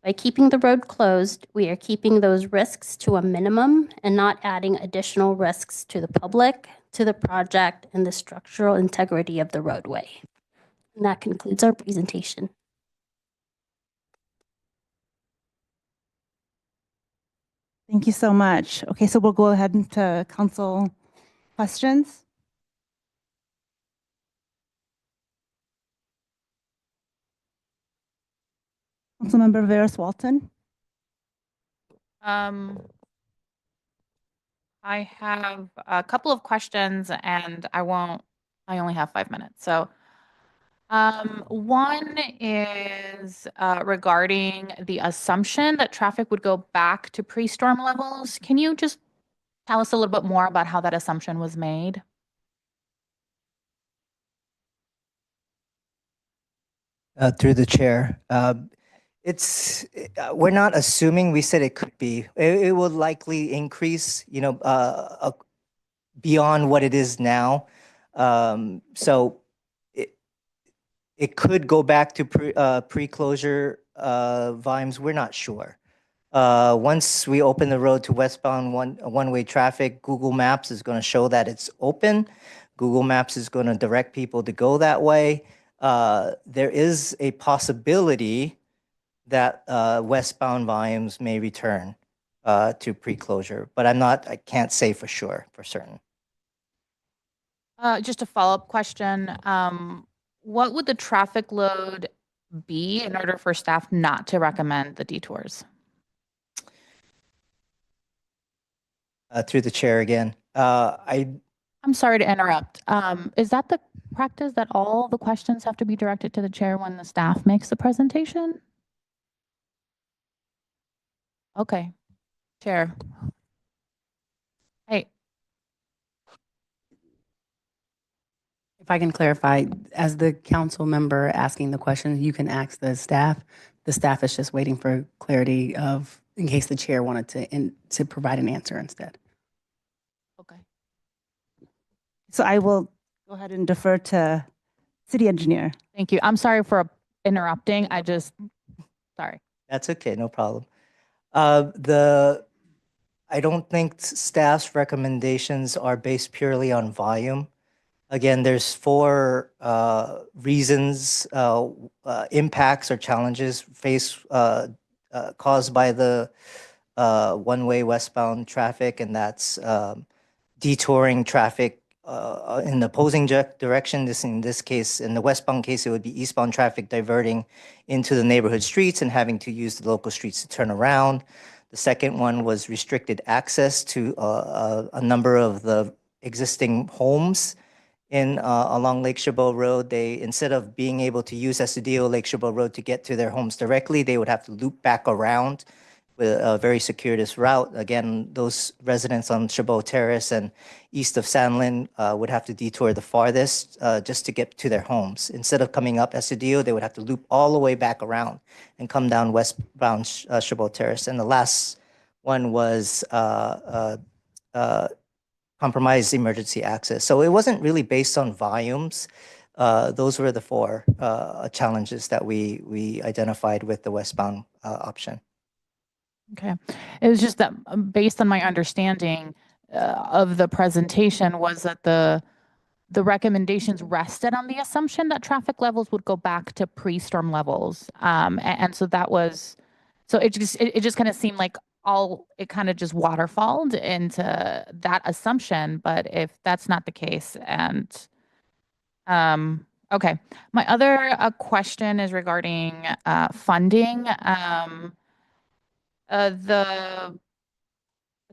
[SPEAKER 10] By keeping the road closed, we are keeping those risks to a minimum and not adding additional risks to the public, to the project, and the structural integrity of the roadway. And that concludes our presentation.
[SPEAKER 8] Thank you so much. Okay, so we'll go ahead into council questions. Councilmember Veras Walton.
[SPEAKER 14] I have a couple of questions and I only have 5 minutes. So, one is regarding the assumption that traffic would go back to pre-storm levels. Can you just tell us a little bit more about how that assumption was made?
[SPEAKER 7] Through the chair. We're not assuming, we said it could be. It will likely increase, beyond what it is now. So it could go back to pre-closure volumes. We're not sure. Once we open the road to westbound one-way traffic, Google Maps is going to show that it's open. Google Maps is going to direct people to go that way. There is a possibility that westbound volumes may return to pre-closure, but I can't say for sure, for certain.
[SPEAKER 14] Just a follow-up question. What would the traffic load be in order for staff not to recommend the detours?
[SPEAKER 7] Through the chair again.
[SPEAKER 14] I'm sorry to interrupt. Is that the practice that all the questions have to be directed to the chair when the staff makes the presentation? Okay, chair. Hey.
[SPEAKER 15] If I can clarify, as the council member asking the question, you can ask the staff. The staff is just waiting for clarity of, in case the chair wanted to provide an answer instead.
[SPEAKER 14] Okay.
[SPEAKER 8] So I will go ahead and defer to city engineer.
[SPEAKER 14] Thank you. I'm sorry for interrupting. Sorry.
[SPEAKER 7] That's okay, no problem. I don't think staff's recommendations are based purely on volume. Again, there's 4 reasons, impacts or challenges caused by the one-way westbound traffic, and that's detouring traffic in the opposing direction. In this case, in the westbound case, it would be eastbound traffic diverting into the neighborhood streets and having to use the local streets to turn around. The second one was restricted access to a number of the existing homes along Lake Chabot Road. They, instead of being able to use Estudillo Lake Chabot Road to get to their homes directly, they would have to loop back around with a very circuitous route. Again, those residents on Chabot Terrace and east of Sanlin would have to detour the farthest just to get to their homes. Instead of coming up Estudillo, they would have to loop all the way back around and come down westbound Chabot Terrace. And the last one was compromised emergency access. So it wasn't really based on volumes. Those were the 4 challenges that we identified with the westbound option.
[SPEAKER 14] Okay. It was just that based on my understanding of the presentation was that the recommendations rested on the assumption that traffic levels would go back to pre-storm levels. And so that was, so it just kind of seemed like it kind of just waterfalled into that assumption. But if that's not the case, and okay. My other question is regarding funding.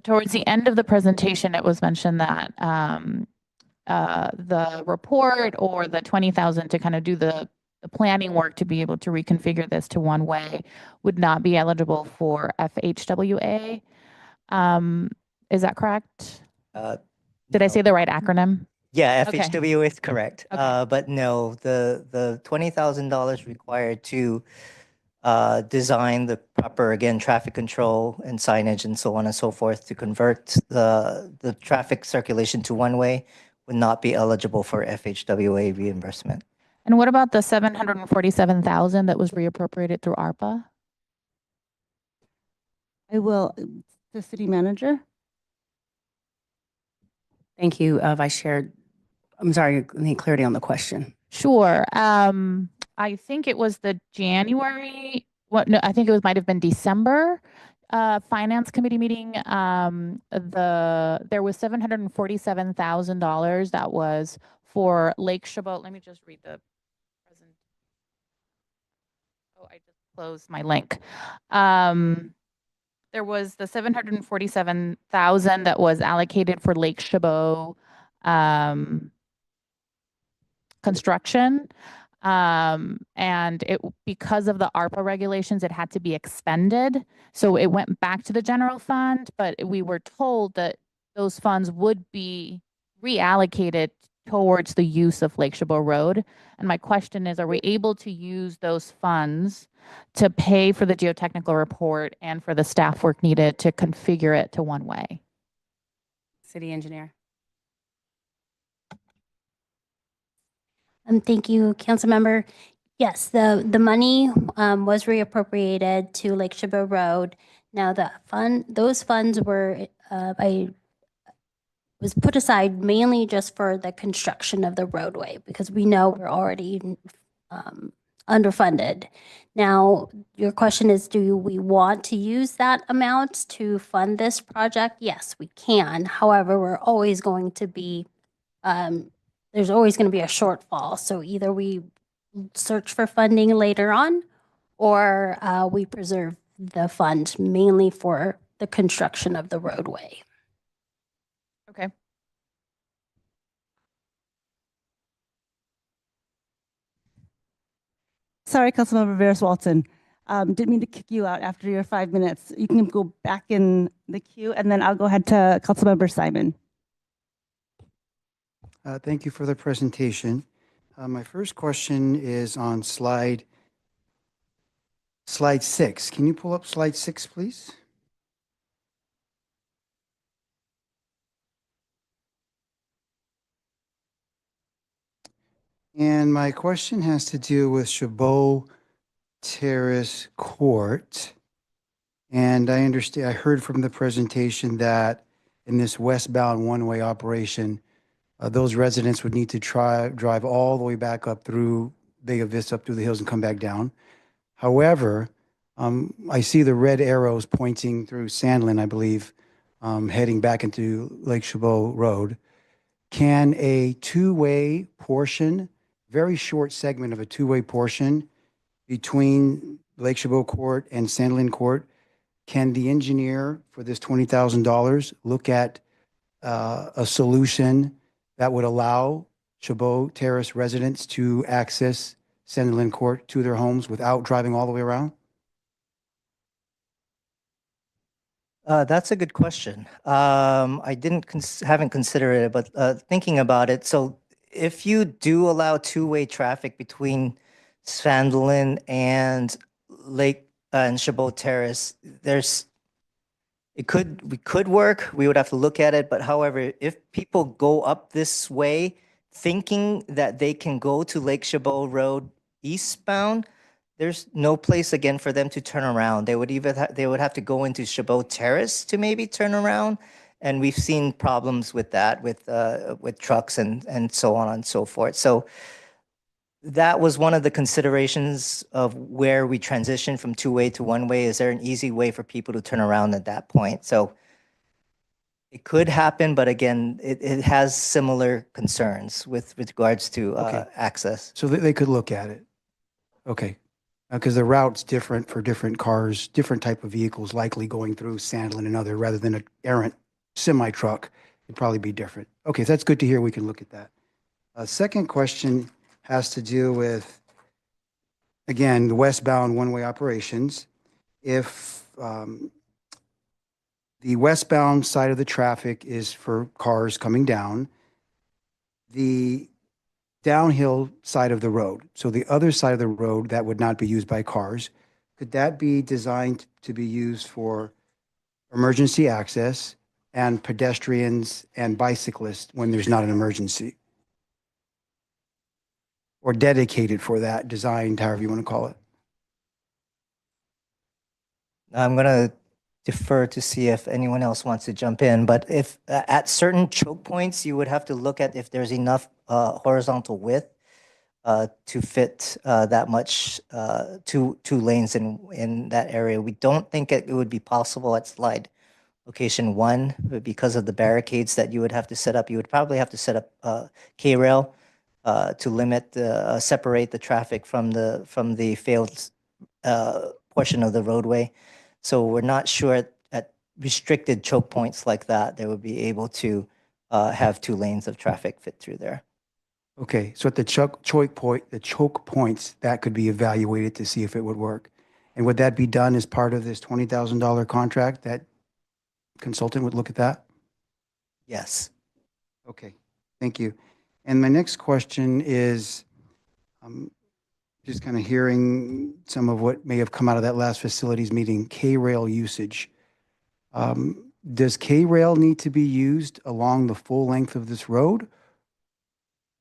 [SPEAKER 14] Towards the end of the presentation, it was mentioned that the report or the 20,000 to kind of do the planning work to be able to reconfigure this to one way would not be eligible for FHWA. Is that correct? Did I say the right acronym?
[SPEAKER 7] Yeah,
[SPEAKER 14] Okay.
[SPEAKER 7] FHWA is correct.
[SPEAKER 14] Okay.
[SPEAKER 7] But no, the $20,000 required to design the proper, again, traffic control and signage and so on and so forth to convert the traffic circulation to one-way would not be eligible for FHWA reimbursement.
[SPEAKER 14] And what about the 747,000 that was reappropriated through ARPA?
[SPEAKER 8] I will, the city manager.
[SPEAKER 15] Thank you, Vice Chair. I'm sorry, I need clarity on the question.
[SPEAKER 14] Sure. I think it was the January, no, I think it might have been December Finance Committee meeting. There was $747,000 that was for Lake Chabot. Let me just read the present. Oh, I just closed my link. There was the 747,000 that was allocated for Lake Chabot construction. And because of the ARPA regulations, it had to be expended. So it went back to the general fund, but we were told that those funds would be reallocated towards the use of Lake Chabot Road. And my question is, are we able to use those funds to pay for the geotechnical report and for the staff work needed to configure it to one way?
[SPEAKER 15] City engineer.
[SPEAKER 10] Thank you, Councilmember. Yes, the money was reappropriated to Lake Chabot Road. Now those funds was put aside mainly just for the construction of the roadway because we know we're already underfunded. Now, your question is, do we want to use that amount to fund this project? Yes, we can. However, we're always going to be there's always going to be a shortfall. So either we search for funding later on or we preserve the fund mainly for the construction of the roadway.
[SPEAKER 14] Okay.
[SPEAKER 8] Sorry, Councilmember Veras Walton. Didn't mean to kick you out after your 5 minutes. You can go back in the queue and then I'll go ahead to Councilmember Simon.
[SPEAKER 21] Thank you for the presentation. My first question is on slide 6. Can you pull up slide 6, please? And my question has to do with Chabot Terrace Court. And I heard from the presentation that in this westbound one-way operation, those residents would need to drive all the way back up through Vega Vista, up through the hills and come back down. However, I see the red arrows pointing through Sandlin, I believe, heading back into Lake Chabot Road. Can a two-way portion, very short segment of a two-way portion between Lake Chabot Court and Sandlin Court, can the engineer for this $20,000 look at a solution that would allow Chabot Terrace residents to access Sandlin Court to their homes without driving all the way around?
[SPEAKER 7] That's a good question. I haven't considered it, but thinking about it, so if you do allow two-way traffic between Sandlin and Lake and Chabot Terrace, we could work. We would have to look at it. But however, if people go up this way thinking that they can go to Lake Chabot Road eastbound, there's no place again for them to turn around. They would have to go into Chabot Terrace to maybe turn around. And we've seen problems with that with trucks and so on and so forth. So that was one of the considerations of where we transitioned from two-way to one-way. Is there an easy way for people to turn around at that point? So it could happen, but again, it has similar concerns with regards to access.
[SPEAKER 21] So they could look at it. Okay. Because the route's different for different cars, different type of vehicles likely going through Sandlin and other, rather than an errant semi-truck, it'd probably be different. Okay, so that's good to hear. We can look at that. Second question has to do with, again, the westbound one-way operations. If the westbound side of the traffic is for cars coming down, the downhill side of the road, so the other side of the road that would not be used by cars, could that be designed to be used for emergency access and pedestrians and bicyclists when there's not an emergency? Or dedicated for that, designed, however you want to call it?
[SPEAKER 7] I'm going to defer to see if anyone else wants to jump in, but if at certain choke points, you would have to look at if there's enough horizontal width to fit that much two lanes in that area. We don't think it would be possible at slide location 1, but because of the barricades that you would have to set up, you would probably have to set up K-rail to limit, separate the traffic from the failed portion of the roadway. So we're not sure restricted choke points like that, they would be able to have 2 lanes of traffic fit through there.
[SPEAKER 16] Okay, so at the choke points, that could be evaluated to see if it would work. And would that be done as part of this $20,000 contract? That consultant would look at that?
[SPEAKER 7] Yes.
[SPEAKER 16] Okay, thank you. And my next question is, just kind of hearing some of what may have come out of that last facilities meeting, K-rail usage. Does K-rail need to be used along the full length of this road?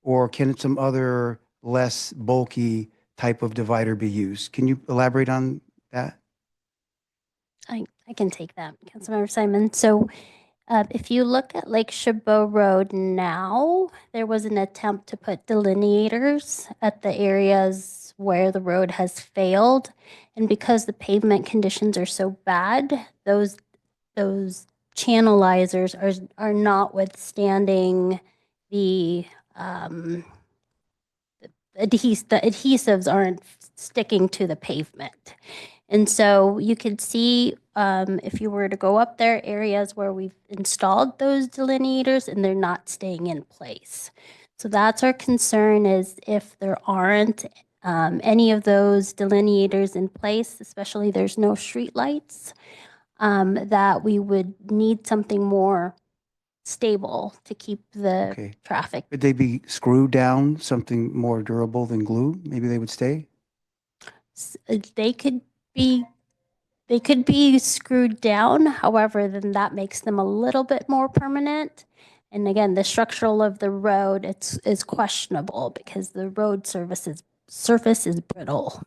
[SPEAKER 16] Or can some other less bulky type of divider be used? Can you elaborate on that?
[SPEAKER 10] I can take that, Councilmember Simon. So if you look at Lake Chabot Road now, there was an attempt to put delineators at the areas where the road has failed. And because the pavement conditions are so bad, those channelizers are not withstanding the adhesives aren't sticking to the pavement. And so you could see if you were to go up there, areas where we've installed those delineators and they're not staying in place. So that's our concern, is if there aren't any of those delineators in place, especially there's no street lights, that we would need something more stable to keep the traffic.
[SPEAKER 16] Could they be screwed down, something more durable than glue? Maybe they would stay?
[SPEAKER 10] They could be screwed down. However, then that makes them a little bit more permanent. And again, the structural of the road is questionable because the road surface is brittle.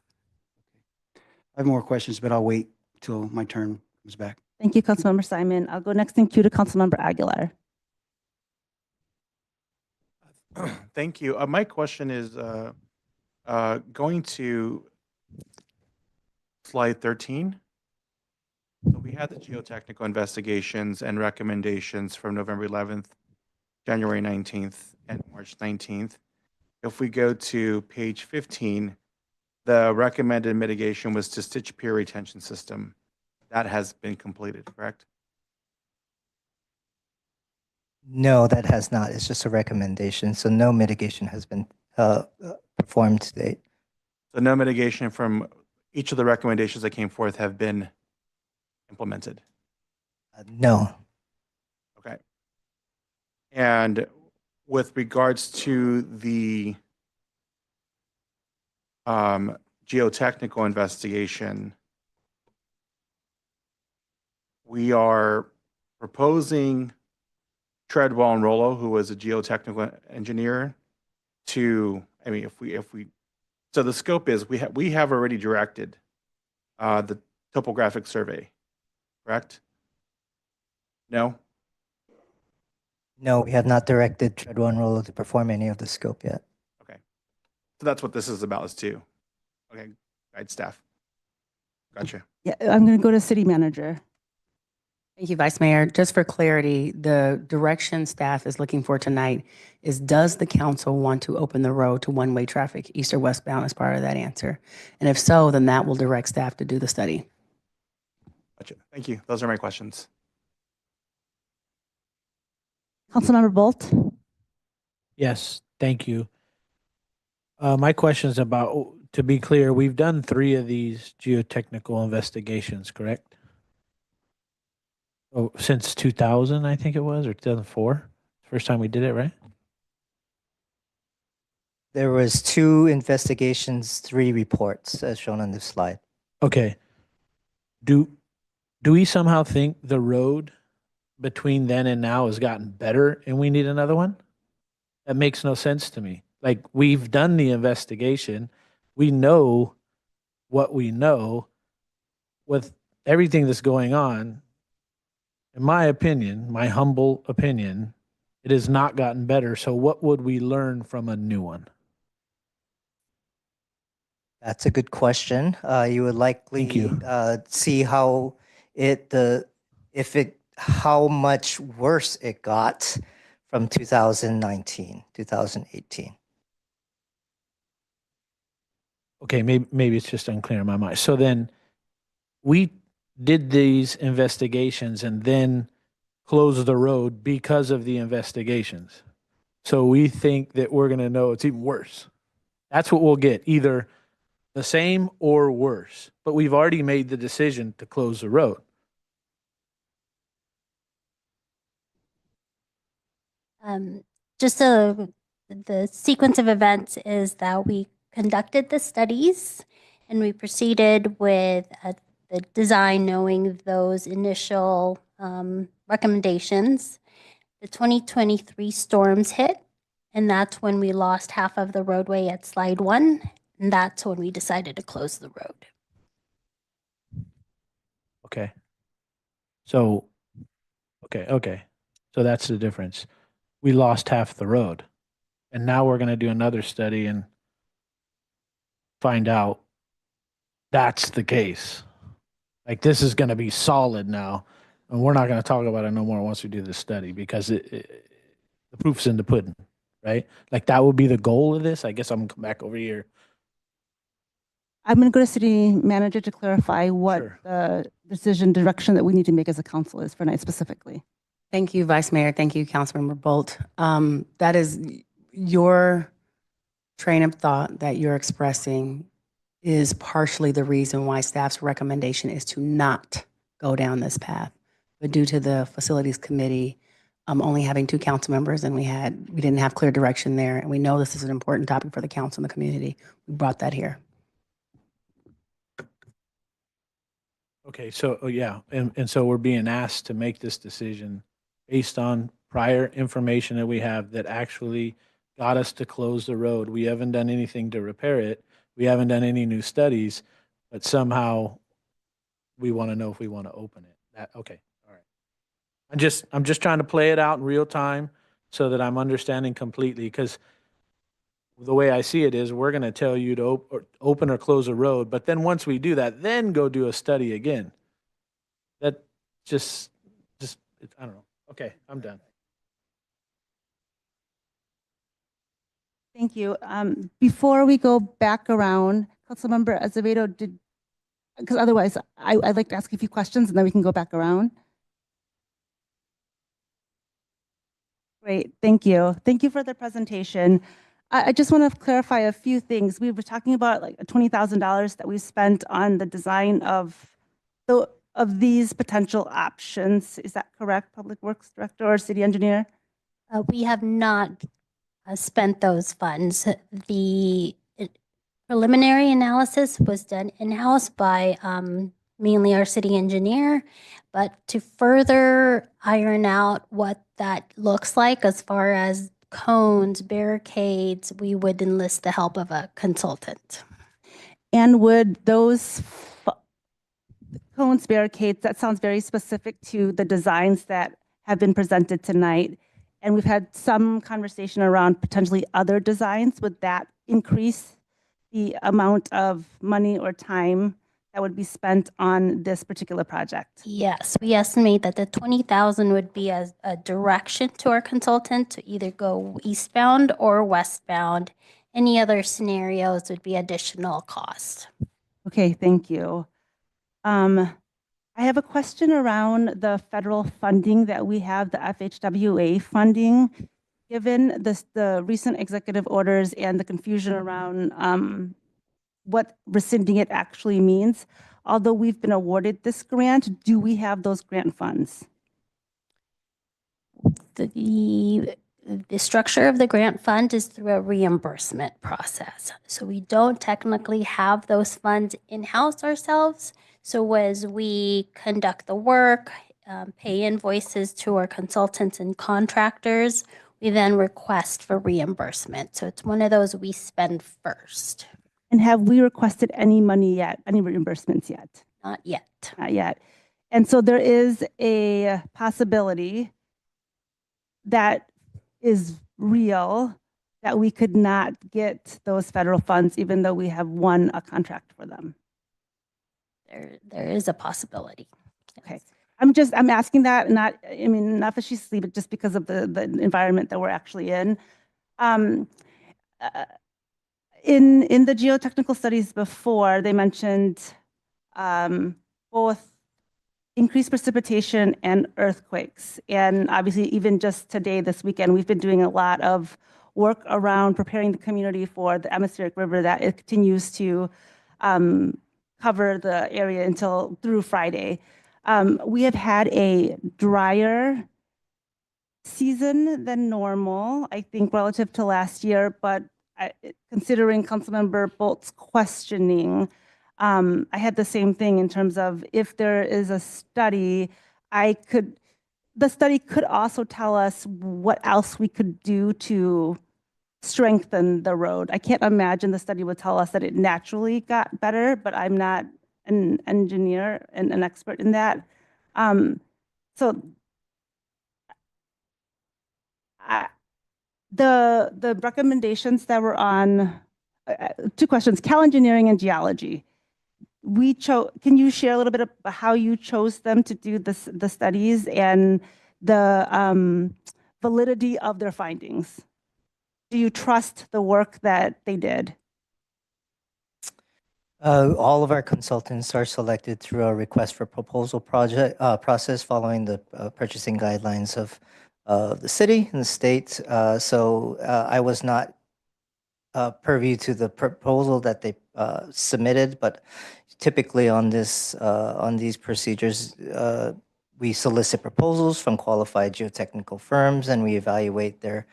[SPEAKER 16] I have more questions, but I'll wait till my turn comes back.
[SPEAKER 8] Thank you, Councilmember Simon. I'll go next in queue to Councilmember Aguilar.
[SPEAKER 17] Thank you. My question is going to slide 13. So we had the geotechnical investigations and recommendations from November 11th, January 19th, and March 19th. If we go to page 15, the recommended mitigation was to stitch pier retention system. That has been completed, correct?
[SPEAKER 7] No, that has not. It's just a recommendation. So no mitigation has been performed to date.
[SPEAKER 17] So no mitigation from each of the recommendations that came forth have been implemented?
[SPEAKER 7] No.
[SPEAKER 17] Okay. And with regards to the geotechnical investigation, we are proposing Treadwell and Rollo, who was a geotechnical engineer, to, I mean, if we, so the scope is we have already directed the topographic survey, correct? No?
[SPEAKER 7] No, we have not directed Treadwell and Rollo to perform any of the scope yet.
[SPEAKER 17] Okay. So that's what this is about, is too. Okay, guide staff. Gotcha.
[SPEAKER 8] Yeah, I'm going to go to City Manager.
[SPEAKER 15] Thank you, Vice Mayor. Just for clarity, the direction staff is looking for tonight is, does the council want to open the road to one-way traffic, east or westbound, as part of that answer? And if so, then that will direct staff to do the study.
[SPEAKER 17] Gotcha. Thank you. Those are my questions.
[SPEAKER 8] Councilmember Bolt.
[SPEAKER 18] Yes, thank you. My question is about, to be clear, we've done 3 of these geotechnical investigations, correct? Oh, since 2000, I think it was, or 2004? First time we did it, right?
[SPEAKER 7] There was 2 investigations, 3 reports, as shown on this slide.
[SPEAKER 18] Okay. Do we somehow think the road between then and now has gotten better and we need another one? That makes no sense to me. Like, we've done the investigation. We know what we know. With everything that's going on, in my opinion, my humble opinion, it has not gotten better. So what would we learn from a new one?
[SPEAKER 7] That's a good question. You would likely see how how much worse it got from 2019, 2018.
[SPEAKER 18] Okay, maybe it's just unclear in my mind. So then we did these investigations and then closed the road because of the investigations. So we think that we're going to know it's even worse. That's what we'll get, either the same or worse. But we've already made the decision to close the road.
[SPEAKER 10] Just so the sequence of events is that we conducted the studies and we proceeded with the design, knowing those initial recommendations. The 2023 storms hit, and that's when we lost half of the roadway at slide 1, and that's when we decided to close the road.
[SPEAKER 18] Okay. So, okay. So that's the difference. We lost half the road. And now we're going to do another study and find out that's the case. Like, this is going to be solid now. And we're not going to talk about it no more once we do this study, because the proof's in the pudding, right? Like, that would be the goal of this. I guess I'm going to come back over here.
[SPEAKER 8] I'm going to go to city manager to clarify what
[SPEAKER 18] Sure.
[SPEAKER 8] the decision direction that we need to make as a council is for tonight specifically.
[SPEAKER 15] Thank you, Vice Mayor. Thank you, Councilmember Bolt. That is your train of thought that you're expressing is partially the reason why staff's recommendation is to not go down this path. But due to the Facilities Committee only having 2 council members, and we didn't have clear direction there, and we know this is an important topic for the council and the community, we brought that here.
[SPEAKER 18] Okay, so yeah, and so we're being asked to make this decision based on prior information that we have that actually got us to close the road. We haven't done anything to repair it. We haven't done any new studies, but somehow we want to know if we want to open it. Okay, all right. I'm just trying to play it out in real time so that I'm understanding completely, because the way I see it is we're going to tell you to open or close a road, but then once we do that, then go do a study again. That just I don't know. Okay, I'm done.
[SPEAKER 8] Thank you. Before we go back around, Councilmember Azevedo, because otherwise I'd like to ask a few questions and then we can go back around. Great, thank you. Thank you for the presentation. I just want to clarify a few things. We were talking about like $20,000 that we spent on the design of these potential options. Is that correct, Public Works Director or City Engineer?
[SPEAKER 10] We have not spent those funds. The preliminary analysis was done in-house by mainly our city engineer, but to further iron out what that looks like as far as cones, barricades, we would enlist the help of a consultant.
[SPEAKER 8] And would those cones, barricades, that sounds very specific to the designs that have been presented tonight. And we've had some conversation around potentially other designs. Would that increase the amount of money or time that would be spent on this particular project?
[SPEAKER 10] Yes, we estimate that the 20,000 would be a direction to our consultant to either go eastbound or westbound. Any other scenarios would be additional cost.
[SPEAKER 8] Okay, thank you. I have a question around the federal funding that we have, the FHWA funding. Given the recent executive orders and the confusion around what rescinding it actually means, although we've been awarded this grant, do we have those grant funds?
[SPEAKER 10] The structure of the grant fund is through a reimbursement process. So we don't technically have those funds in-house ourselves. So as we conduct the work, pay invoices to our consultants and contractors, we then request for reimbursement. So it's one of those we spend first.
[SPEAKER 8] And have we requested any money yet, any reimbursements yet?
[SPEAKER 10] Not yet.
[SPEAKER 8] Not yet. And so there is a possibility that is real that we could not get those federal funds even though we have won a contract for them.
[SPEAKER 10] There is a possibility.
[SPEAKER 8] Okay. I'm asking that, not facetiously, but just because of the environment that we're actually in. In the geotechnical studies before, they mentioned both increased precipitation and earthquakes. And obviously, even just today, this weekend, we've been doing a lot of work around preparing the community for the atmospheric river that it continues to cover the area until through Friday. We have had a drier season than normal, I think, relative to last year, but considering Councilmember Bolt's questioning, I had the same thing in terms of if there is a study, the study could also tell us what else we could do to strengthen the road. I can't imagine the study would tell us that it naturally got better, but I'm not an engineer and an expert in that. So the recommendations that were on, two questions, Cal Engineering and Geology. Can you share a little bit about how you chose them to do the studies and the validity of their findings? Do you trust the work that they did?
[SPEAKER 7] All of our consultants are selected through a request for proposal process following the purchasing guidelines of the city and the state. So I was not purview to the proposal that they submitted, but typically on these procedures, we solicit proposals from qualified geotechnical firms and we evaluate their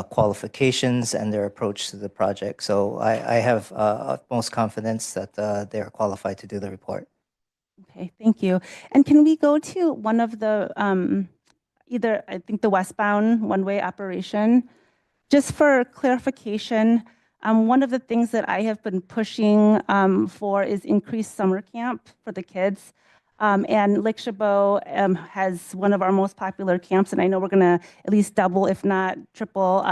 [SPEAKER 7] qualifications and their approach to the project. So I have utmost confidence that they are qualified to do the report.
[SPEAKER 8] Okay, thank you. And can we go to one of the, either, I think the westbound one-way operation? Just for clarification, one of the things that I have been pushing for is increased summer camp for the kids. And Lake Chabot has one of our most popular camps, and I know we're going to at least double, if not triple,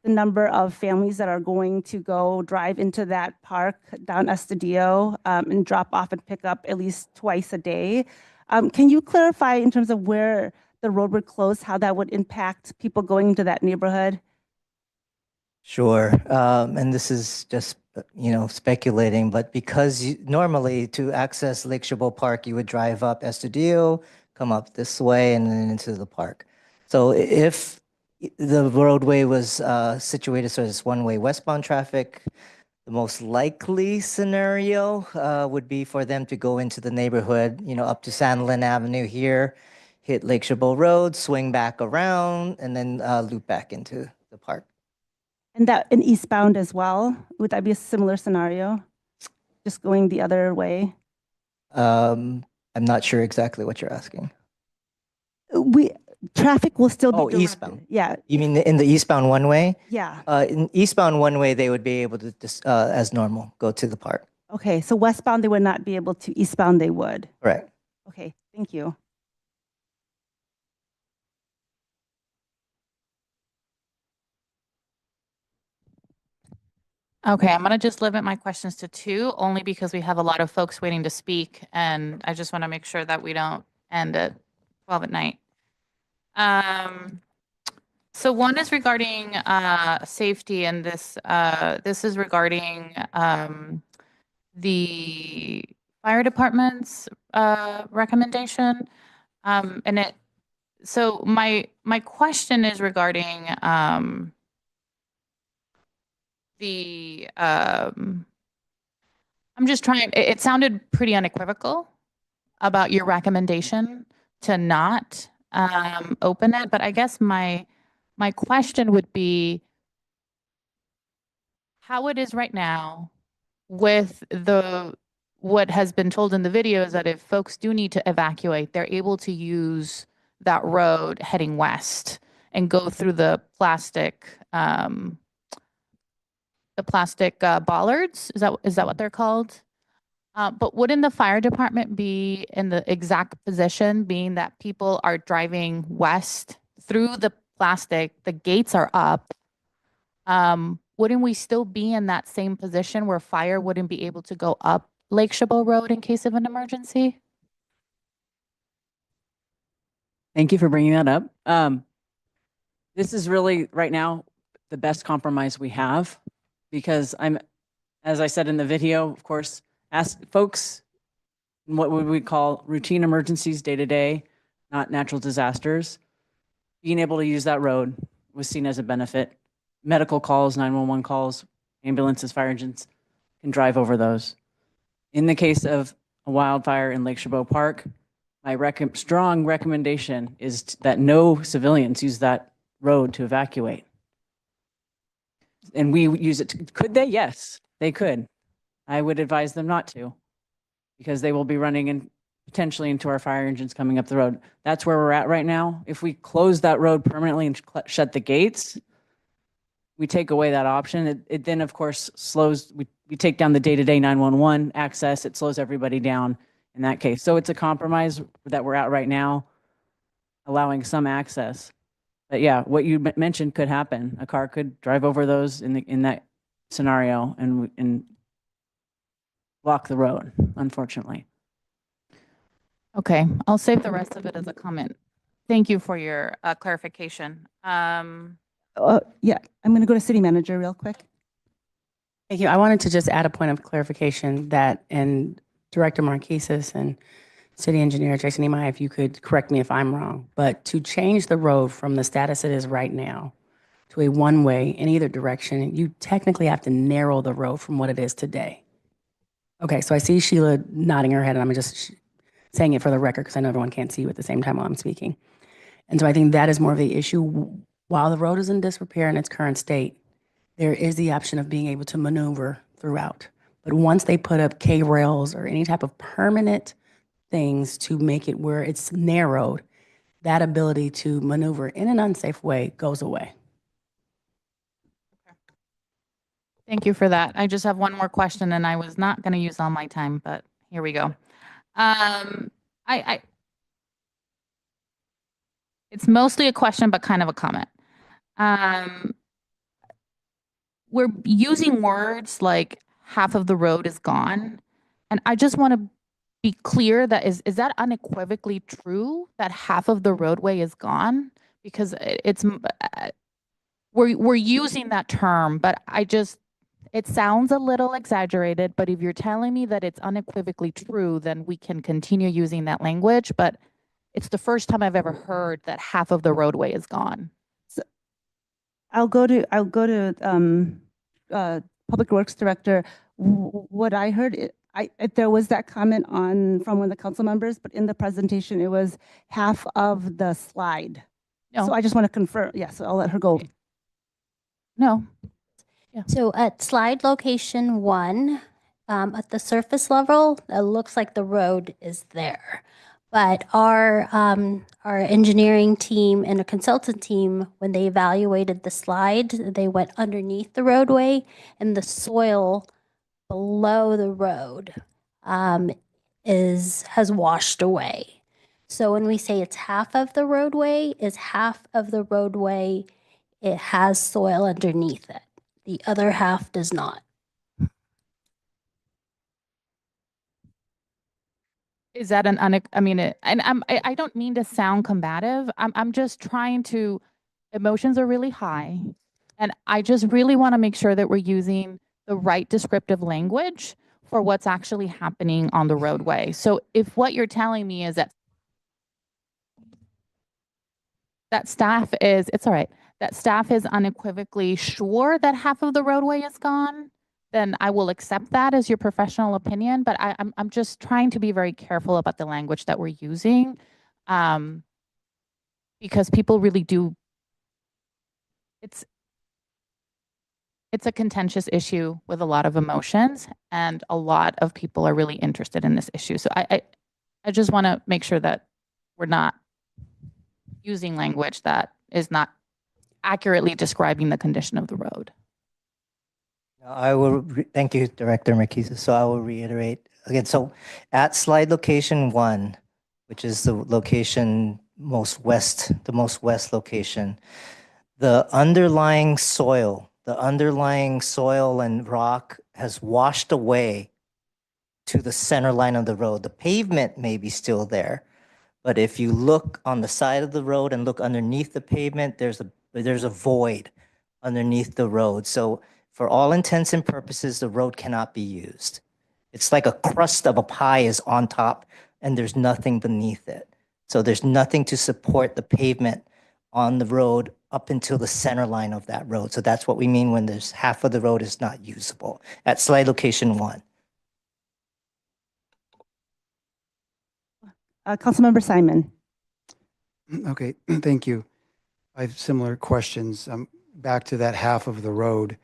[SPEAKER 8] the number of families that are going to go drive into that park down Estadio and drop off and pick up at least twice a day. Can you clarify in terms of where the road would close, how that would impact people going into that neighborhood?
[SPEAKER 7] Sure. And this is just, speculating, but because normally to access Lake Chabot Park, you would drive up Estadio, come up this way and then into the park. So if the roadway was situated so it's one-way westbound traffic, the most likely scenario would be for them to go into the neighborhood, up to San Lin Avenue here, hit Lake Chabot Road, swing back around, and then loop back into the park.
[SPEAKER 8] And that in eastbound as well? Would that be a similar scenario? Just going the other way?
[SPEAKER 7] I'm not sure exactly what you're asking.
[SPEAKER 8] Traffic will still be directed.
[SPEAKER 7] Eastbound.
[SPEAKER 8] Yeah.
[SPEAKER 7] You mean in the eastbound one way?
[SPEAKER 8] Yeah.
[SPEAKER 7] In eastbound one way, they would be able to, as normal, go to the park.
[SPEAKER 8] Okay, so westbound they would not be able to, eastbound they would.
[SPEAKER 7] Correct.
[SPEAKER 8] Okay, thank you.
[SPEAKER 14] Okay, I'm gonna just limit my questions to two, only because we have a lot of folks waiting to speak, and I just want to make sure that we don't end at 12 at night. So one is regarding safety, and this is regarding the fire department's recommendation, So my question is regarding I'm just trying, it sounded pretty unequivocal about your recommendation to not open it, but I guess my question would be how it is right now with what has been told in the video is that if folks do need to evacuate, they're able to use that road heading west and go through the plastic bollards. Is that what they're called? But wouldn't the fire department be in the exact position, being that people are driving west through the plastic, the gates are up? Wouldn't we still be in that same position where fire wouldn't be able to go up Lake Chabot Road in case of an emergency?
[SPEAKER 13] Thank you for bringing that up. This is really right now the best compromise we have, because as I said in the video, of course, ask folks what would we call routine emergencies day to day, not natural disasters. Being able to use that road was seen as a benefit. Medical calls, 911 calls, ambulances, fire engines can drive over those. In the case of a wildfire in Lake Chabot Park, my strong recommendation is that no civilians use that road to evacuate. And we use it, could they? Yes, they could. I would advise them not to, because they will be running in potentially into our fire engines coming up the road. That's where we're at right now. If we close that road permanently and shut the gates, we take away that option. It then, of course, slows, we take down the day-to-day 911 access. It slows everybody down in that case. So it's a compromise that we're at right now, allowing some access. But yeah, what you mentioned could happen. A car could drive over those in that scenario and block the road, unfortunately.
[SPEAKER 14] Okay, I'll save the rest of it as a comment. Thank you for your clarification.
[SPEAKER 8] Yeah, I'm going to go to city manager real quick.
[SPEAKER 15] Thank you. I wanted to just add a point of clarification that, and Director Marquesis and City Engineer Jason Imai, if you could correct me if I'm wrong, but to change the road from the status it is right now to a one-way in either direction, you technically have to narrow the road from what it is today. Okay, so I see Sheila nodding her head, and I'm just saying it for the record because I know everyone can't see you at the same time while I'm speaking. And so I think that is more of the issue. While the road is in disrepair in its current state, there is the option of being able to maneuver throughout. But once they put up K-rails or any type of permanent things to make it where it's narrowed, that ability to maneuver in an unsafe way goes away.
[SPEAKER 14] Thank you for that. I just have one more question, and I was not going to use all my time, but here we go. It's mostly a question, but kind of a comment. We're using words like half of the road is gone. And I just want to be clear that is that unequivocally true that half of the roadway is gone? Because we're using that term, but it sounds a little exaggerated, but if you're telling me that it's unequivocally true, then we can continue using that language. But it's the first time I've ever heard that half of the roadway is gone.
[SPEAKER 8] So I'll go to Public Works Director. What I heard, there was that comment from one of the council members, but in the presentation, it was half of the slide.
[SPEAKER 14] No.
[SPEAKER 8] So I just want to confirm. Yeah, so I'll let her go.
[SPEAKER 14] No.
[SPEAKER 10] So at slide location 1, at the surface level, it looks like the road is there. But our engineering team and a consultant team, when they evaluated the slide, they went underneath the roadway, and the soil below the road has washed away. So when we say it's half of the roadway, it has soil underneath it. The other half does not.
[SPEAKER 14] Is that I don't mean to sound combative. I'm just trying to, emotions are really high. And I just really want to make sure that we're using the right descriptive language for what's actually happening on the roadway. So if what you're telling me is that staff is, it's all right, that staff is unequivocally sure that half of the roadway is gone, then I will accept that as your professional opinion. But I'm just trying to be very careful about the language that we're using, because people really do. It's a contentious issue with a lot of emotions, and a lot of people are really interested in this issue. So I just want to make sure that we're not using language that is not accurately describing the condition of the road.
[SPEAKER 7] Thank you, Director Marquesis. So I will reiterate again. So at slide location 1, which is the location the most west location, the underlying soil and rock has washed away to the center line of the road. The pavement may be still there, but if you look on the side of the road and look underneath the pavement, there's a void underneath the road. So for all intents and purposes, the road cannot be used. It's like a crust of a pie is on top and there's nothing beneath it. So there's nothing to support the pavement on the road up until the center line of that road. So that's what we mean when there's half of the road is not usable at slide location 1.
[SPEAKER 8] Councilmember Simon.
[SPEAKER 16] Okay, thank you. I have similar questions. Back to that half of the road.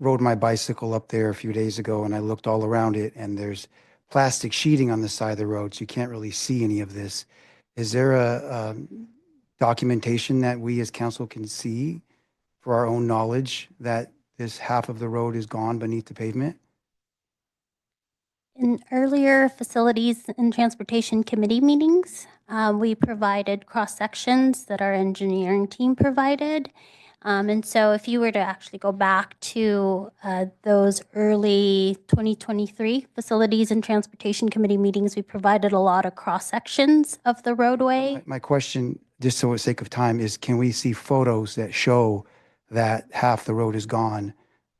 [SPEAKER 16] Rode my bicycle up there a few days ago and I looked all around it and there's plastic sheeting on the side of the road, so you can't really see any of this. Is there a documentation that we as council can see for our own knowledge that this half of the road is gone beneath the pavement?
[SPEAKER 10] In earlier facilities and transportation committee meetings, we provided cross sections that our engineering team provided. And so if you were to actually go back to those early 2023 facilities and transportation committee meetings, we provided a lot of cross sections of the roadway.
[SPEAKER 16] My question, just for the sake of time, is can we see photos that show that half the road is gone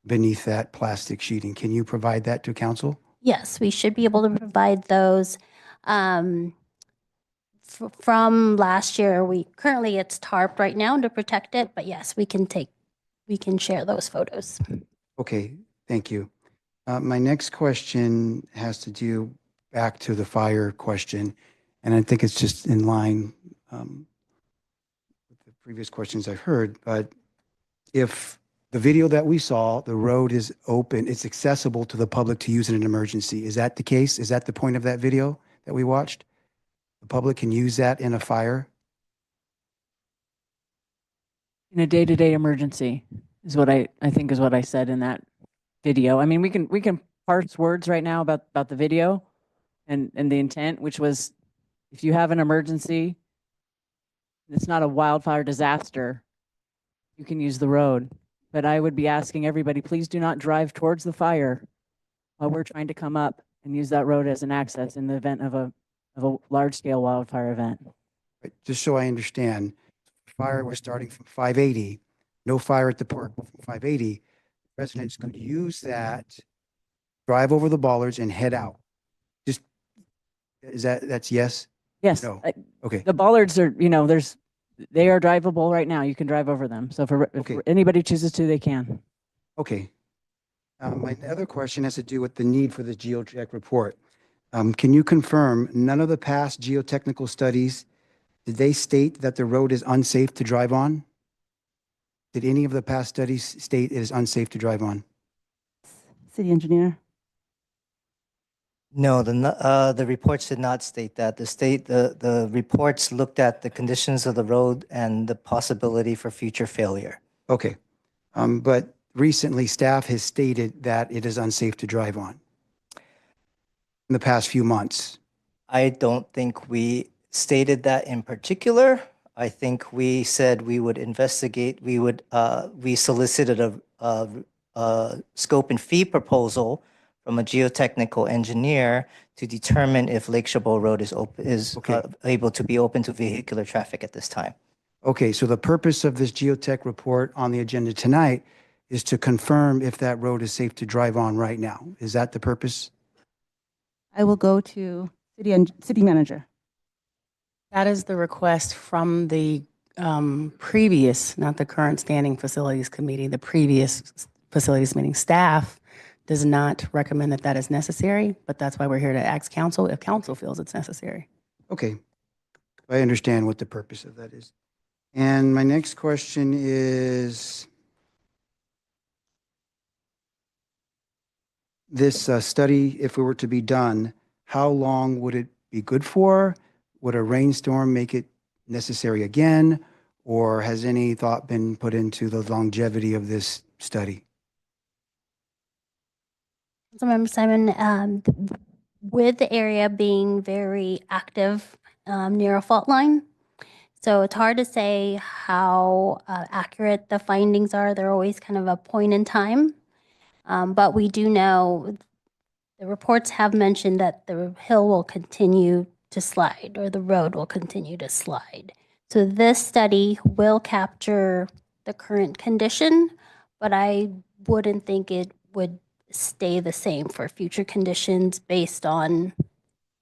[SPEAKER 16] beneath that plastic sheeting? Can you provide that to council?
[SPEAKER 10] Yes, we should be able to provide those. From last year, currently it's tarped right now to protect it, but yes, we can share those photos.
[SPEAKER 16] Okay, thank you. My next question has to do back to the fire question, and I think it's just in line with the previous questions I've heard, but if the video that we saw, the road is open, it's accessible to the public to use in an emergency. Is that the case? Is that the point of that video that we watched? The public can use that in a fire?
[SPEAKER 13] In a day-to-day emergency is what I think is what I said in that video. I mean, we can parse words right now about the video and the intent, which was if you have an emergency, it's not a wildfire disaster, you can use the road. But I would be asking everybody, please do not drive towards the fire while we're trying to come up and use that road as an access in the event of a large-scale wildfire event.
[SPEAKER 16] Right, just so I understand, fire was starting from 580, no fire at the park from 580. Residents could use that, drive over the bollards and head out. Just, that's yes?
[SPEAKER 13] Yes.
[SPEAKER 16] No. Okay.
[SPEAKER 13] The bollards are, they are drivable right now. You can drive over them. So if anybody chooses to, they can.
[SPEAKER 16] Okay. My other question has to do with the need for the geotech report. Can you confirm none of the past geotechnical studies, did they state that the road is unsafe to drive on? Did any of the past studies state it is unsafe to drive on?
[SPEAKER 8] City engineer.
[SPEAKER 7] No, the reports did not state that. The reports looked at the conditions of the road and the possibility for future failure.
[SPEAKER 16] Okay. But recently staff has stated that it is unsafe to drive on in the past few months.
[SPEAKER 7] I don't think we stated that in particular. I think we said we would investigate, we solicited a scope and fee proposal from a geotechnical engineer to determine if Lake Chabot Road is able to be open to vehicular traffic at this time.
[SPEAKER 16] Okay, so the purpose of this geotech report on the agenda tonight is to confirm if that road is safe to drive on right now. Is that the purpose?
[SPEAKER 8] I will go to city manager.
[SPEAKER 15] That is the request from the previous, not the current standing facilities committee, the previous facilities meeting. Staff does not recommend that that is necessary, but that's why we're here to ask council if council feels it's necessary.
[SPEAKER 16] Okay, I understand what the purpose of that is. And my next question is, this study, if it were to be done, how long would it be good for? Would a rainstorm make it necessary again? Or has any thought been put into the longevity of this study?
[SPEAKER 10] Councilmember Simon, with the area being very active near a fault line, so it's hard to say how accurate the findings are. They're always kind of a point in time. But we do know the reports have mentioned that the hill will continue to slide or the road will continue to slide. So this study will capture the current condition, but I wouldn't think it would stay the same for future conditions based on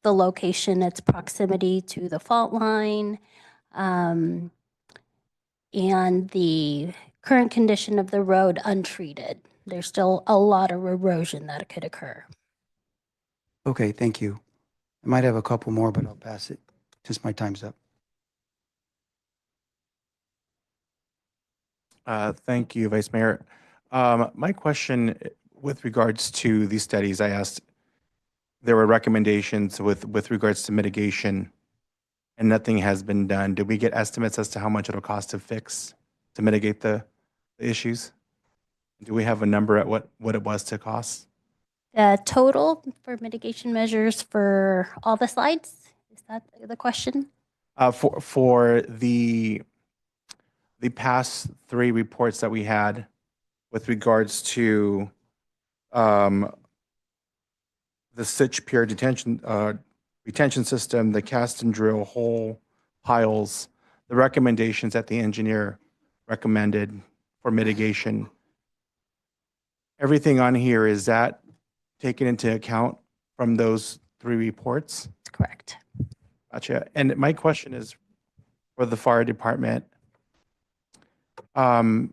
[SPEAKER 10] the location, its proximity to the fault line, and the current condition of the road untreated. There's still a lot of erosion that could occur.
[SPEAKER 16] Okay, thank you. I might have a couple more, but I'll pass it since my time's up.
[SPEAKER 17] Thank you, Vice Mayor. My question with regards to these studies, I asked, there were recommendations with regards to mitigation and nothing has been done. Did we get estimates as to how much it'll cost to fix, to mitigate the issues? Do we have a number at what it was to cost?
[SPEAKER 10] The total for mitigation measures for all the slides? Is that the question?
[SPEAKER 17] For the past 3 reports that we had with regards to the Sitch Pier retention system, the cast and drill hole piles, the recommendations that the engineer recommended for mitigation. Everything on here, is that taken into account from those 3 reports?
[SPEAKER 10] That's correct.
[SPEAKER 17] Gotcha. And my question is for the fire department. As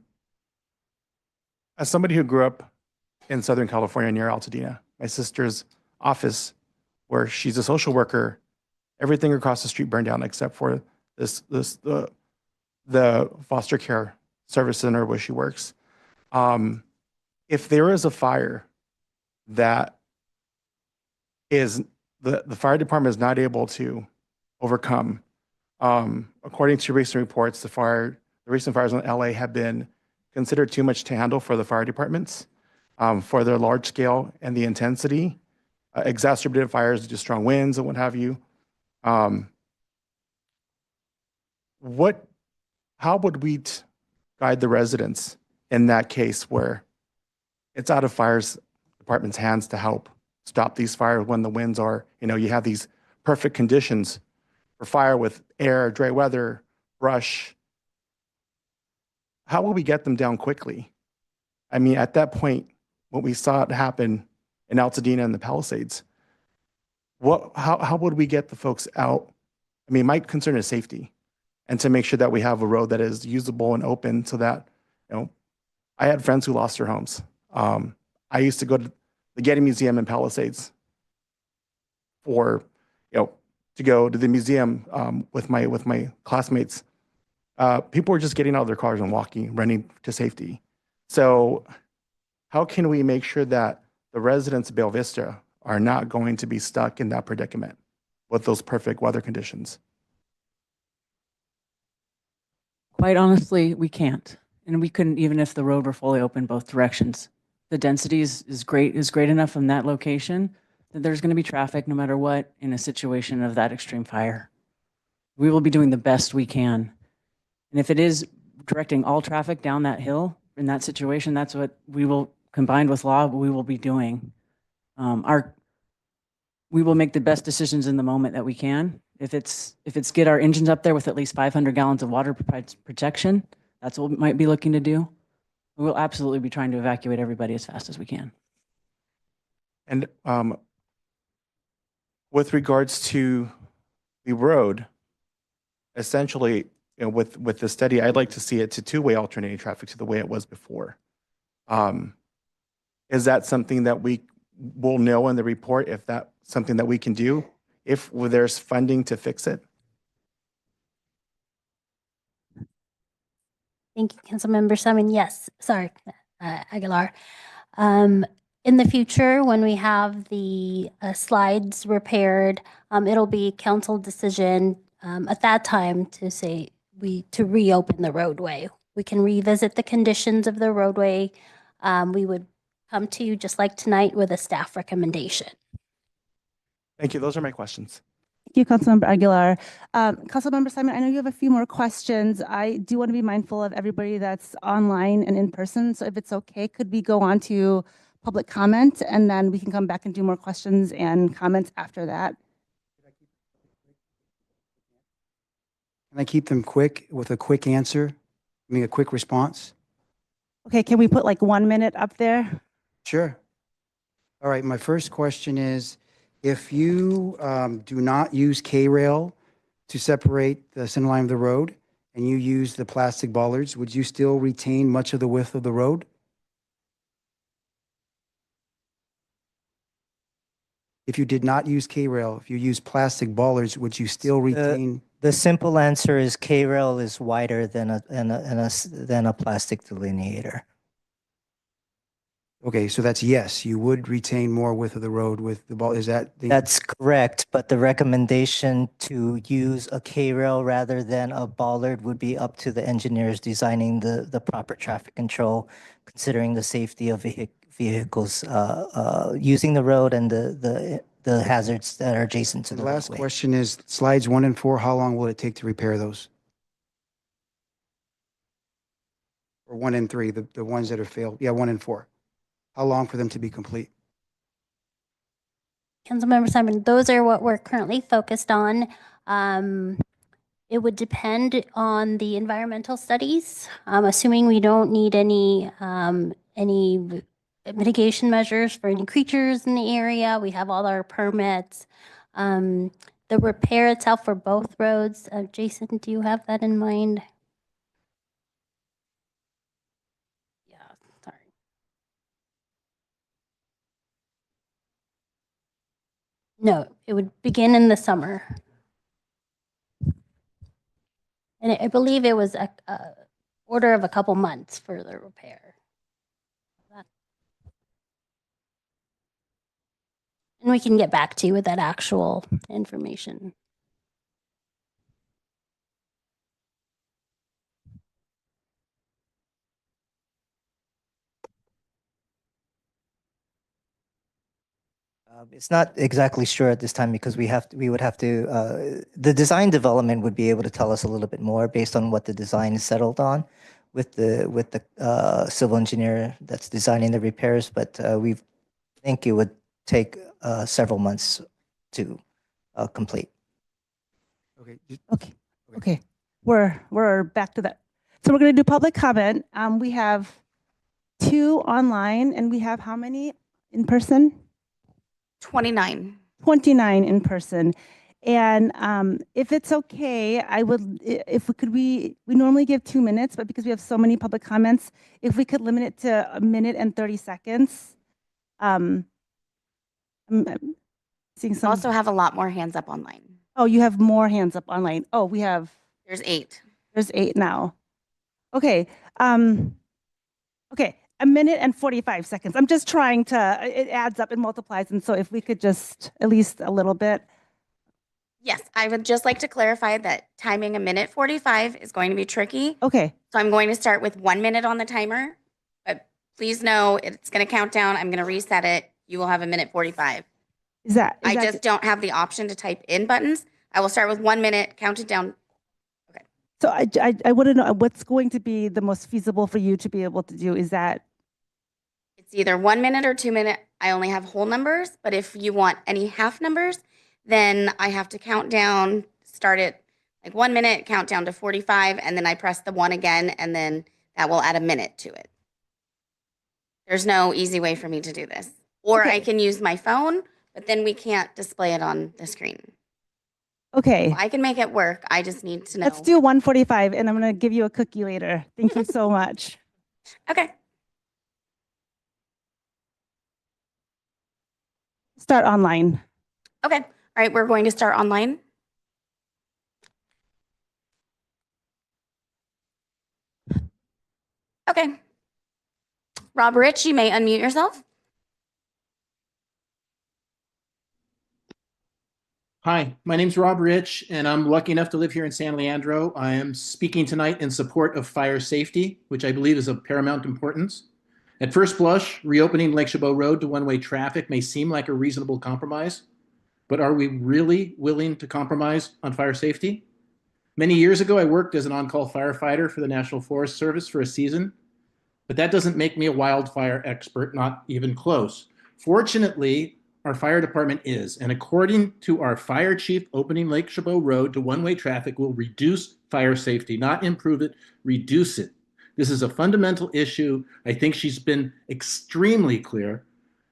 [SPEAKER 17] somebody who grew up in Southern California near Altadena, my sister's office, where she's a social worker, everything across the street burned down except for the foster care service center where she works. If there is a fire that is the fire department is not able to overcome, according to recent reports, the recent fires in LA have been considered too much to handle for the fire departments, for their large scale and the intensity, exacerbated fires due to strong winds and what have you. How would we guide the residents in that case where it's out of fires department's hands to help stop these fires when the winds are, you have these perfect conditions for fire with air, dry weather, brush. How will we get them down quickly? I mean, at that point, what we saw it happen in Altadena and the Palisades, how would we get the folks out? I mean, my concern is safety and to make sure that we have a road that is usable and open so that, I had friends who lost their homes. I used to go to the Getty Museum in Palisades to go to the museum with my classmates. People were just getting out of their cars and walking, running to safety. So how can we make sure that the residents of Bella Vista are not going to be stuck in that predicament with those perfect weather conditions?
[SPEAKER 13] Quite honestly, we can't. And we couldn't even if the road were fully open both directions. The density is great enough from that location that there's going to be traffic no matter what in a situation of that extreme fire. We will be doing the best we can. And if it is directing all traffic down that hill in that situation, that's what we will, combined with law, we will be doing. We will make the best decisions in the moment that we can. If it's get our engines up there with at least 500 gallons of water protection, that's what we might be looking to do. We will absolutely be trying to evacuate everybody as fast as we can.
[SPEAKER 17] And with regards to the road, essentially, with the study, I'd like to see it to 2-way alternating traffic to the way it was before. Is that something that we will know in the report if that's something that we can do, if there's funding to fix it?
[SPEAKER 10] Thank you, Councilmember Simon. Yes, sorry, Aguilar. In the future, when we have the slides repaired, it'll be council decision at that time to say to reopen the roadway. We can revisit the conditions of the roadway. We would come to you just like tonight with a staff recommendation.
[SPEAKER 17] Thank you. Those are my questions.
[SPEAKER 8] Thank you, Councilmember Aguilar. Councilmember Simon, I know you have a few more questions. I do want to be mindful of everybody that's online and in person. So if it's okay, could we go on to public comment and then we can come back and do more questions and comments after that?
[SPEAKER 16] Can I keep them quick with a quick answer? A quick response?
[SPEAKER 8] Okay, can we put like 1 minute up there?
[SPEAKER 16] Sure. All right, my first question is, if you do not use K-rail to separate the center line of the road, and you use the plastic bollards, would you still retain much of the width of the road? If you did not use K-rail, if you use plastic bollards, would you still retain?
[SPEAKER 7] The simple answer is K-rail is wider than a plastic delineator.
[SPEAKER 16] Okay, so that's yes, you would retain more width of the road with the ball. Is that the?
[SPEAKER 7] That's correct, but the recommendation to use a K-rail rather than a bollard would be up to the engineers designing the proper traffic control, considering the safety of vehicles using the road and the hazards that are adjacent to
[SPEAKER 16] The
[SPEAKER 7] the
[SPEAKER 16] last
[SPEAKER 7] roadway.
[SPEAKER 16] question is slides 1 and 4, how long will it take to repair those? Or 1 and 3, the ones that have failed? Yeah, 1 and 4. How long for them to be complete?
[SPEAKER 10] Councilmember Simon, those are what we're currently focused on. It would depend on the environmental studies. Assuming we don't need any mitigation measures for any creatures in the area. We have all our permits. The repair itself for both roads, Jason, do you have that in mind? Yeah, sorry. No, it would begin in the summer. And I believe it was a order of a couple months for the repair. And we can get back to you with that actual information.
[SPEAKER 7] It's not exactly sure at this time because we would have to, the design development would be able to tell us a little bit more based on what the design is settled on with the civil engineer that's designing the repairs, but we think it would take several months to complete.
[SPEAKER 16] Okay.
[SPEAKER 8] Okay, we're back to that. So we're going to do public comment. We have 2 online, and we have how many in person?
[SPEAKER 2] 29.
[SPEAKER 8] 29 in person. And if it's okay, I would, if we could, we normally give 2 minutes, but because we have so many public comments, if we could limit it to 1 minute and 30 seconds. I'm seeing
[SPEAKER 2] We
[SPEAKER 8] some.
[SPEAKER 2] also have a lot more hands up online.
[SPEAKER 8] Oh, you have more hands up online. Oh, we have.
[SPEAKER 2] There's 8.
[SPEAKER 8] There's 8 now. Okay. Okay. 1 minute and 45 seconds. I'm just trying to, it adds up and multiplies. And so if we could just at least a little bit.
[SPEAKER 2] Yes, I would just like to clarify that timing 1 minute 45 is going to be tricky.
[SPEAKER 8] Okay.
[SPEAKER 2] So I'm going to start with 1 minute on the timer, but please know it's going to count down. I'm going to reset it. You will have 1 minute 45.
[SPEAKER 8] Is that?
[SPEAKER 2] I just don't have the option to type in buttons. I will start with 1 minute, count it down.
[SPEAKER 8] So I want to know what's going to be the most feasible for you to be able to do. Is that?
[SPEAKER 2] It's either 1 minute or 2 minute. I only have whole numbers, but if you want any half numbers, then I have to count down, start it like 1 minute, count down to 45, and then I press the 1 again, and then that will add a minute to it. There's no easy way for me to do this. Or I can use my phone, but then we can't display it on the screen.
[SPEAKER 8] Okay.
[SPEAKER 2] I can make it work. I just need to know.
[SPEAKER 8] Let's do 145 and I'm going to give you a cookie later. Thank you so much.
[SPEAKER 2] Okay.
[SPEAKER 8] Start online.
[SPEAKER 2] Okay. All right. We're going to start online. Okay. Rob Rich, you may unmute yourself.
[SPEAKER 4] Hi, my name's Rob Rich, and I'm lucky enough to live here in San Leandro. I am speaking tonight in support of fire safety, which I believe is of paramount importance. At first blush, reopening Lake Chabot Road to one-way traffic may seem like a reasonable compromise, but are we really willing to compromise on fire safety? Many years ago, I worked as an on-call firefighter for the National Forest Service for a season, but that doesn't make me a wildfire expert, not even close. Fortunately, our fire department is, and according to our fire chief, opening Lake Chabot Road to one-way traffic will reduce fire safety, not improve it, reduce it. This is a fundamental issue. I think she's been extremely clear.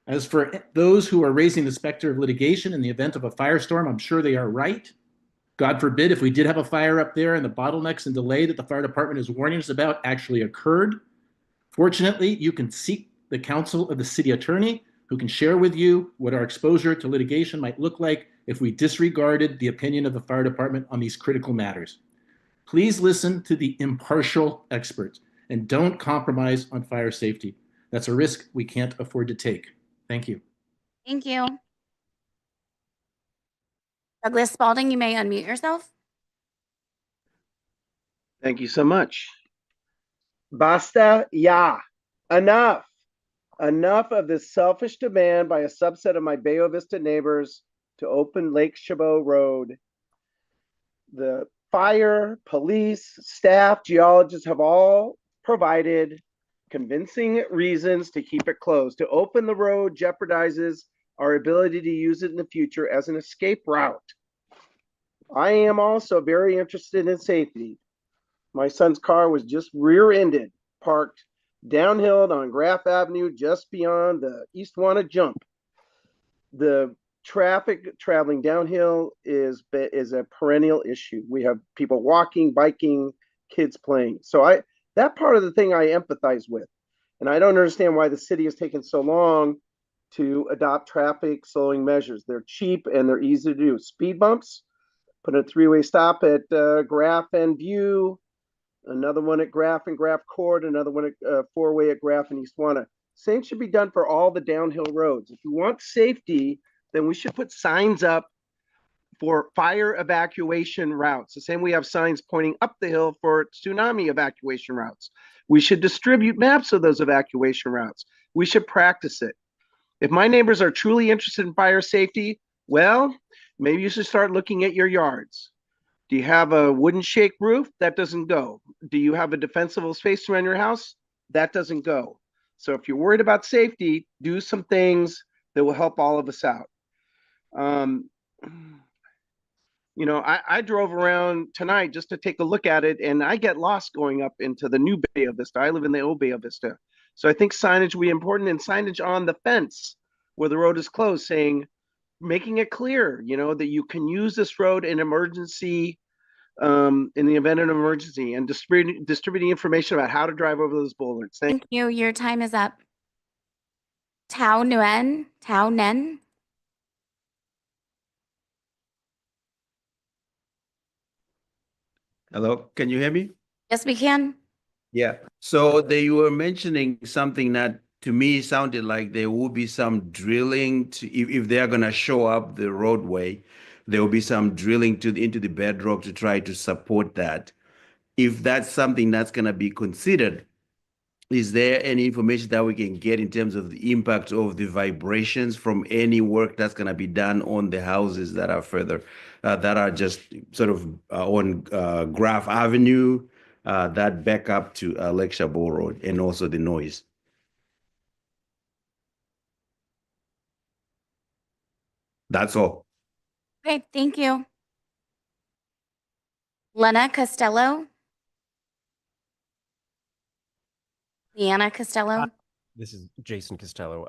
[SPEAKER 4] As for those who are raising the specter of litigation in the event of a firestorm, I'm sure they are right. God forbid if we did have a fire up there and the bottlenecks and delay that the fire department is warning us about actually occurred. Fortunately, you can seek the counsel of the city attorney, who can share with you what our exposure to litigation might look like if we disregarded the opinion of the fire department on these critical matters. Please listen to the impartial experts and don't compromise on fire safety. That's a risk we can't afford to take. Thank you.
[SPEAKER 2] Thank you. Douglas Spalding, you may unmute yourself.
[SPEAKER 19] Thank you so much. Basta ya. Enough. Enough of this selfish demand by a subset of my Bayo Vista neighbors to open Lake Chabot Road. The fire, police, staff, geologists have all provided convincing reasons to keep it closed. To open the road jeopardizes our ability to use it in the future as an escape route. I am also very interested in safety. My son's car was just rear-ended, parked downhill on Graff Avenue, just beyond the East Wanna jump. The traffic traveling downhill is a perennial issue. We have people walking, biking, kids playing. So that part of the thing I empathize with. And I don't understand why the city has taken so long to adopt traffic slowing measures. They're cheap and they're easy to do. Speed bumps, put a three-way stop at Graff and View, another one at Graff and Graff Court, another one at four-way at Graff and East Wanna. Same should be done for all the downhill roads. If you want safety, then we should put signs up for fire evacuation routes. The same we have signs pointing up the hill for tsunami evacuation routes. We should distribute maps of those evacuation routes. We should practice it. If my neighbors are truly interested in fire safety, well, maybe you should start looking at your yards. Do you have a wooden shake roof? That doesn't go. Do you have a defensible space around your house? That doesn't go. So if you're worried about safety, do some things that will help all of us out. You know, I drove around tonight just to take a look at it, and I get lost going up into the new Bayo Vista. I live in the old Bayo Vista. So I think signage will be important, and signage on the fence where the road is closed saying, making it clear, you know, that you can use this road in emergency, in the event of an emergency, and distributing information about how to drive over those boulders.
[SPEAKER 2] Thank you. Your time is up. Tao Nen.
[SPEAKER 20] Hello, can you hear me?
[SPEAKER 2] Yes, we can.
[SPEAKER 20] Yeah. So you were mentioning something that to me sounded like there will be some drilling to, if they are going to show up the roadway, there will be some drilling into the bedrock to try to support that. If that's something that's going to be considered, is there any information that we can get in terms of the impact of the vibrations from any work that's going to be done on the houses that are further, that are just sort of on Graff Avenue, that back up to Lake Chabot Road, and also the noise? That's all.
[SPEAKER 2] Okay, thank you. Leanna Costello.
[SPEAKER 22] This is Jason Costello.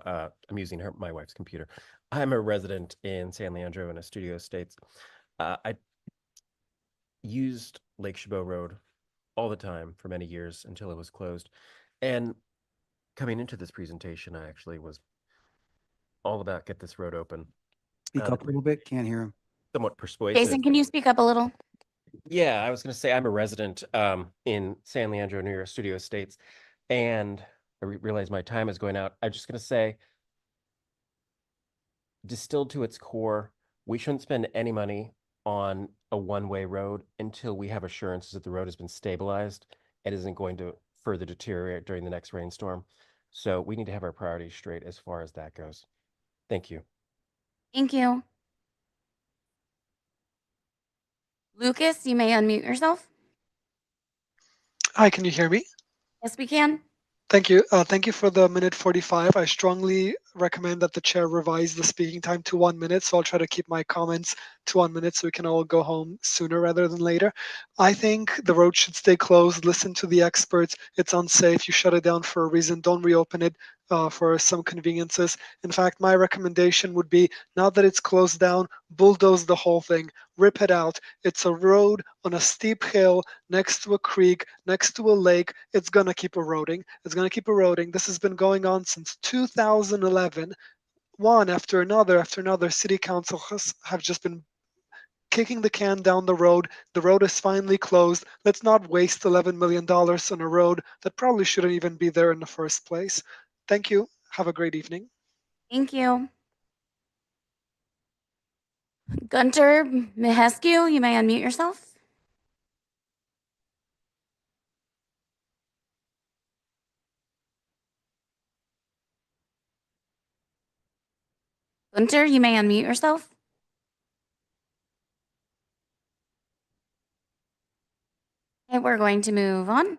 [SPEAKER 22] I'm using my wife's computer. I'm a resident in San Leandro in a Studio Estates. I used Lake Chabot Road all the time for many years until it was closed. And coming into this presentation, I actually was all about get this road open.
[SPEAKER 16] Speak up a little bit. Can't hear him.
[SPEAKER 22] Somewhat persuasive.
[SPEAKER 2] Jason, can you speak up a little?
[SPEAKER 22] Yeah, I was going to say I'm a resident in San Leandro near Studio Estates, and I realize my time is going out. I'm just going to say, distilled to its core, we shouldn't spend any money on a one-way road until we have assurances that the road has been stabilized and isn't going to further deteriorate during the next rainstorm. So we need to have our priorities straight as far as that goes. Thank you.
[SPEAKER 2] Thank you. Lucas, you may unmute yourself.
[SPEAKER 24] Hi, can you hear me?
[SPEAKER 2] Yes, we can.
[SPEAKER 24] Thank you. Thank you for the minute 45. I strongly recommend that the chair revise the speaking time to 1 minute. So I'll try to keep my comments to 1 minute so we can all go home sooner rather than later. I think the road should stay closed. Listen to the experts. It's unsafe. You shut it down for a reason. Don't reopen it. for some conveniences. In fact, my recommendation would be, now that it's closed down, bulldoze the whole thing, rip it out. It's a road on a steep hill next to a creek, next to a lake. It's gonna keep eroding. It's gonna keep eroding. This has been going on since 2011. One after another, city councils have just been kicking the can down the road. The road is finally closed. Let's not waste $11 million on a road that probably shouldn't even be there in the first place. Thank you. Have a great evening.
[SPEAKER 2] Thank you. Gunter Mihescu, you may unmute yourself. Gunter, you may unmute yourself. Okay, we're going to move on.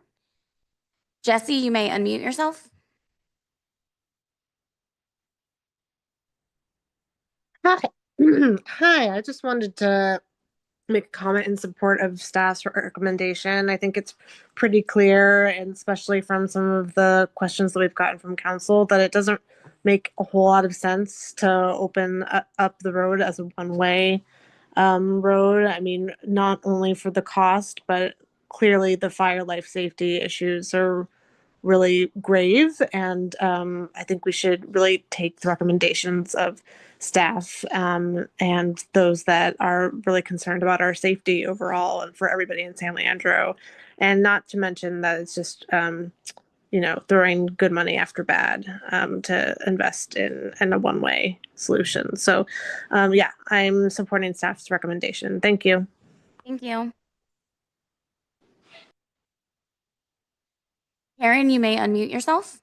[SPEAKER 2] Jesse, you may unmute yourself.
[SPEAKER 3] Hi. Hi, I just wanted to make a comment in support of staff's recommendation. I think it's pretty clear, and especially from some of the questions that we've gotten from council, that it doesn't make a whole lot of sense to open up the road as a one-way road. I mean, not only for the cost, but clearly the fire life safety issues are really grave. And I think we should really take the recommendations of staff and those that are really concerned about our safety overall and for everybody in San Leandro. And not to mention that it's just, throwing good money after bad to invest in a one-way solution. So yeah, I'm supporting staff's recommendation. Thank you.
[SPEAKER 2] Thank you. Karen, you may unmute yourself.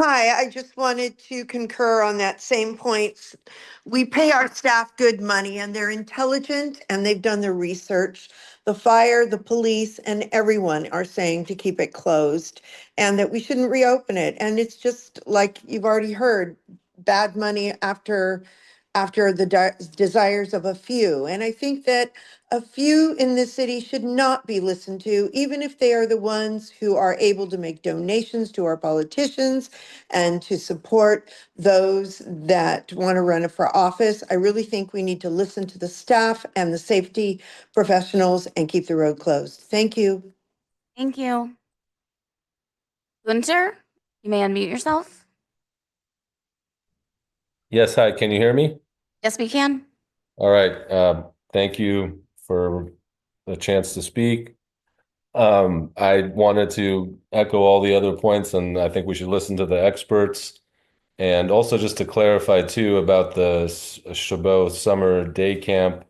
[SPEAKER 5] Hi, I just wanted to concur on that same point. We pay our staff good money and they're intelligent and they've done their research. The fire, the police, and everyone are saying to keep it closed and that we shouldn't reopen it. And it's just like you've already heard, bad money after the desires of a few. And I think that a few in the city should not be listened to, even if they are the ones who are able to make donations to our politicians and to support those that want to run for office. I really think we need to listen to the staff and the safety professionals and keep the road closed. Thank you.
[SPEAKER 2] Thank you. Gunter, you may unmute yourself.
[SPEAKER 6] Yes, hi, can you hear me?
[SPEAKER 2] Yes, we can.
[SPEAKER 6] All right, thank you for the chance to speak. I wanted to echo all the other points, and I think we should listen to the experts. And also just to clarify too about the Chabot Summer Day Camp,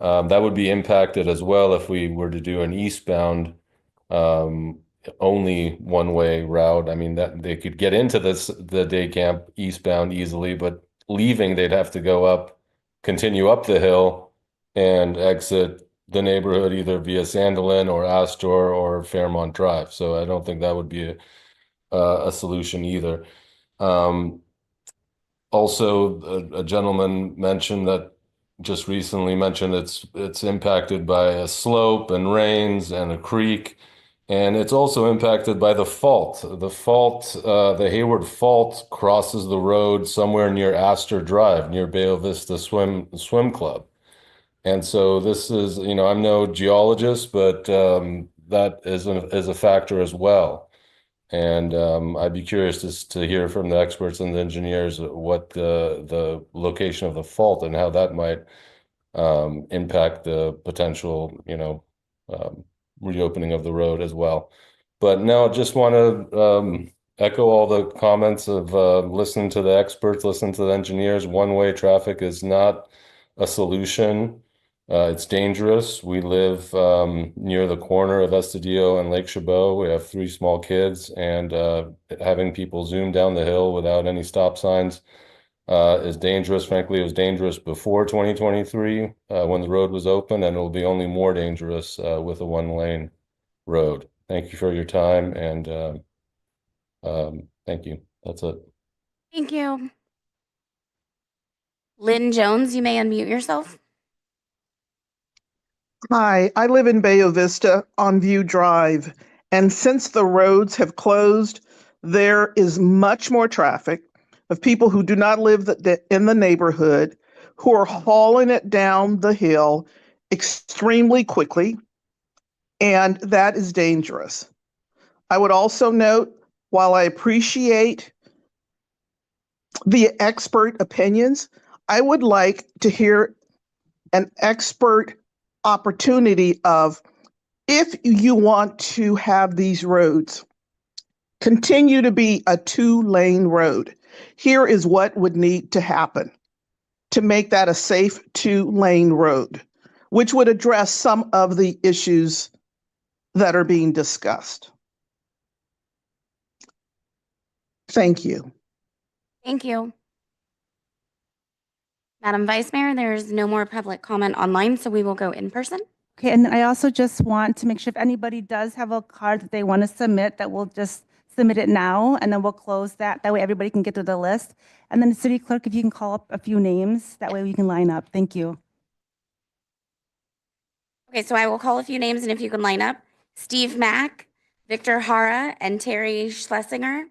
[SPEAKER 6] that would be impacted as well if we were to do an eastbound only one-way route. I mean, that they could get into the day camp eastbound easily, but leaving, they'd have to continue up the hill and exit the neighborhood either via Sandelin or Astor or Fairmont Drive. So I don't think that would be a solution either. Also, a gentleman mentioned that just recently mentioned it's impacted by a slope and rains and a creek. And it's also impacted by the fault. The Hayward Fault crosses the road somewhere near Astor Drive, near Bayo Vista Swim Club. And so this is, I'm no geologist, but that is a factor as well. And I'd be curious to hear from the experts and the engineers what the location of the fault and how that might impact the potential, reopening of the road as well. But now just want to echo all the comments of listening to the experts, listening to the engineers. One-way traffic is not a solution. It's dangerous. We live near the corner of Estadio and Lake Chabot. We have 3 small kids, and having people zoom down the hill without any stop signs is dangerous. Frankly, it was dangerous before 2023 when the road was open, and it will be only more dangerous with a one-lane road. Thank you for your time, and thank you. That's it.
[SPEAKER 2] Thank you. Lynn Jones, you may unmute yourself.
[SPEAKER 23] Hi, I live in Bayo Vista on View Drive,
[SPEAKER 1] And since the roads have closed, there is much more traffic of people who do not live in the neighborhood who are hauling it down the hill extremely quickly, and that is dangerous. I would also note, while I appreciate the expert opinions, I would like to hear an expert opportunity of, if you want to have these roads continue to be a 2-lane road, here is what would need to happen to make that a safe 2-lane road, which would address some of the issues that are being discussed. Thank you.
[SPEAKER 2] Thank you. Madam Vice Mayor, there's no more public comment online, so we will go in person.
[SPEAKER 8] Okay, and I also just want to make sure if anybody does have a card that they want to submit, that we'll just submit it now, and then we'll close that. That way everybody can get to the list. And then the city clerk, if you can call up a few names, that way we can line up. Thank you.
[SPEAKER 2] Okay, so I will call a few names, and if you can line up. Steve Mack, Victor Hara, and Terry Schlesinger.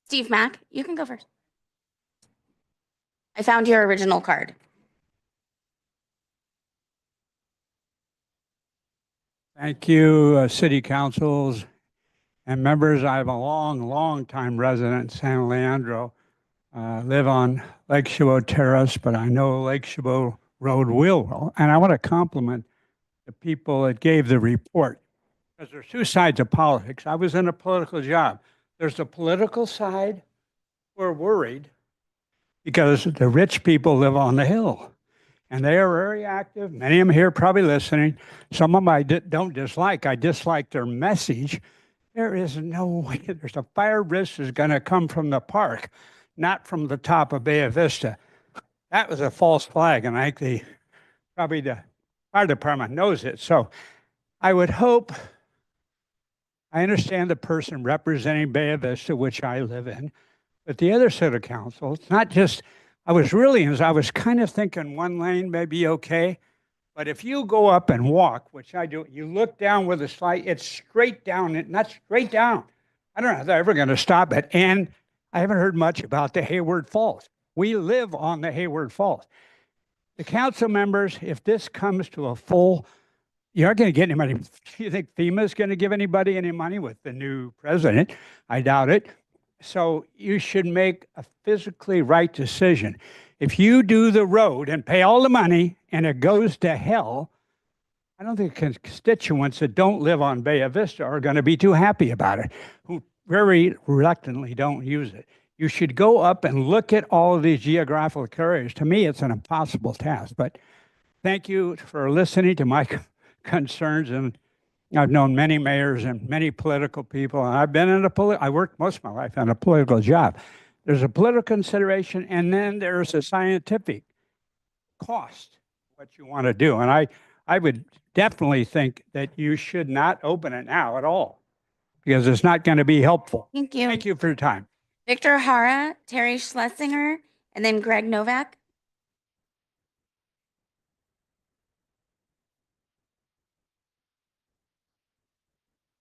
[SPEAKER 2] Steve Mack, you can go first. I found your original card.
[SPEAKER 9] Thank you, city councils and members. I'm a long time resident in San Leandro. Live on Lake Chabot Terrace, but I know Lake Chabot Road well. And I want to compliment the people that gave the report, because there's two sides of politics. I was in a political job. There's a political side. We're worried because the rich people live on the hill and they are very active. Many of them here probably listening. Some of them I don't dislike. I dislike their message. There is no way. There's a fire risk is going to come from the park, not from the top of Bay Vista. That was a false flag, and I think probably the fire department knows it. So I would hope, I understand the person representing Bay Vista, which I live in, but the other side of council, it's not just, I was kind of thinking 1 lane may be okay, but if you go up and walk, which I do, you look down with a slide, it's straight down, not straight down. I don't know if they're ever going to stop it. And I haven't heard much about the Hayward Falls. We live on the Hayward Falls. The council members, if this comes to a full, you're not going to get any money. Do you think FEMA is going to give anybody any money with the new president? I doubt it. So you should make a physically right decision. If you do the road and pay all the money and it goes to hell, I don't think constituents that don't live on Bay Vista are going to be too happy about it, who very reluctantly don't use it. You should go up and look at all of these geographical areas. To me, it's an impossible task, but thank you for listening to my concerns. And I've known many mayors and many political people, and I've been in I worked most of my life in a political job. There's a political consideration, and then there's a scientific cost, what you want to do. And I would definitely think that you should not open it now at all, because it's not going to be helpful.
[SPEAKER 2] Thank you.
[SPEAKER 9] Thank you for your time.
[SPEAKER 2] Victor Hara, Terry Schlesinger, and then Greg Novak.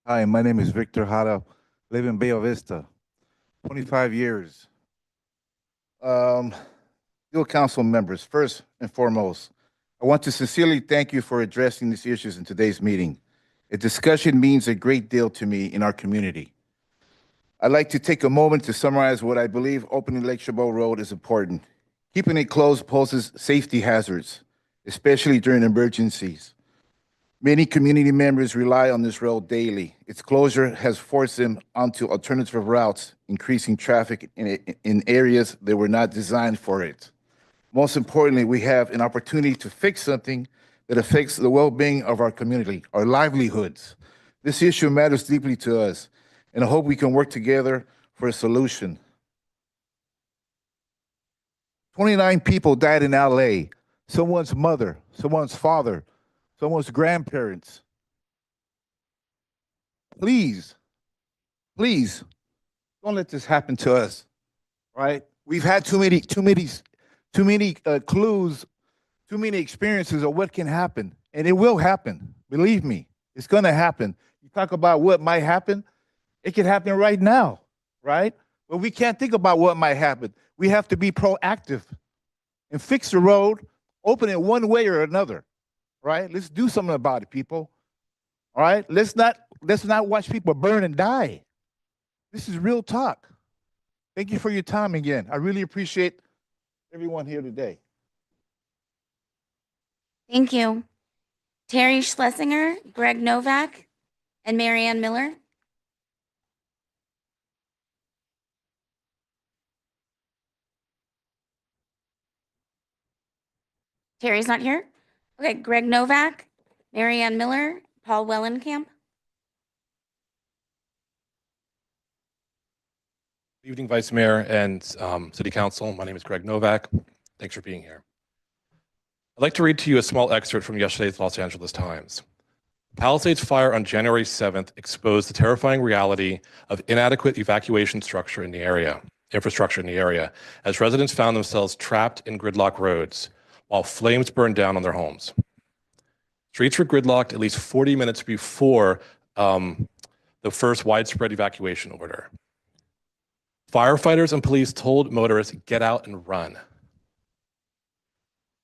[SPEAKER 11] Hi, my name is Victor Hara, live in Bay Vista, 25 years. Dear council members, first and foremost, I want to sincerely thank you for addressing these issues in today's meeting. A discussion means a great deal to me in our community. I'd like to take a moment to summarize what I believe opening Lake Chabot Road is important. Keeping it closed poses safety hazards, especially during emergencies. Many community members rely on this road daily. Its closure has forced them onto alternative routes, increasing traffic in areas that were not designed for it. Most importantly, we have an opportunity to fix something that affects the well-being of our community, our livelihoods. This issue matters deeply to us, and I hope we can work together for a solution. 29 people died in LA, someone's mother, someone's father, someone's grandparents. Please, don't let this happen to us, right? We've had too many too many clues, too many experiences of what can happen. And it will happen. Believe me, it's going to happen. You talk about what might happen. It could happen right now, right? But we can't think about what might happen. We have to be proactive and fix the road, open it one way or another, right? Let's do something about it, people. All right? Let's not watch people burn and die. This is real talk. Thank you for your time again. I really appreciate everyone here today.
[SPEAKER 2] Thank you. Terry Schlesinger, Greg Novak, and Marianne Miller. Terry's not here? Okay, Greg Novak, Marianne Miller, Paul Wellenkamp.
[SPEAKER 12] Good evening, Vice Mayor and City Council. My name is Greg Novak. Thanks for being here. I'd like to read to you a small excerpt from yesterday's Los Angeles Times. Palisades fire on January 7th exposed the terrifying reality of inadequate evacuation infrastructure in the area, as residents found themselves trapped in gridlock roads while flames burned down on their homes. Streets were gridlocked at least 40 minutes before the first widespread evacuation order. Firefighters and police told motorists, get out and run,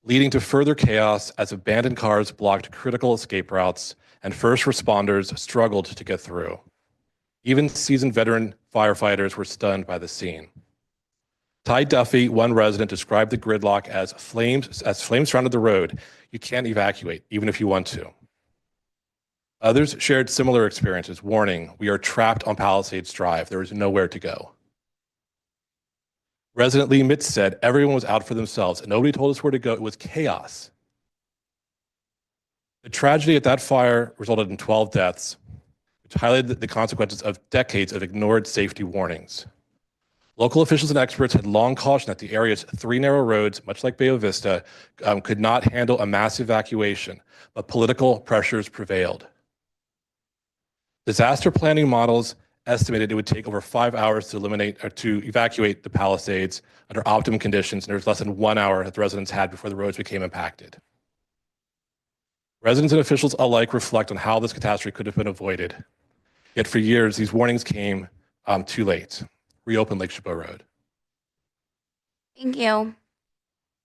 [SPEAKER 12] leading to further chaos as abandoned cars blocked critical escape routes and first responders struggled to get through. Even seasoned veteran firefighters were stunned by the scene. Ty Duffy, one resident, described the gridlock as flames surrounded the road. You can't evacuate, even if you want to. Others shared similar experiences, warning, we are trapped on Palisades Drive. There is nowhere to go. Resident Lee Mitz said everyone was out for themselves and nobody told us where to go. It was chaos. The tragedy at that fire resulted in 12 deaths, which highlighted the consequences of decades of ignored safety warnings. Local officials and experts had long cautioned that the area's 3 narrow roads, much like Bayo Vista, could not handle a massive evacuation, but political pressures prevailed. Disaster planning models estimated it would take over 5 hours to evacuate the Palisades under optimum conditions, and there was less than 1 hour that the residents had before the roads became impacted. Residents and officials alike reflect on how this catastrophe could have been avoided. Yet for years, these warnings came too late. Reopen Lake Chabot Road.
[SPEAKER 2] Thank you.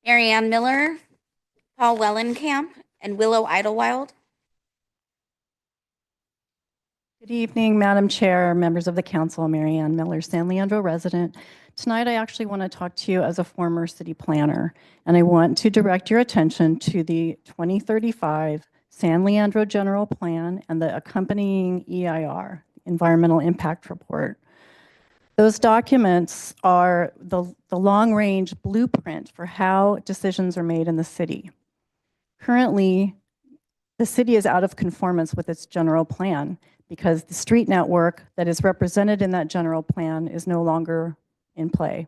[SPEAKER 2] Marianne Miller, Paul Wellenkamp, and Willow Idlewild.
[SPEAKER 18] Good evening, Madam Chair, members of the council. Marianne Miller, San Leandro resident. Tonight, I actually want to talk to you as a former city planner, and I want to direct your attention to the 2035 San Leandro General Plan and the accompanying EIR, Environmental Impact Report. Those documents are the long-range blueprint for how decisions are made in the city. Currently, the city is out of conformance with its general plan because the street network that is represented in that general plan is no longer in play.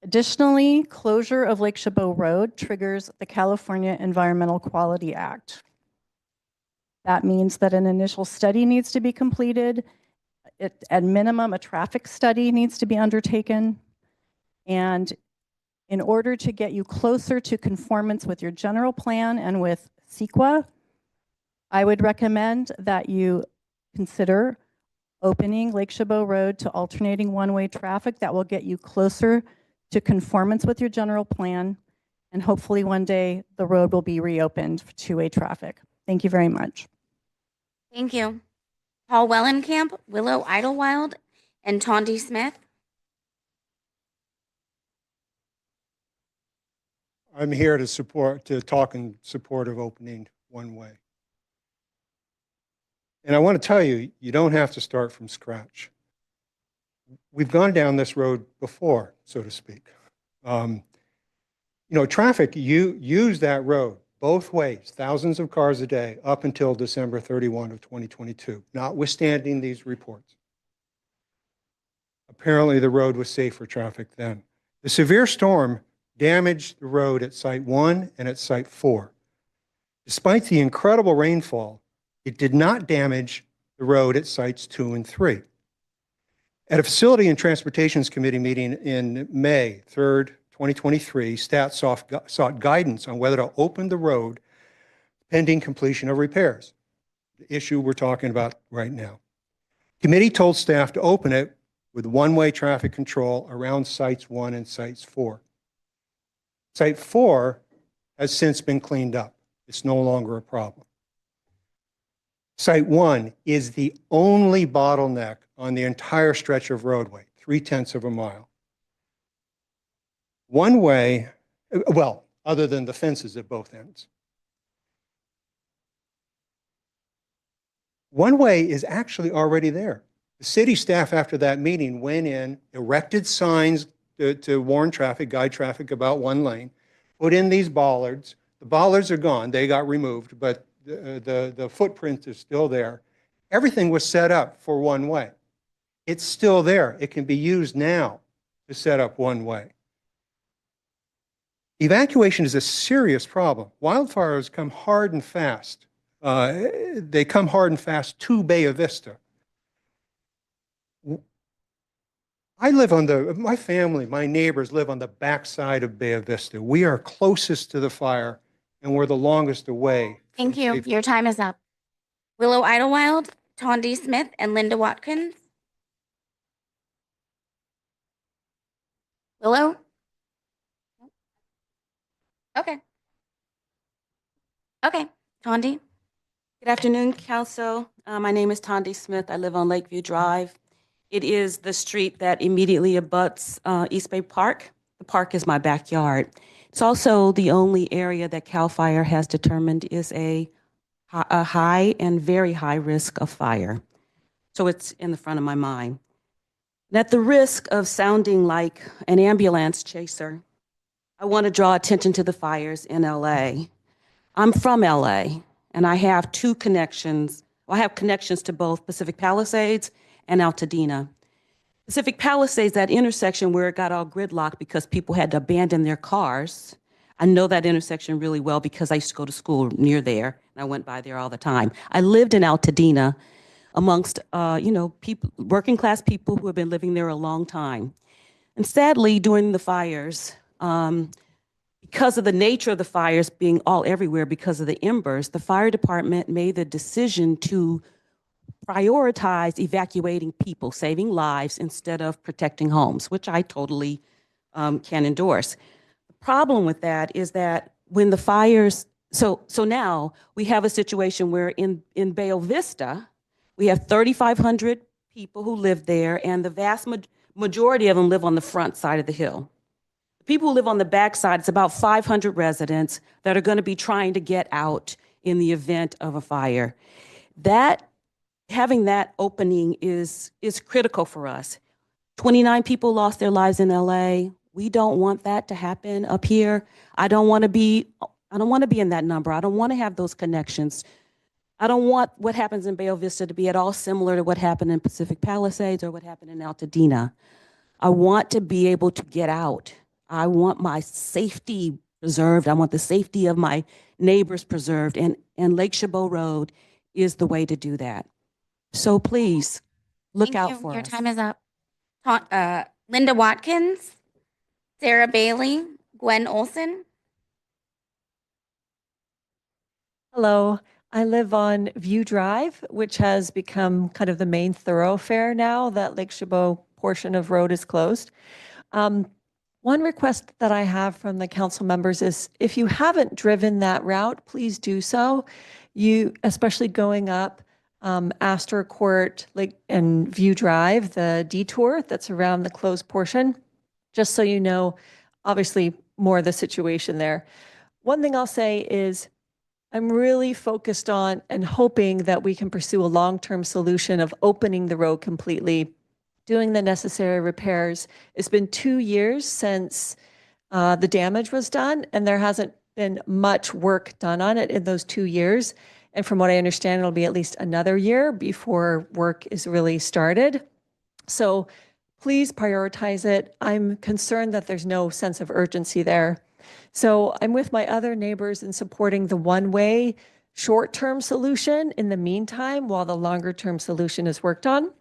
[SPEAKER 18] Additionally, closure of Lake Chabot Road triggers the California Environmental Quality Act. That means that an initial study needs to be completed. At minimum, a traffic study needs to be undertaken. And in order to get you closer to conformance with your general plan and with CEQA, I would recommend that you consider opening Lake Chabot Road to alternating one-way traffic. That will get you closer to conformance with your general plan. And hopefully one day the road will be reopened for two-way traffic. Thank you very much.
[SPEAKER 2] Thank you. Paul Wellenkamp, Willow Idlewild, and Tondi Smith.
[SPEAKER 21] I'm here to talk in support of opening one way. And I want to tell you, you don't have to start from scratch. We've gone down this road before, so to speak. Traffic, you use that road both ways, thousands of cars a day up until December 31 of 2022, notwithstanding these reports. Apparently the road was safe for traffic then. The severe storm damaged the road at Site 1 and at Site 4. Despite the incredible rainfall, it did not damage the road at Sites 2 and 3. At a Facility and Transportations Committee meeting in May 3rd, 2023, staff sought guidance on whether to open the road pending completion of repairs, the issue we're talking about right now. Committee told staff to open it with one-way traffic control around sites 1 and sites 4. Site 4 has since been cleaned up. It's no longer a problem. Site 1 is the only bottleneck on the entire stretch of roadway, 0.3 of a mile. One way, well, other than the fences at both ends. One way is actually already there. The city staff after that meeting went in, erected signs to warn traffic, guide traffic about one lane, put in these bollards. The bollards are gone, they got removed, but the footprint is still there. Everything was set up for one way. It's still there. It can be used now to set up one way. Evacuation is a serious problem. Wildfires come hard and fast. They come hard and fast to Bay Vista. My family, my neighbors live on the backside of Bay Vista. We are closest to the fire and we're the longest away.
[SPEAKER 2] Thank you. Your time is up. Willow Idlewild, Tondi Smith, and Linda Watkins. Willow? Okay. Okay, Tondi.
[SPEAKER 13] Good afternoon, Council. My name is Tondi Smith. I live on Lakeview Drive. It is the street that immediately abuts East Bay Park. The park is my backyard. It's also the only area that CAL FIRE has determined is a high and very high risk of fire. So it's in the front of my mind. And at the risk of sounding like an ambulance chaser, I want to draw attention to the fires in LA. I'm from LA, and I have two connections. Well, I have connections to both Pacific Palisades and Altadena. Pacific Palisades, that intersection where it got all gridlocked because people had to abandon their cars. I know that intersection really well because I used to go to school near there, and I went by there all the time. I lived in Altadena amongst, people, working class people who have been living there a long time. And sadly, during the fires, because of the nature of the fires being all everywhere because of the embers, the fire department made the decision to prioritize evacuating people, saving lives instead of protecting homes, which I totally can endorse. The problem with that is that when the fires, so now we have a situation where in Bay Vista, we have 3,500 people who live there, and the vast majority of them live on the front side of the hill. The people who live on the back side, it's about 500 residents that are going to be trying to get out in the event of a fire. Having that opening is critical for us. 29 people lost their lives in LA. We don't want that to happen up here. I don't want to be in that number. I don't want to have those connections. I don't want what happens in Bay Vista to be at all similar to what happened in Pacific Palisades or what happened in Altadena. I want to be able to get out. I want my safety preserved. I want the safety of my neighbors preserved, and Lake Chabot Road is the way to do that. So please, look out for us.
[SPEAKER 2] Your time is up. Linda Watkins, Sarah Bailey, Gwen Olson.
[SPEAKER 14] Hello, I live on View Drive, which has become kind of the main thoroughfare now that Lake Chabot portion of road is closed. One request that I have from the council members is if you haven't driven that route, please do so. Especially going up Astor Court and View Drive, the detour that's around the closed portion, just so you know, obviously more of the situation there. One thing I'll say is I'm really focused on and hoping that we can pursue a long-term solution of opening the road completely, doing the necessary repairs. It's been 2 years since the damage was done, and there hasn't been much work done on it in those 2 years. And from what I understand, it'll be at least another year before work is really started. So please prioritize it. I'm concerned that there's no sense of urgency there. So I'm with my other neighbors in supporting the one-way short-term solution in the meantime while the longer-term solution is worked on.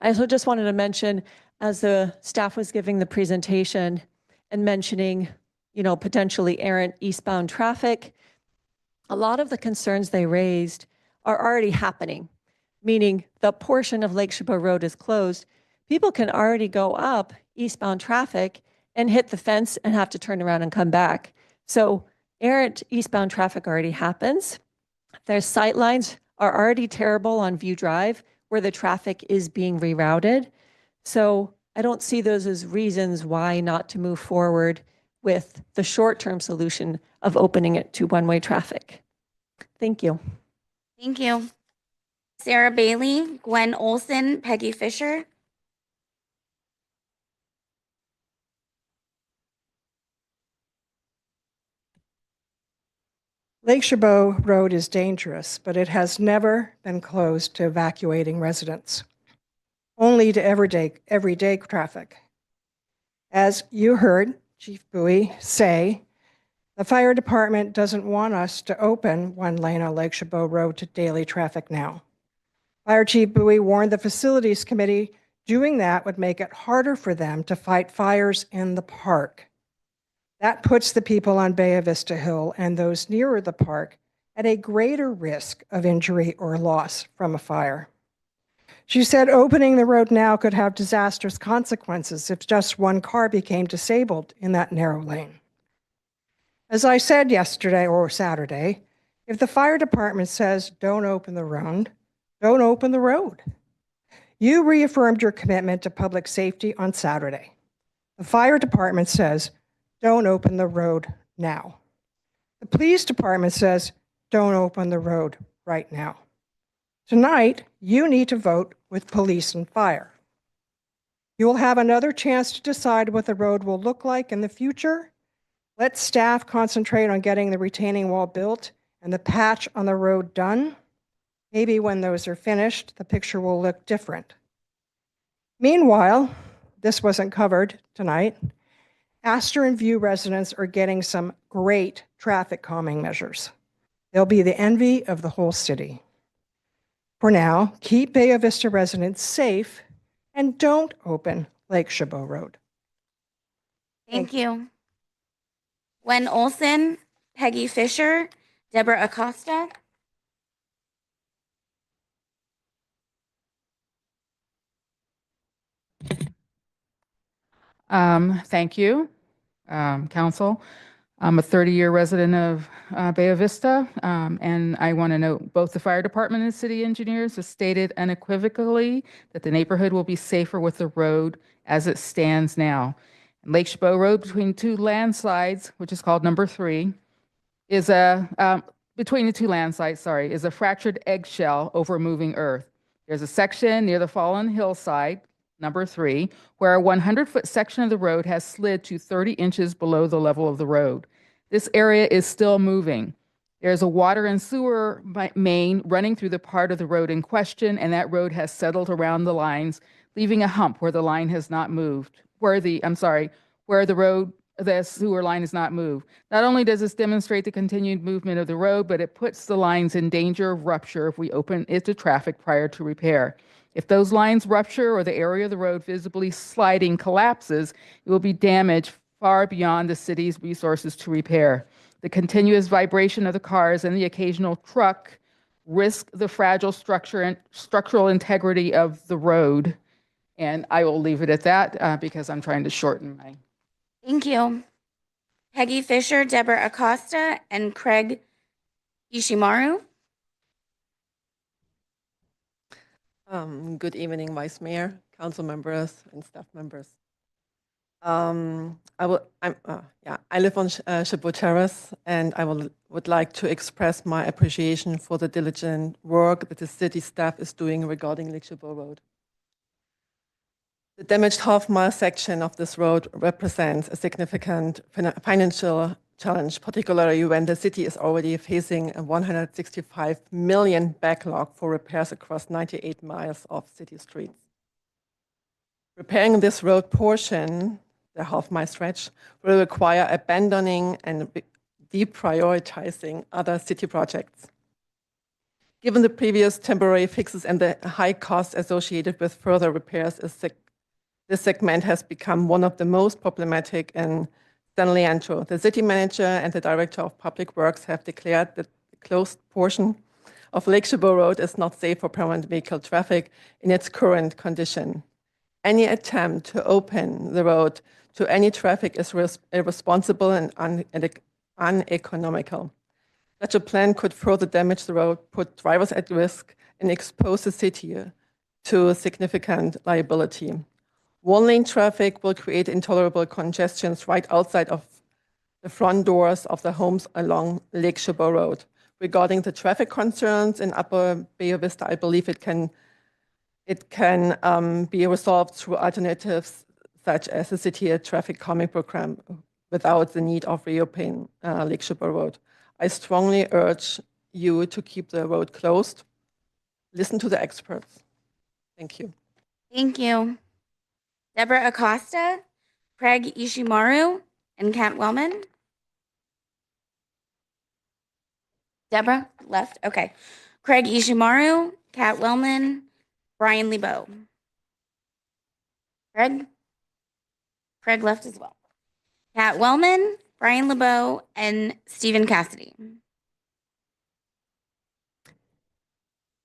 [SPEAKER 14] I also just wanted to mention, as the staff was giving the presentation, and mentioning, potentially errant eastbound traffic. A lot of the concerns they raised are already happening, meaning the portion of Lake Chabot Road is closed. People can already go up eastbound traffic and hit the fence and have to turn around and come back. So errant eastbound traffic already happens. Their sight lines are already terrible on View Drive where the traffic is being rerouted. So I don't see those as reasons why not to move forward with the short-term solution of opening it to one-way traffic. Thank you.
[SPEAKER 2] Thank you. Sarah Bailey, Gwen Olson, Peggy Fisher.
[SPEAKER 10] Lake Chabot Road is dangerous, but it has never been closed to evacuating residents, only to everyday traffic. As you heard Chief Bowie say, the fire department doesn't want us to open one lane on Lake Chabot Road to daily traffic now. Fire Chief Bowie warned the Facilities Committee doing that would make it harder for them to fight fires in the park. That puts the people on Bay Vista Hill and those nearer the park at a greater risk of injury or loss from a fire. She said opening the road now could have disastrous consequences if just one car became disabled in that narrow lane. As I said yesterday or Saturday, if the fire department says don't open the road, don't open the road. You reaffirmed your commitment to public safety on Saturday. The fire department says don't open the road now. The police department says don't open the road right now. Tonight, you need to vote with police and fire. You will have another chance to decide what the road will look like in the future. Let staff concentrate on getting the retaining wall built and the patch on the road done. Maybe when those are finished, the picture will look different. Meanwhile, this wasn't covered tonight, Astor and View residents are getting some great traffic calming measures. They'll be the envy of the whole city. For now, keep Bay Vista residents safe and don't open Lake Chabot Road.
[SPEAKER 2] Thank you. Gwen Olson, Peggy Fisher, Deborah Acosta.
[SPEAKER 15] Thank you, Council. I'm a 30-year resident of Bay Vista, and I want to note both the fire department and city engineers have stated unequivocally that the neighborhood will be safer with the road as it stands now. Lake Chabot Road between two landslides, which is called number 3, is between the two landslides, is a fractured eggshell over moving earth. There's a section near the fallen hillside, number 3, where a 100-foot section of the road has slid to 30 inches below the level of the road. This area is still moving. There's a water and sewer main running through the part of the road in question, and that road has settled around the lines, leaving a hump where the line has not moved, where the sewer line is not moved. Not only does this demonstrate the continued movement of the road, but it puts the lines in danger of rupture if we open it to traffic prior to repair. If those lines rupture or the area of the road visibly sliding collapses, it will be damaged far beyond the city's resources to repair. The continuous vibration of the cars and the occasional truck risk the fragile structure and structural integrity of the road. And I will leave it at that because I'm trying to shorten my.
[SPEAKER 2] Thank you. Peggy Fisher, Deborah Acosta, and Craig Ishimaru.
[SPEAKER 17] Good evening, Vice Mayor, council members, and staff members. I live on Chabot Terrace, and I would like to express my appreciation for the diligent work that the city staff is doing regarding Lake Chabot Road. The damaged half-mile section of this road represents a significant financial challenge, particularly when the city is already facing a 165 million backlog for repairs across 98 miles of city streets. Repairing this road portion, the half-mile stretch, will require abandoning and deprioritizing other city projects. Given the previous temporary fixes and the high costs associated with further repairs, this segment has become one of the most problematic and San Leandro. The city manager and the director of public works have declared that the closed portion of Lake Chabot Road is not safe for permanent vehicle traffic in its current condition. Any attempt to open the road to any traffic is irresponsible and uneconomical. Such a plan could further damage the road, put drivers at risk, and expose the city to significant liability. One-lane traffic will create intolerable congestions right outside of the front doors of the homes along Lake Chabot Road. Regarding the traffic concerns in Upper Bay Vista, I believe it can be resolved through alternatives such as the city traffic calming program without the need of reopening Lake Chabot Road. I strongly urge you to keep the road closed. Listen to the experts. Thank you.
[SPEAKER 2] Thank you. Deborah Acosta, Craig Ishimaru, and Kat Wellman. Deborah left. Okay. Craig Ishimaru, Kat Wellman, Brian LeBeau. Craig left as well. Kat Wellman, Brian LeBeau, and Stephen Cassidy.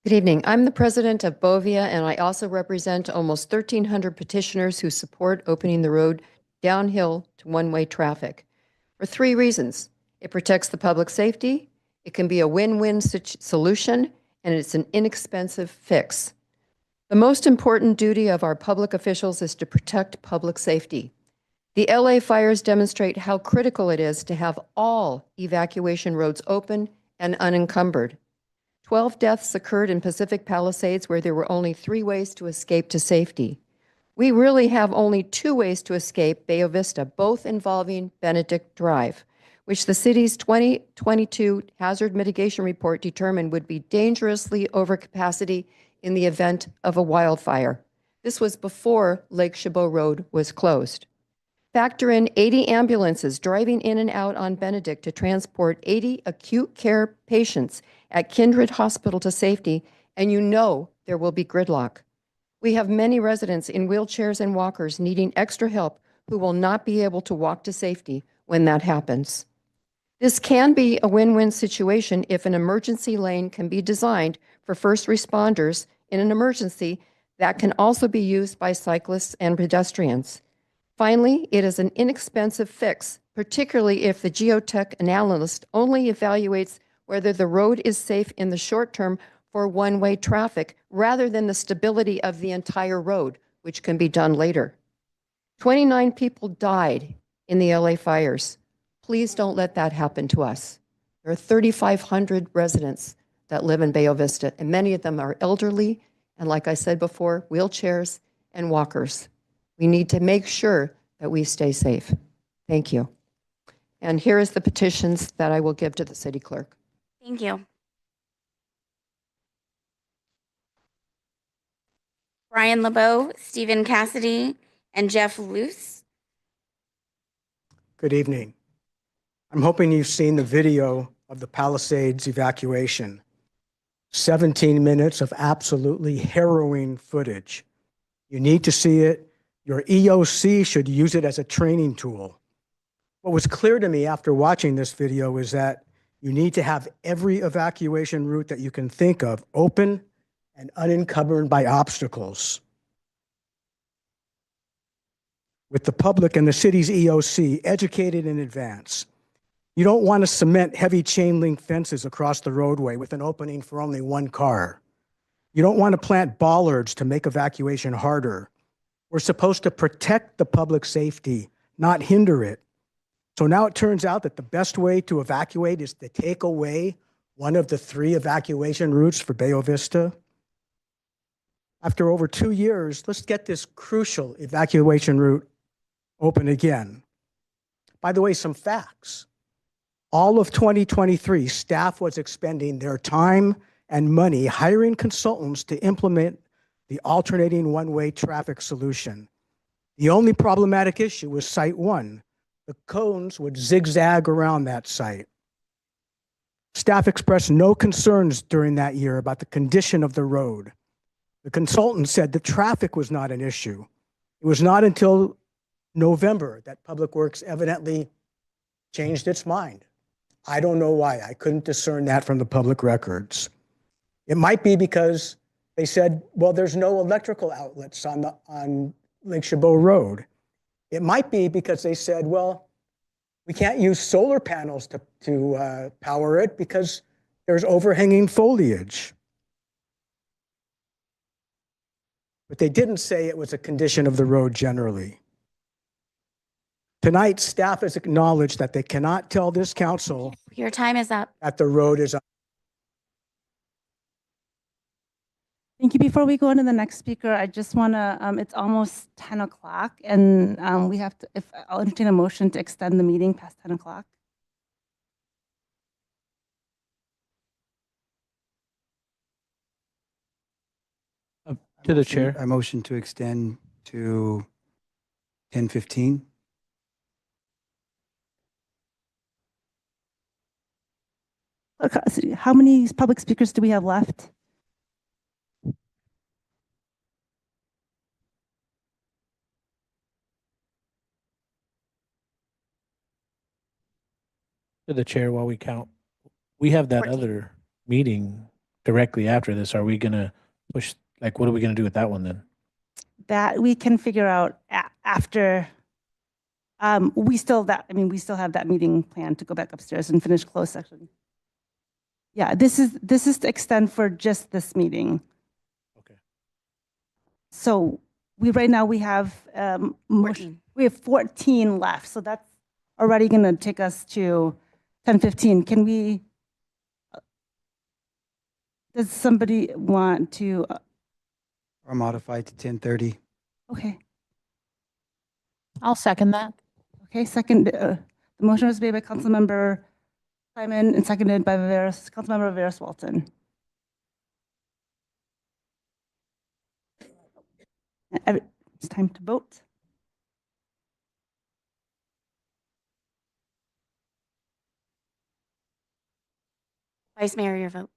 [SPEAKER 4] Good evening. I'm the president of Bovia, and I also represent almost 1,300 petitioners who support opening the road downhill to one-way traffic for 3 reasons. It protects the public safety, it can be a win-win solution, and it's an inexpensive fix. The most important duty of our public officials is to protect public safety. The LA fires demonstrate how critical it is to have all evacuation roads open and unencumbered. 12 deaths occurred in Pacific Palisades where there were only 3 ways to escape to safety. We really have only 2 ways to escape Bay Vista, both involving Benedict Drive, which the city's 2022 hazard mitigation report determined would be dangerously over capacity in the event of a wildfire. This was before Lake Chabot Road was closed. Factor in 80 ambulances driving in and out on Benedict to transport 80 acute care patients at Kindred Hospital to safety, and you know there will be gridlock. We have many residents in wheelchairs and walkers needing extra help who will not be able to walk to safety when that happens. This can be a win-win situation if an emergency lane can be designed for first responders in an emergency that can also be used by cyclists and pedestrians. Finally, it is an inexpensive fix, particularly if the geotech analyst only evaluates whether the road is safe in the short term for one-way traffic rather than the stability of the entire road, which can be done later. 29 people died in the LA fires. Please don't let that happen to us. There are 3,500 residents that live in Bay Vista, and many of them are elderly, and like I said before, wheelchairs and walkers. We need to make sure that we stay safe. Thank you. And here is the petitions that I will give to the city clerk.
[SPEAKER 2] Thank you. Brian LeBeau, Stephen Cassidy, and Jeff Luce.
[SPEAKER 7] Good evening. I'm hoping you've seen the video of the Palisades evacuation. 17 minutes of absolutely harrowing footage. You need to see it. Your EOC should use it as a training tool. What was clear to me after watching this video is that you need to have every evacuation route that you can think of open and unencumbered by obstacles. With the public and the city's EOC educated in advance, you don't want to cement heavy chain link fences across the roadway with an opening for only 1 car. You don't want to plant bollards to make evacuation harder. We're supposed to protect the public safety, not hinder it. So now it turns out that the best way to evacuate is to take away one of the 3 evacuation routes for Bay Vista. After over 2 years, let's get this crucial evacuation route open again. By the way, some facts. All of 2023, staff was expending their time and money hiring consultants to implement the alternating one-way traffic solution. The only problematic issue was Site 1. The cones would zigzag around that site. Staff expressed no concerns during that year about the condition of the road. The consultant said the traffic was not an issue. It was not until November that Public Works evidently changed its mind. I don't know why. I couldn't discern that from the public records. It might be because they said, well, there's no electrical outlets on Lake Chabot Road. It might be because they said, well, we can't use solar panels to power it because there's overhanging foliage. But they didn't say it was a condition of the road generally. Tonight, staff has acknowledged that they cannot tell this council
[SPEAKER 2] Your time is up.
[SPEAKER 7] that the road is.
[SPEAKER 8] Thank you. Before we go on to the next speaker, I just want to, it's almost 10 o'clock and we have to, I'll entertain a motion to extend the meeting past 10 o'clock.
[SPEAKER 16] To the chair.
[SPEAKER 19] I motion to extend to 10:15.
[SPEAKER 8] How many public speakers do we have left?
[SPEAKER 16] To the chair while we count. We have that
[SPEAKER 2] 14.
[SPEAKER 16] other meeting directly after this. Are we gonna push, like, what are we gonna do with that one then?
[SPEAKER 8] That we can figure out after. We still have that meeting planned to go back upstairs and finish closed session. Yeah, this is to extend for just this meeting.
[SPEAKER 16] Okay.
[SPEAKER 8] So right now we have
[SPEAKER 2] 14.
[SPEAKER 8] we have 14 left, so that's already going to take us to 10:15. Can we? Does somebody want to?
[SPEAKER 19] Or modified to 10:30.
[SPEAKER 8] Okay.
[SPEAKER 15] I'll second that.
[SPEAKER 8] Okay. Second, the motion was made by Councilmember Simon and seconded by Councilmember Viveros Walton. It's time to vote.
[SPEAKER 2] Vice Mayor, your vote.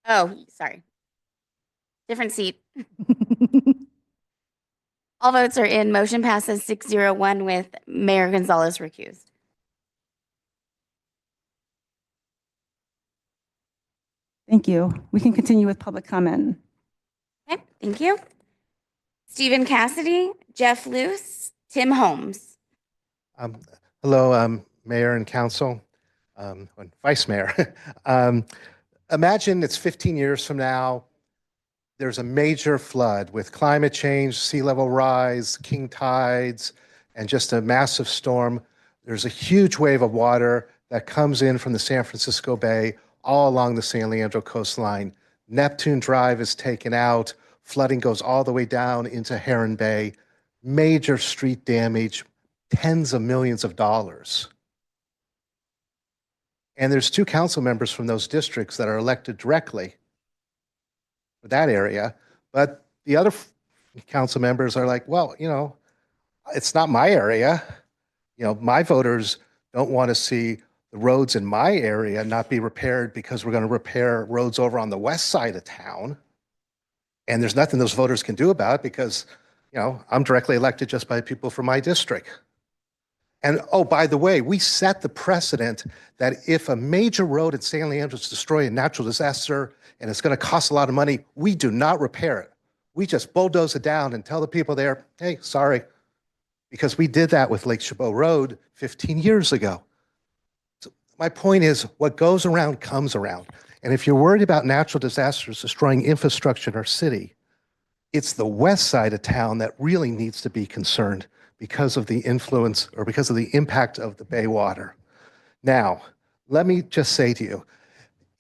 [SPEAKER 2] Oh, sorry. Different seat. All votes are in. Motion passes 601 with Mayor Gonzalez recused.
[SPEAKER 8] Thank you. We can continue with public comment.
[SPEAKER 2] Okay, thank you. Stephen Cassidy, Jeff Luce, Tim Holmes.
[SPEAKER 20] Hello, Mayor and Council, and Vice Mayor. Imagine it's 15 years from now, there's a major flood with climate change, sea level rise, king tides, and just a massive storm. There's a huge wave of water that comes in from the San Francisco Bay all along the San Leandro coastline. Neptune Drive is taken out. Flooding goes all the way down into Heron Bay. Major street damage, tens of millions of dollars. And there's 2 council members from those districts that are elected directly for that area. But the other council members are like, well, you know, it's not my area. You know, my voters don't want to see the roads in my area not be repaired because we're going to repair roads over on the west side of town. And there's nothing those voters can do about it because, you know, I'm directly elected just by people from my district. And oh, by the way, we set the precedent that if a major road in San Leandro is destroyed in a natural disaster and it's going to cost a lot of money, we do not repair it. We just bulldoze it down and tell the people there, hey, sorry, because we did that with Lake Chabot Road 15 years ago. So my point is, what goes around comes around. And if you're worried about natural disasters destroying infrastructure in our city, it's the west side of town that really needs to be concerned because of the influence or because of the impact of the Bay water. Now, let me just say to you,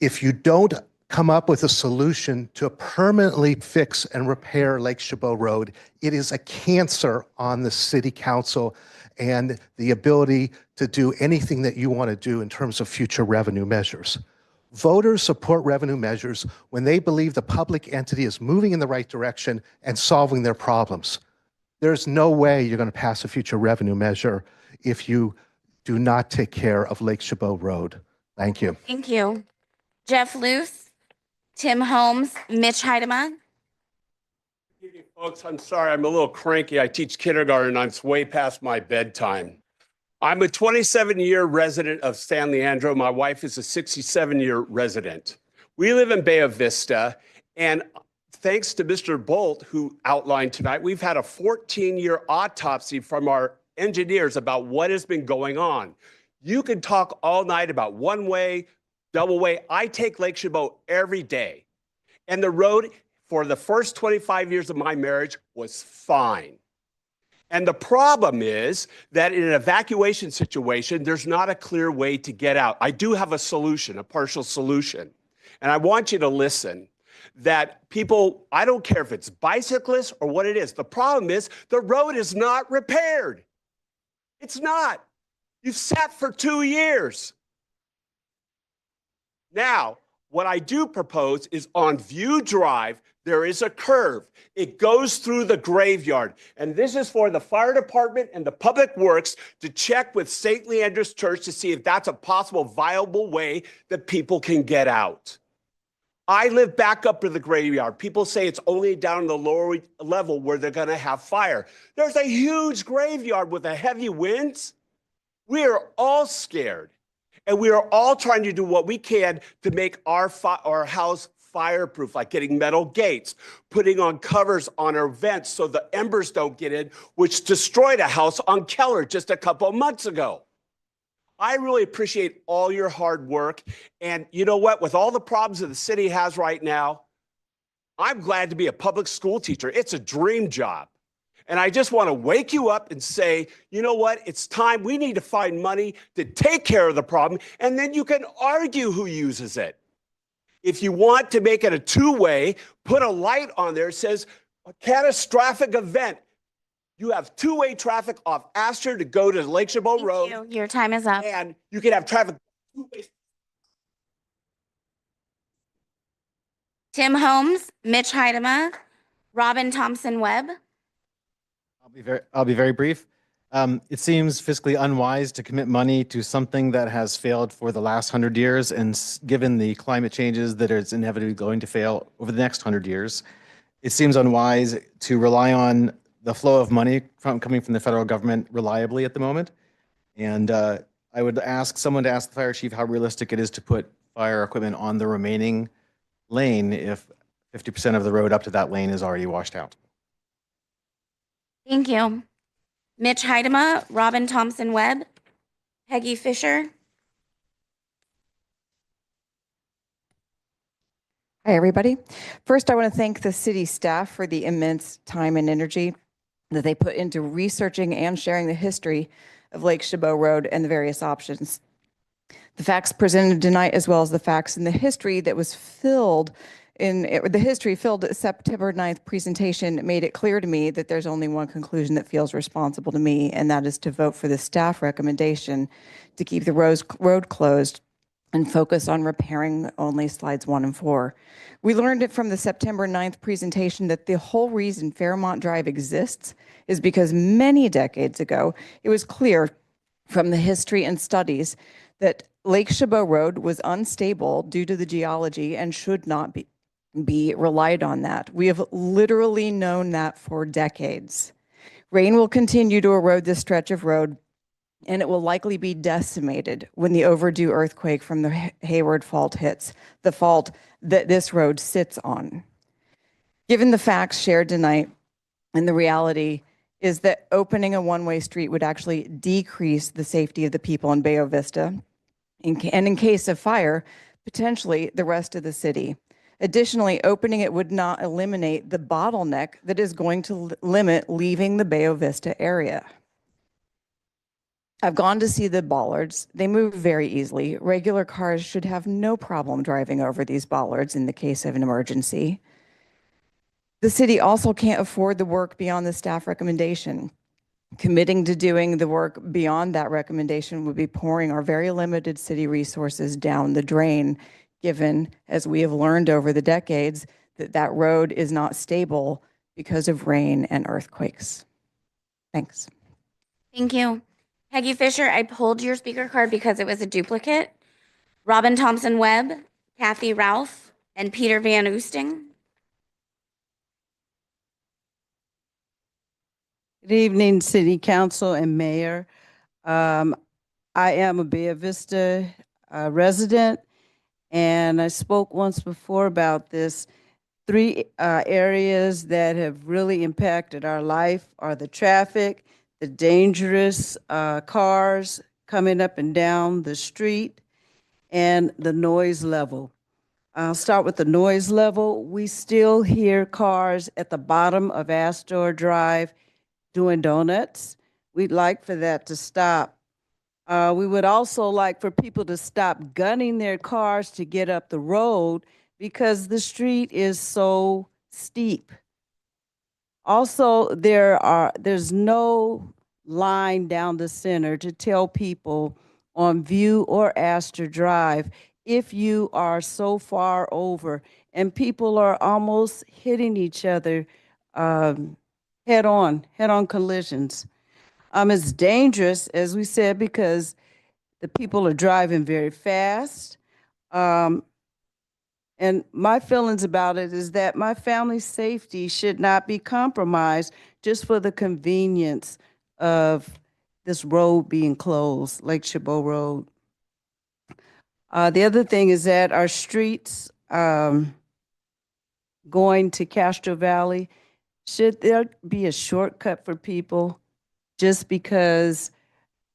[SPEAKER 20] if you don't come up with a solution to permanently fix and repair Lake Chabot Road, it is a cancer on the city council and the ability to do anything that you want to do in terms of future revenue measures. Voters support revenue measures when they believe the public entity is moving in the right direction and solving their problems. There's no way you're going to pass a future revenue measure if you do not take care of Lake Chabot Road. Thank you.
[SPEAKER 2] Thank you. Jeff Luce, Tim Holmes, Mitch Heidema.
[SPEAKER 3] Folks, I'm sorry, I'm a little cranky. I teach kindergarten and it's way past my bedtime. I'm a 27-year resident of San Leandro. My wife is a 67-year resident. We live in Bay Vista, and thanks to Mr. Bolt, who outlined tonight, we've had a 14-year autopsy from our engineers about what has been going on. You can talk all night about one-way, double-way. I take Lake Chabot every day, and the road for the first 25 years of my marriage was fine. And the problem is that in an evacuation situation, there's not a clear way to get out. I do have a solution, a partial solution. And I want you to listen that people, I don't care if it's bicyclists or what it is. The problem is the road is not repaired. It's not. You've sat for 2 years. Now, what I do propose is on View Drive, there is a curve. It goes through the graveyard. And this is for the fire department and the public works to check with St. Leandro's Church to see if that's a possible viable way that people can get out. I live back up to the graveyard. People say it's only down in the lower level where they're gonna have fire. There's a huge graveyard with the heavy winds. We are all scared. And we are all trying to do what we can to make our house fireproof, like getting metal gates, putting on covers on our vents so the embers don't get in, which destroyed a house on Keller just a couple of months ago. I really appreciate all your hard work. And you know what? With all the problems that the city has right now, I'm glad to be a public school teacher. It's a dream job. And I just want to wake you up and say, you know what? It's time. We need to find money to take care of the problem. And then you can argue who uses it. If you want to make it a two-way, put a light on there that says a catastrophic event. You have two-way traffic off Astor to go to Lake Chabot Road.
[SPEAKER 2] Thank you. Your time is up.
[SPEAKER 3] And you can have traffic two ways.
[SPEAKER 2] Tim Holmes, Mitch Heidema, Robin Thompson Webb.
[SPEAKER 22] I'll be very brief. It seems fiscally unwise to commit money to something that has failed for the last 100 years, and given the climate changes that it's inevitably going to fail over the next 100 years, it seems unwise to rely on the flow of money coming from the federal government reliably at the moment. And I would ask someone to ask the fire chief how realistic it is to put fire equipment on the remaining lane if 50% of the road up to that lane is already washed out.
[SPEAKER 2] Thank you. Mitch Heidema, Robin Thompson Webb, Peggy Fisher.
[SPEAKER 23] Hi, everybody. First, I want to thank the city staff for the immense time and energy that they put into researching and sharing the history of Lake Chabot Road and the various options. The facts presented tonight, as well as the facts in the history that was filled the history filled September 9th presentation, made it clear to me that there's only one conclusion that feels responsible to me, and that is to vote for the staff recommendation to keep the road closed and focus on repairing only slides 1 and 4. We learned it from the September 9th presentation that the whole reason Fairmont Drive exists is because many decades ago, it was clear from the history and studies that Lake Chabot Road was unstable due to the geology and should not be relied on that. We have literally known that for decades. Rain will continue to erode this stretch of road, and it will likely be decimated when the overdue earthquake from the Hayward Fault hits, the fault that this road sits on. Given the facts shared tonight, and the reality is that opening a one-way street would actually decrease the safety of the people in Bay Vista, and in case of fire, potentially the rest of the city. Additionally, opening it would not eliminate the bottleneck that is going to limit leaving the Bay Vista area. I've gone to see the bollards. They move very easily. Regular cars should have no problem driving over these bollards in the case of an emergency. The city also can't afford the work beyond the staff recommendation. Committing to doing the work beyond that recommendation would be pouring our very limited city resources down the drain, given, as we have learned over the decades, that that road is not stable because of rain and earthquakes. Thanks.
[SPEAKER 2] Thank you. Peggy Fisher, I pulled your speaker card because it was a duplicate. Robin Thompson Webb, Kathy Ralph, and Peter Van Oosting.
[SPEAKER 1] Good evening, City Council and Mayor. I am a Bella Vista resident, and I spoke once before about this. Three areas that have really impacted our life are the traffic, the dangerous cars coming up and down the street, and the noise level. I'll start with the noise level. We still hear cars at the bottom of Astor Drive doing donuts. We'd like for that to stop. We would also like for people to stop gunning their cars to get up the road because the street is so steep. Also, there's no line down the center to tell people on View or Astor Drive if you are so far over, and people are almost hitting each other head-on collisions. It's dangerous, as we said, because the people are driving very fast. And my feelings about it is that my family's safety should not be compromised just for the convenience of this road being closed, Lake Chabot Road. The other thing is that our streets going to Castro Valley, should there be a shortcut for people just because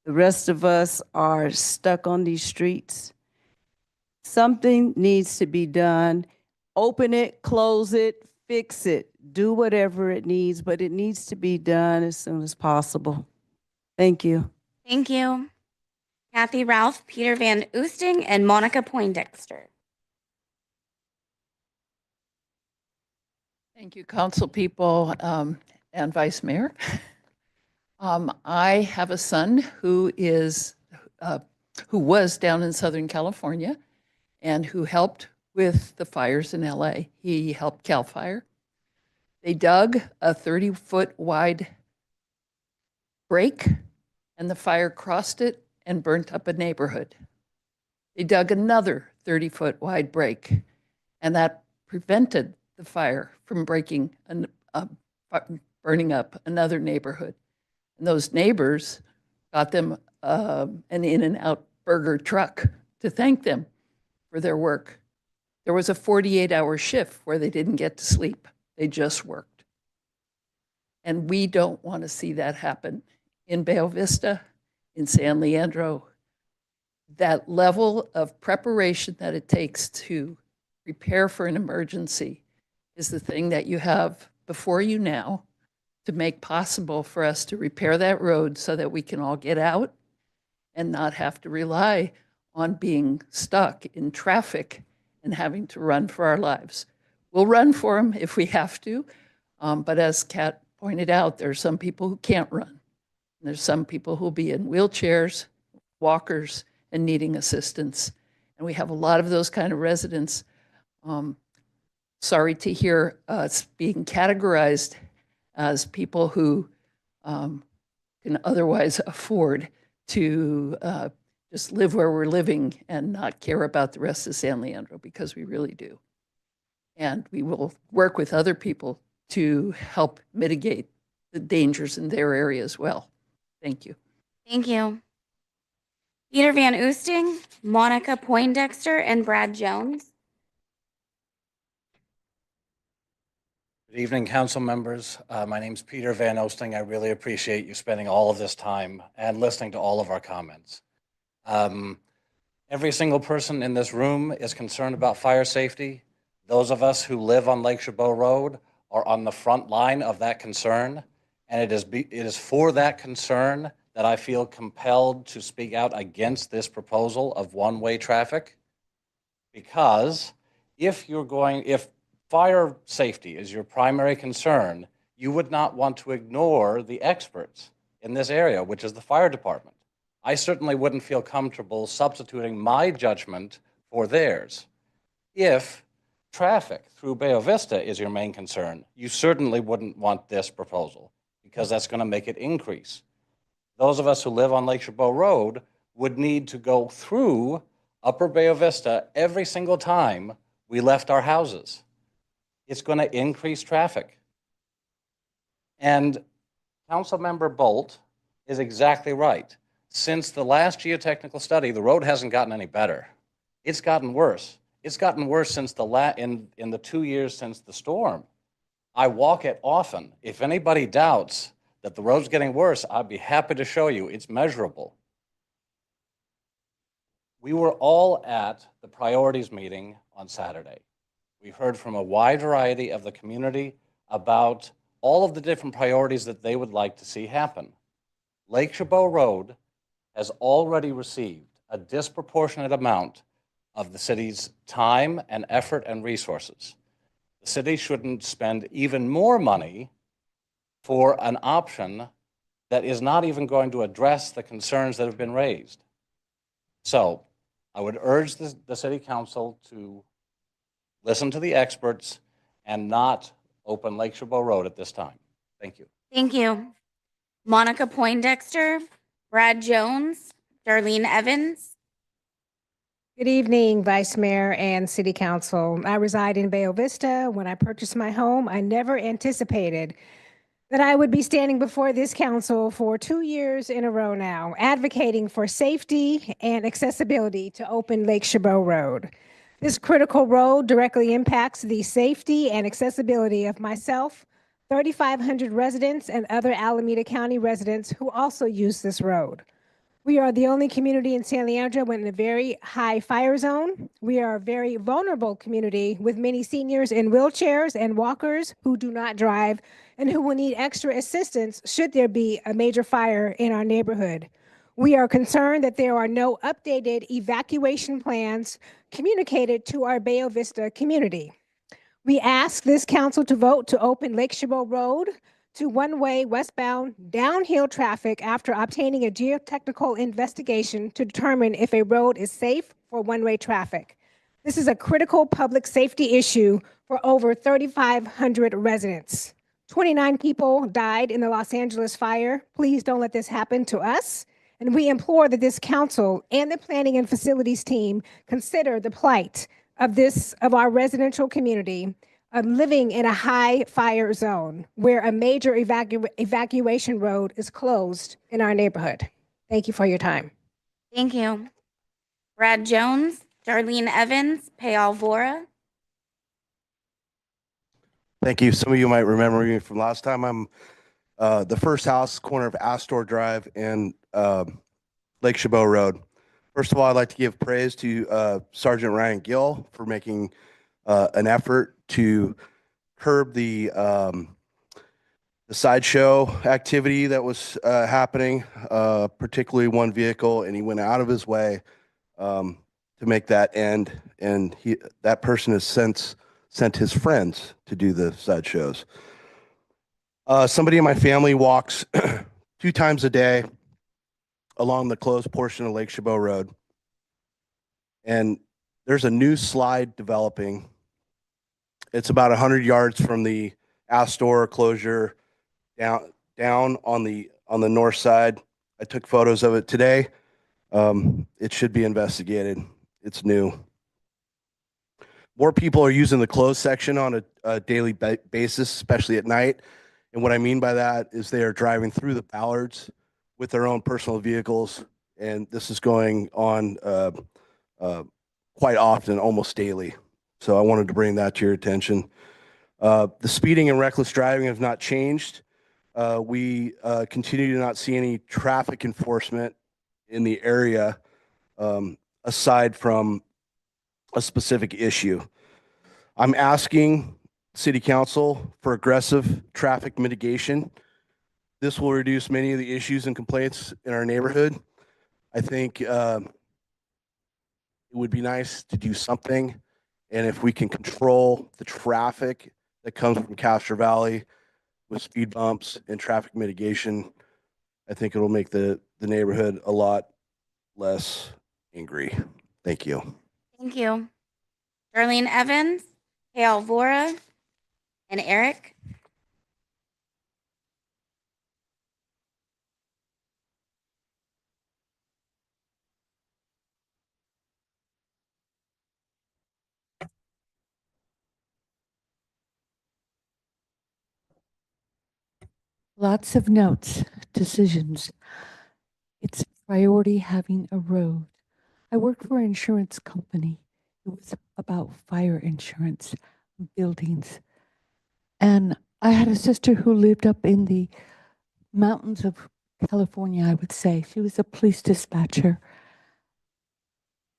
[SPEAKER 1] the rest of us are stuck on these streets? Something needs to be done. Open it, close it, fix it, do whatever it needs, but it needs to be done as soon as possible. Thank you.
[SPEAKER 2] Thank you. Kathy Ralph, Peter Van Oosting, and Monica Poindexter.
[SPEAKER 5] Thank you, council people and Vice Mayor. I have a son who was down in Southern California and who helped with the fires in LA. He helped CAL FIRE. They dug a 30-foot wide break, and the fire crossed it and burnt up a neighborhood. They dug another 30-foot wide break, and that prevented the fire from burning up another neighborhood. And those neighbors got them an In-N-Out burger truck to thank them for their work. There was a 48-hour shift where they didn't get to sleep. They just worked. And we don't want to see that happen in Bella Vista, in San Leandro. That level of preparation that it takes to prepare for an emergency is the thing that you have before you now to make possible for us to repair that road so that we can all get out and not have to rely on being stuck in traffic and having to run for our lives. We'll run for them if we have to, but as Kat pointed out, there are some people who can't run. And there's some people who'll be in wheelchairs, walkers, and needing assistance. And we have a lot of those kind of residents. Sorry to hear us being categorized as people who can otherwise afford to just live where we're living and not care about the rest of San Leandro, because we really do. And we will work with other people to help mitigate the dangers in their area as well. Thank you.
[SPEAKER 2] Thank you. Peter Van Oosting, Monica Poindexter, and Brad Jones.
[SPEAKER 6] Good evening, council members. My name's Peter Van Oosting. I really appreciate you spending all of this time and listening to all of our comments. Every single person in this room is concerned about fire safety. Those of us who live on Lake Chabot Road are on the front line of that concern. And it is for that concern that I feel compelled to speak out against this proposal of one-way traffic. Because if fire safety is your primary concern, you would not want to ignore the experts in this area, which is the fire department. I certainly wouldn't feel comfortable substituting my judgment for theirs. If traffic through Bella Vista is your main concern, you certainly wouldn't want this proposal, because that's going to make it increase. Those of us who live on Lake Chabot Road would need to go through Upper Bella Vista every single time we left our houses. It's going to increase traffic. And Councilmember Bolt is exactly right. Since the last geotechnical study, the road hasn't gotten any better. It's gotten worse. It's gotten worse since in the 2 years since the storm. I walk it often. If anybody doubts that the road's getting worse, I'd be happy to show you. It's measurable. We were all at the priorities meeting on Saturday. We heard from a wide variety of the community about all of the different priorities that they would like to see happen. Lake Chabot Road has already received a disproportionate amount of the city's time and effort and resources. The city shouldn't spend even more money for an option that is not even going to address the concerns that have been raised. So I would urge the city council to listen to the experts and not open Lake Chabot Road at this time. Thank you.
[SPEAKER 2] Thank you. Monica Poindexter, Brad Jones, Darlene Evans.
[SPEAKER 9] Good evening, Vice Mayor and City Council. I reside in Bayo Vista. When I purchased my home, I never anticipated that I would be standing before this council for 2 years in a row now, advocating for safety and accessibility to open Lake Chabot Road. This critical road directly impacts the safety and accessibility of myself, 3,500 residents, and other Alameda County residents who also use this road. We are the only community in San Leandro in a very high fire zone. We are a very vulnerable community with many seniors in wheelchairs and walkers who do not drive and who will need extra assistance should there be a major fire in our neighborhood. We are concerned that there are no updated evacuation plans communicated to our Bayo Vista community. We ask this council to vote to open Lake Chabot Road to one-way westbound downhill traffic after obtaining a geotechnical investigation to determine if a road is safe for one-way traffic. This is a critical public safety issue for over 3,500 residents. 29 people died in the Los Angeles fire. Please don't let this happen to us. And we implore that this council and the planning and facilities team consider the plight of our residential community living in a high fire zone where a major evacuation road is closed in our neighborhood. Thank you for your time.
[SPEAKER 2] Thank you. Brad Jones, Darlene Evans, Payal Vora.
[SPEAKER 11] Thank you. Some of you might remember me from last time. I'm the first house, corner of Astor Drive and Lake Chabot Road. First of all, I'd like to give praise to Sergeant Ryan Gill for making an effort to curb the sideshow activity that was happening, particularly one vehicle, and he went out of his way to make that end. And that person has since sent his friends to do the sideshows. Somebody in my family walks 2 times a day along the closed portion of Lake Chabot Road. And there's a new slide developing. It's about 100 yards from the Astor closure down on the north side. I took photos of it today. It should be investigated. It's new. More people are using the closed section on a daily basis, especially at night. And what I mean by that is they are driving through the Ballards with their own personal vehicles. And this is going on quite often, almost daily. So I wanted to bring that to your attention. The speeding and reckless driving have not changed. We continue to not see any traffic enforcement in the area aside from a specific issue. I'm asking City Council for aggressive traffic mitigation. This will reduce many of the issues and complaints in our neighborhood. I think it would be nice to do something. And if we can control the traffic that comes from Castro Valley with speed bumps and traffic mitigation, I think it'll make the neighborhood a lot less angry. Thank you.
[SPEAKER 2] Thank you. Darlene Evans, Payal Vora, and Eric.
[SPEAKER 12] Lots of notes, decisions. It's a priority having a road. I worked for an insurance company. It was about fire insurance, buildings. And I had a sister who lived up in the mountains of California, I would say. She was a police dispatcher.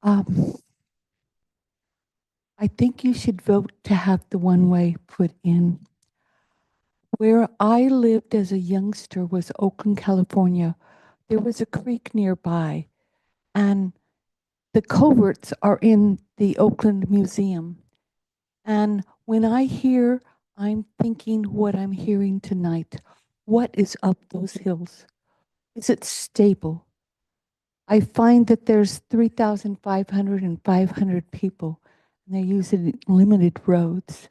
[SPEAKER 12] I think you should vote to have the one-way put in. Where I lived as a youngster was Oakland, California. There was a creek nearby, and the culverts are in the Oakland Museum. And when I hear, I'm thinking what I'm hearing tonight. What is up those hills? Is it stable? I find that there's 3,500 and 500 people, and they're using limited roads.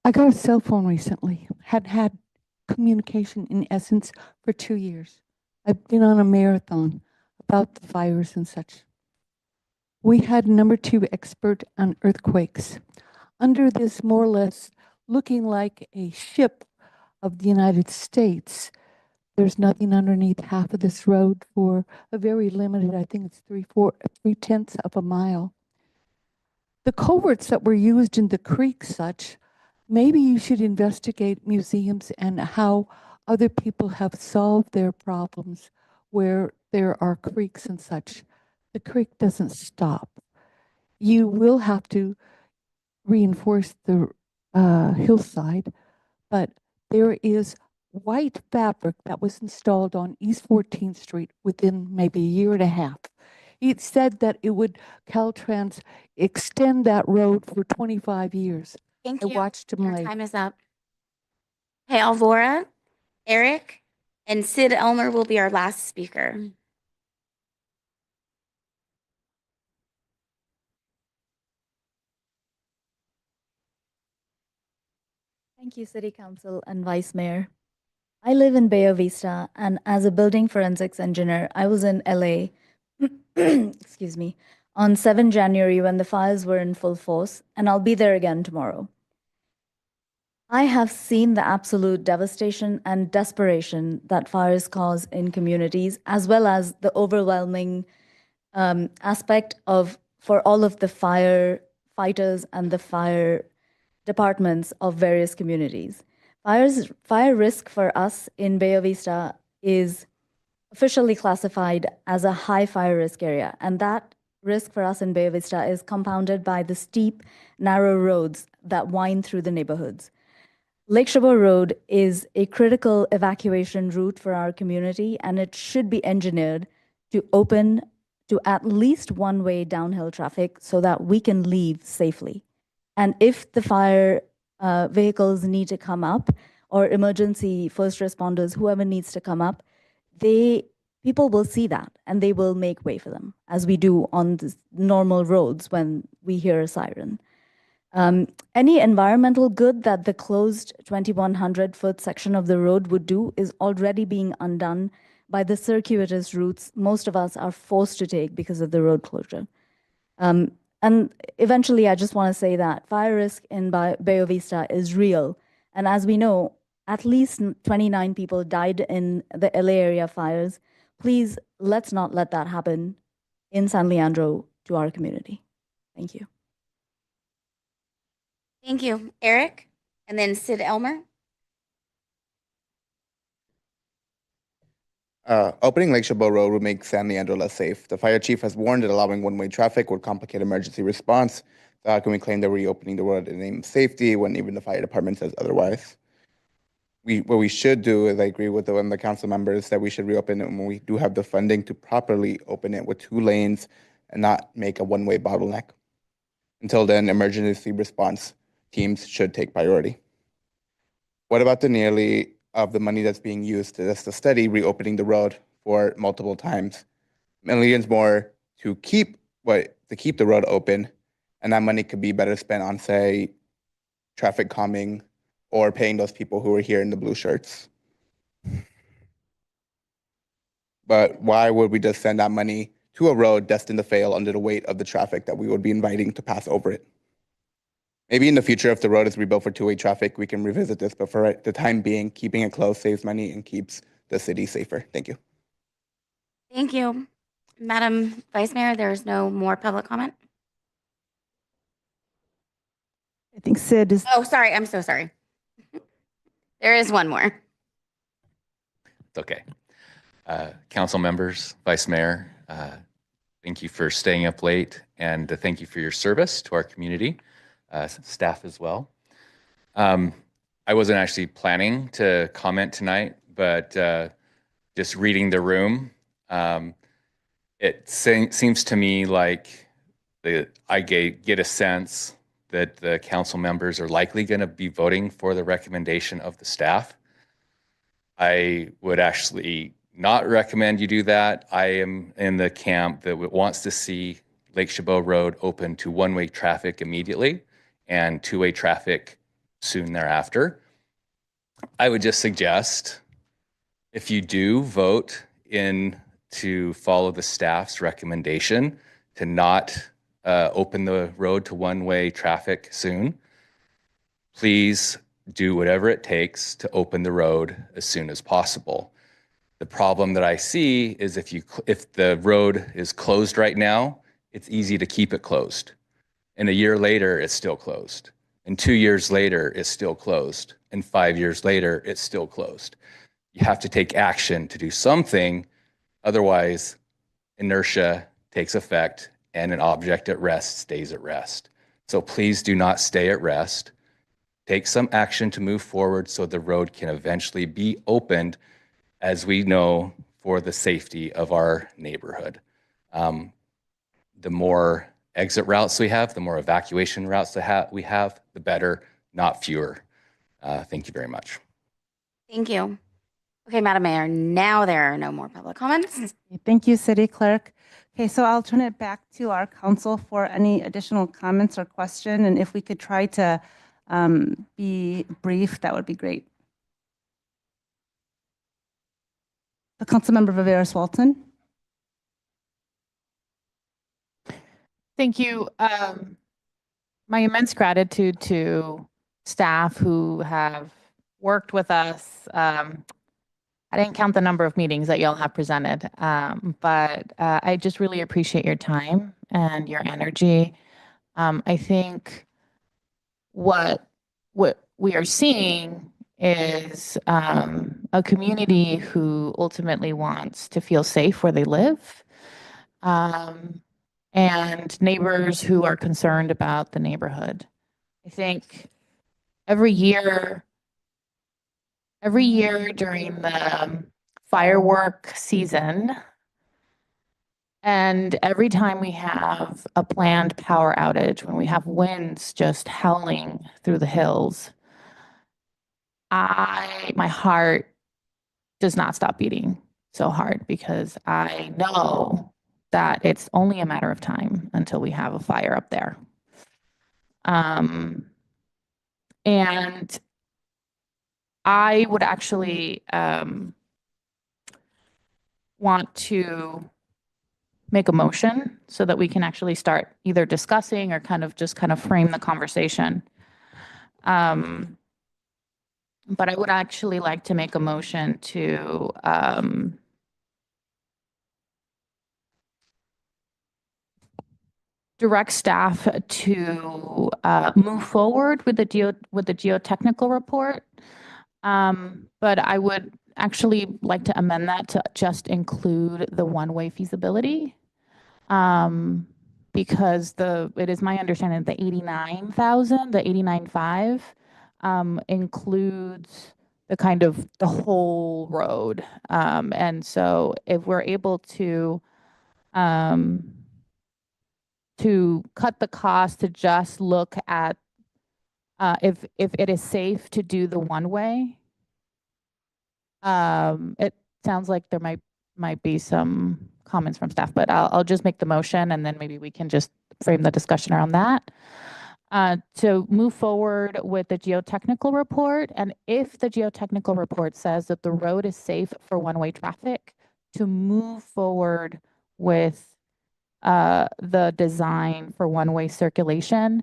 [SPEAKER 12] I got a cell phone recently, had had communication in essence for 2 years. I've been on a marathon about the fires and such. We had #2 expert on earthquakes. Under this more or less looking like a ship of the United States, there's nothing underneath half of this road for a very limited, I think it's 3/10 of a mile. The culverts that were used in the creek such, maybe you should investigate museums and how other people have solved their problems where there are creeks and such. The creek doesn't stop. You will have to reinforce the hillside, but there is white fabric that was installed on East 14th Street within maybe a year and a half. It said that it would, Caltrans, extend that road for 25 years.
[SPEAKER 2] Thank
[SPEAKER 12] I
[SPEAKER 2] you.
[SPEAKER 12] watched them
[SPEAKER 2] Your
[SPEAKER 12] lay.
[SPEAKER 2] time is up. Okay, Alvora, Eric, and Sid Elmer will be our last speaker.
[SPEAKER 18] Thank you, City Council and Vice Mayor. I live in Bay Vista, and as a building forensics engineer, I was in LA, excuse me, on 7 January when the fires were in full force, and I'll be there again tomorrow. I have seen the absolute devastation and desperation that fires cause in communities, as well as the overwhelming aspect of for all of the firefighters and the fire departments of various communities. Fire risk for us in Bay Vista is officially classified as a high fire risk area, and that risk for us in Bay Vista is compounded by the steep, narrow roads that wind through the neighborhoods. Lake Chabot Road is a critical evacuation route for our community, and it should be engineered to open to at least one-way downhill traffic so that we can leave safely. And if the fire vehicles need to come up, or emergency first responders, whoever needs to come up, people will see that and they will make way for them, as we do on the normal roads when we hear a siren. Any environmental good that the closed 2,100-foot section of the road would do is already being undone by the circuitous routes most of us are forced to take because of the road closure. And eventually, I just want to say that fire risk in Bay Vista is real. And as we know, at least 29 people died in the LA area fires. Please, let's not let that happen in San Leandro to our community. Thank you.
[SPEAKER 2] Thank you, Eric, and then Sid Elmer.
[SPEAKER 21] Opening Lake Chabot Road would make San Leandro less safe. The fire chief has warned that allowing one-way traffic would complicate emergency response. So how can we claim that we're reopening the road in the name of safety when even the fire department says otherwise? What we should do is, I agree with one of the council members, that we should reopen it when we do have the funding to properly open it with 2 lanes and not make a one-way bottleneck. Until then, emergency response teams should take priority. What about the nearly of the money that's being used to study reopening the road for multiple times? Millions more to keep the road open, and that money could be better spent on, say, traffic calming or paying those people who are here in the blue shirts. But why would we just send that money to a road destined to fail under the weight of the traffic that we would be inviting to pass over it? Maybe in the future, if the road is rebuilt for two-way traffic, we can revisit this. But for the time being, keeping it closed saves money and keeps the city safer. Thank you.
[SPEAKER 2] Thank you. Madam Vice Mayor, there's no more public comment?
[SPEAKER 8] I think Sid is.
[SPEAKER 2] Oh, sorry. I'm so sorry. There is one more.
[SPEAKER 10] It's okay. Council members, Vice Mayor, thank you for staying up late, and thank you for your service to our community, staff as well. I wasn't actually planning to comment tonight, but just reading the room, it seems to me like I get a sense that the council members are likely going to be voting for the recommendation of the staff. I would actually not recommend you do that. I am in the camp that wants to see Lake Chabot Road open to one-way traffic immediately and two-way traffic soon thereafter. I would just suggest, if you do vote in to follow the staff's recommendation to not open the road to one-way traffic soon, please do whatever it takes to open the road as soon as possible. The problem that I see is if the road is closed right now, it's easy to keep it closed. And a year later, it's still closed. And 2 years later, it's still closed. And 5 years later, it's still closed. You have to take action to do something. Otherwise, inertia takes effect and an object at rest stays at rest. So please do not stay at rest. Take some action to move forward so the road can eventually be opened, as we know, for the safety of our neighborhood. The more exit routes we have, the more evacuation routes we have, the better, not fewer. Thank you very much.
[SPEAKER 2] Thank you. Okay, Madam Mayor, now there are no more public comments.
[SPEAKER 8] Thank you, City Clerk. Okay, so I'll turn it back to our council for any additional comments or question. And if we could try to be brief, that would be great. The Councilmember Viveros Walton.
[SPEAKER 15] Thank you. My immense gratitude to staff who have worked with us. I didn't count the number of meetings that y'all have presented, but I just really appreciate your time and your energy. I think what we are seeing is a community who ultimately wants to feel safe where they live, and neighbors who are concerned about the neighborhood. I think every year during the firework season, and every time we have a planned power outage, when we have winds just howling through the hills, my heart does not stop beating so hard, because I know that it's only a matter of time until we have a fire up there. And I would actually want to make a motion so that we can actually start either discussing or kind of frame the conversation. But I would actually like to make a motion to direct staff to move forward with the geotechnical report. But I would actually like to amend that to just include the one-way feasibility. Because it is my understanding that the 89,000, the 89.5 includes the whole road. And so if we're able to cut the cost to just look at if it is safe to do the one-way, it sounds like there might be some comments from staff, but I'll just make the motion, and then maybe we can just frame the discussion around that. To move forward with the geotechnical report, and if the geotechnical report says that the road is safe for one-way traffic, to move forward with the design for one-way circulation,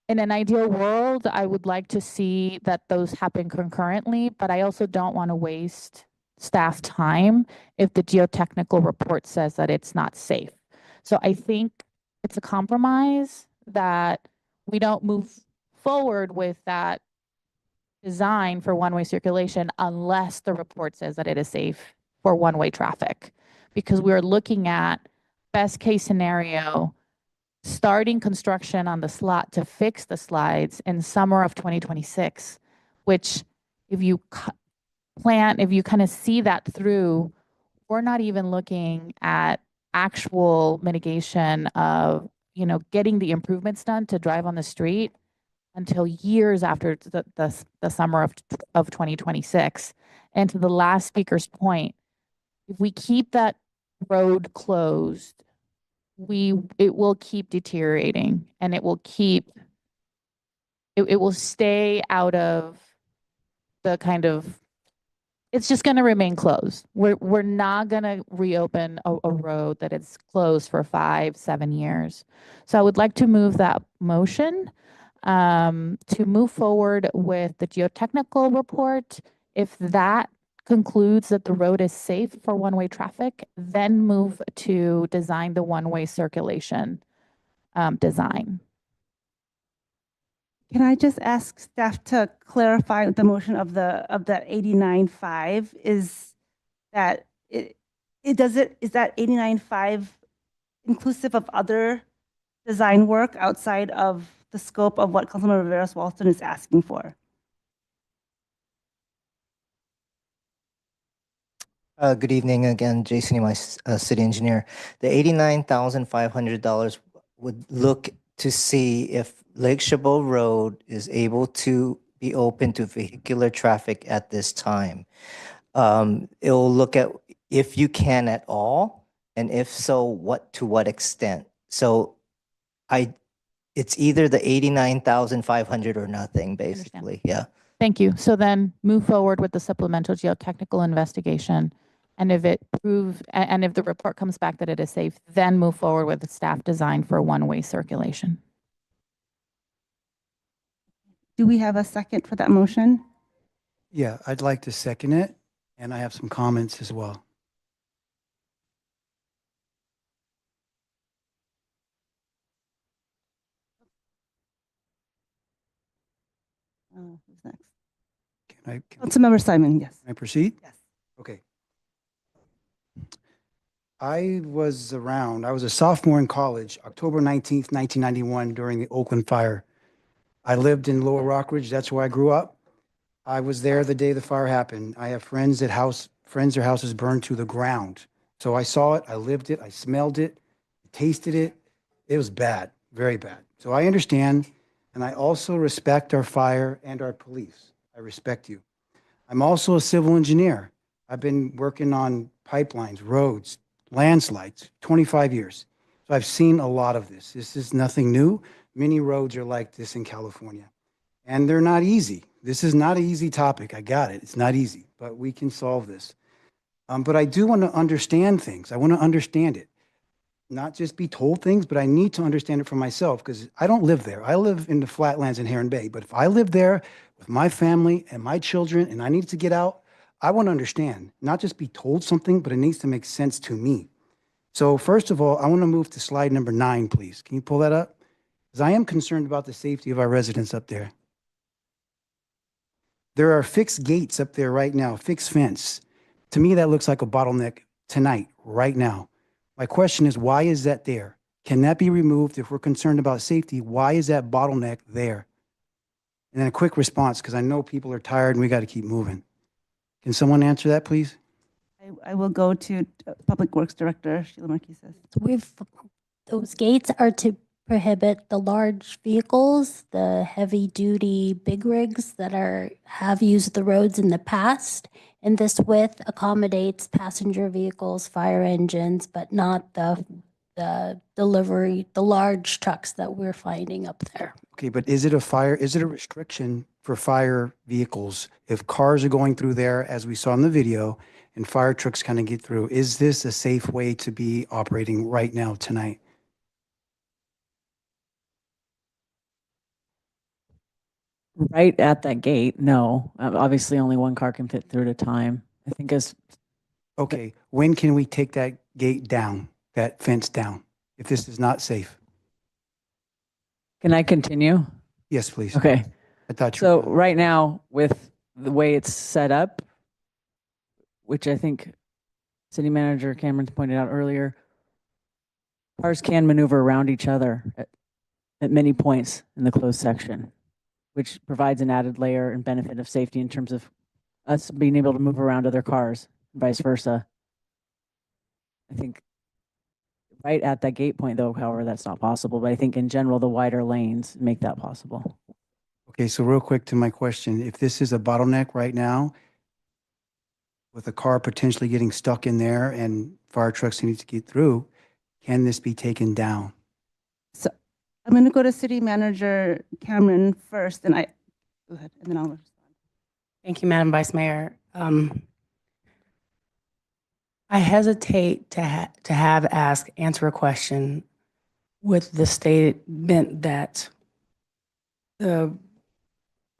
[SPEAKER 13] in an ideal world, I would like to see that those happen concurrently, but I also don't want to waste staff time if the geotechnical report says that it's not safe. So I think it's a compromise that we don't move forward with that design for one-way circulation unless the report says that it is safe for one-way traffic. Because we're looking at best case scenario, starting construction on the slot to fix the slides in summer of 2026, which if you if you kind of see that through, we're not even looking at actual mitigation of, you know, getting the improvements done to drive on the street until years after the summer of 2026. And to the last speaker's point, if we keep that road closed, it will keep deteriorating, and it will stay out of the kind of, it's just going to remain closed. We're not going to reopen a road that is closed for 5-7 years. So I would like to move that motion to move forward with the geotechnical report. If that concludes that the road is safe for one-way traffic, then move to design the one-way circulation design.
[SPEAKER 8] Can I just ask staff to clarify the motion of that 89.5? Is that is that 89.5 inclusive of other design work outside of the scope of what Councilmember Riveros-Walton is asking for?
[SPEAKER 14] Good evening again, Jason, my city engineer. The $89,500 would look to see if Lake Chabot Road is able to be open to vehicular traffic at this time. It will look at if you can at all, and if so, to what extent. So it's either the 89,500 or nothing, basically. Yeah.
[SPEAKER 13] Thank you. So then move forward with the supplemental geotechnical investigation. And if it proves, and if the report comes back that it is safe, then move forward with the staff design for one-way circulation.
[SPEAKER 8] Do we have a second for that motion?
[SPEAKER 19] Yeah, I'd like to second it, and I have some comments as well.
[SPEAKER 8] Who's next?
[SPEAKER 19] Can
[SPEAKER 8] Councilmember Simon, yes.
[SPEAKER 19] I proceed?
[SPEAKER 8] Yes.
[SPEAKER 19] Okay. I was a sophomore in college, October 19th, 1991, during the Oakland fire. I lived in Lower Rockridge. That's where I grew up. I was there the day the fire happened. I have friends their houses burned to the ground. So I saw it, I lived it, I smelled it, tasted it. It was bad, very bad. So I understand, and I also respect our fire and our police. I respect you. I'm also a civil engineer. I've been working on pipelines, roads, landslides, 25 years. So I've seen a lot of this. This is nothing new. Many roads are like this in California, and they're not easy. This is not an easy topic. I got it. It's not easy, but we can solve this. But I do want to understand things. I want to understand it. Not just be told things, but I need to understand it for myself because I don't live there. I live in the flatlands in Heron Bay, but if I live there with my family and my children and I need to get out, I want to understand, not just be told something, but it needs to make sense to me. So first of all, I want to move to slide number 9, please. Can you pull that up? Because I am concerned about the safety of our residents up there. There are fixed gates up there right now, fixed fence. To me, that looks like a bottleneck tonight, right now. My question is, why is that there? Can that be removed if we're concerned about safety? Why is that bottleneck there? And then a quick response, because I know people are tired and we got to keep moving. Can someone answer that, please?
[SPEAKER 8] I will go to Public Works Director Sheila Marquez.
[SPEAKER 17] Those gates are to prohibit the large vehicles, the heavy duty big rigs that have used the roads in the past. And this width accommodates passenger vehicles, fire engines, but not the large trucks that we're finding up there.
[SPEAKER 19] Okay, but is it a restriction for fire vehicles? If cars are going through there, as we saw in the video, and fire trucks kind of get through, is this a safe way to be operating right now tonight?
[SPEAKER 4] Right at that gate, no. Obviously, only one car can fit through at a time. I think as
[SPEAKER 19] Okay, when can we take that gate down, that fence down, if this is not safe?
[SPEAKER 4] can I continue?
[SPEAKER 19] Yes, please.
[SPEAKER 4] Okay.
[SPEAKER 19] I thought you.
[SPEAKER 4] So right now, with the way it's set up, which I think City Manager Cameron's pointed out earlier, cars can maneuver around each other at many points in the closed section, which provides an added layer and benefit of safety in terms of us being able to move around other cars and vice versa. I think right at that gate point, though, however, that's not possible. But I think in general, the wider lanes make that possible.
[SPEAKER 19] Okay, so real quick to my question, if this is a bottleneck right now, with a car potentially getting stuck in there and fire trucks need to get through, can this be taken down?
[SPEAKER 8] So I'm going to go to City Manager Cameron first, and go ahead, and then I'll respond.
[SPEAKER 7] Thank you, Madam Vice Mayor. I hesitate to answer a question with the statement that the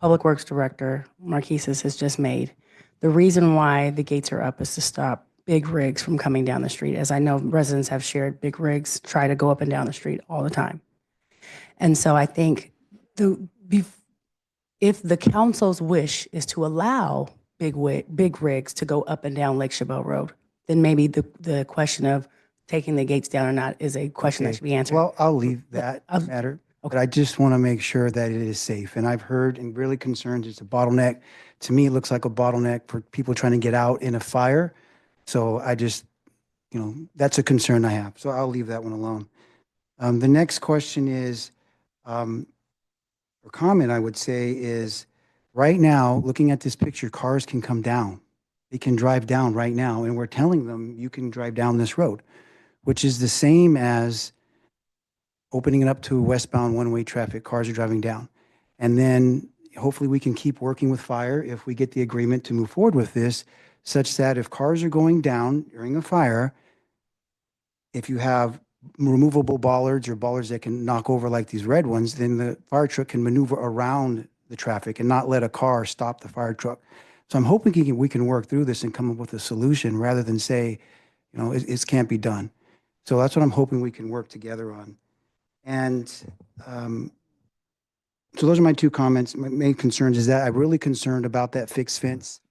[SPEAKER 7] Public Works Director, Marquises, has just made. The reason why the gates are up is to stop big rigs from coming down the street. As I know, residents have shared, big rigs try to go up and down the street all the time. And so I think if the council's wish is to allow big rigs to go up and down Lake Chabot Road, then maybe the question of taking the gates down or not is a question that should be answered.
[SPEAKER 19] Well, I'll leave that matter, but I just want to make sure that it is safe. And I've heard and really concerned it's a bottleneck. To me, it looks like a bottleneck for people trying to get out in a fire. So I just, that's a concern I have. So I'll leave that one alone. The next question is, or comment I would say is, right now, looking at this picture, cars can come down. They can drive down right now, and we're telling them you can drive down this road, which is the same as opening it up to westbound one-way traffic. Cars are driving down. And then hopefully we can keep working with fire if we get the agreement to move forward with this, such that if cars are going down during a fire, if you have removable bollards or bollards that can knock over like these red ones, then the fire truck can maneuver around the traffic and not let a car stop the fire truck. So I'm hoping we can work through this and come up with a solution rather than say, it can't be done. So that's what I'm hoping we can work together on. And so those are my two comments. My main concerns is that I'm really concerned about that fixed fence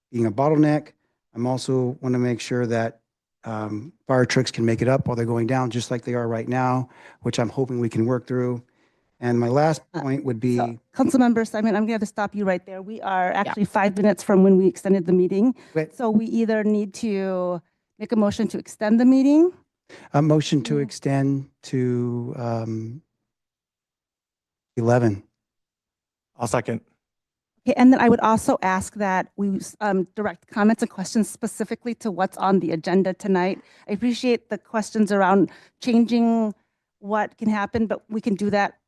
[SPEAKER 19] being a bottleneck. I'm also want to make sure that fire trucks can make it up while they're going down, just like they are right now, which I'm hoping we can work through. And my last point would be,
[SPEAKER 8] Councilmember Simon, I'm going to have to stop you right there. We are actually 5 minutes from when we extended the meeting. So we either need to make a motion to extend the meeting.
[SPEAKER 19] a motion to extend to 11.
[SPEAKER 16] I'll second.
[SPEAKER 8] Okay, and then I would also ask that we direct comments and questions specifically to what's on the agenda tonight. I appreciate the questions around changing what can happen, but we can do that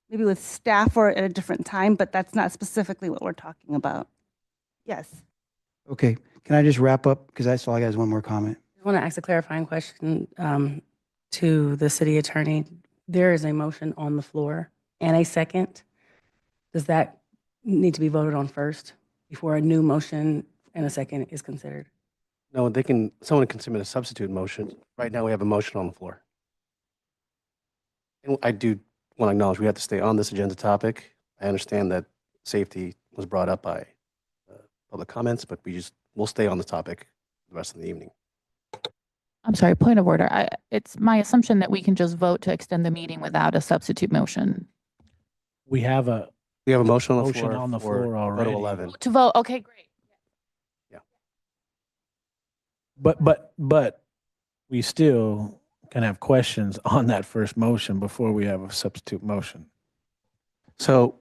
[SPEAKER 8] maybe with staff or at a different time, but that's not specifically what we're talking about. Yes.
[SPEAKER 19] Okay, can I just wrap up? Because I saw I guys one more comment.
[SPEAKER 7] I want to ask a clarifying question to the city attorney. There is a motion on the floor and a second. Does that need to be voted on first before a new motion and a second is considered?
[SPEAKER 16] No, someone can submit a substitute motion. Right now, we have a motion on the floor. And I do want to acknowledge we have to stay on this agenda topic. I understand that safety was brought up by public comments, but we'll stay on the topic the rest of the evening.
[SPEAKER 13] I'm sorry, point of order. It's my assumption that we can just vote to extend the meeting without a substitute motion.
[SPEAKER 16] We have a motion on the
[SPEAKER 24] Motion
[SPEAKER 16] floor.
[SPEAKER 24] on the
[SPEAKER 16] for
[SPEAKER 24] floor
[SPEAKER 16] go to
[SPEAKER 24] already.
[SPEAKER 16] 11.
[SPEAKER 13] To vote, okay, great.
[SPEAKER 24] But we still can have questions on that first motion before we have a substitute motion.
[SPEAKER 16] So,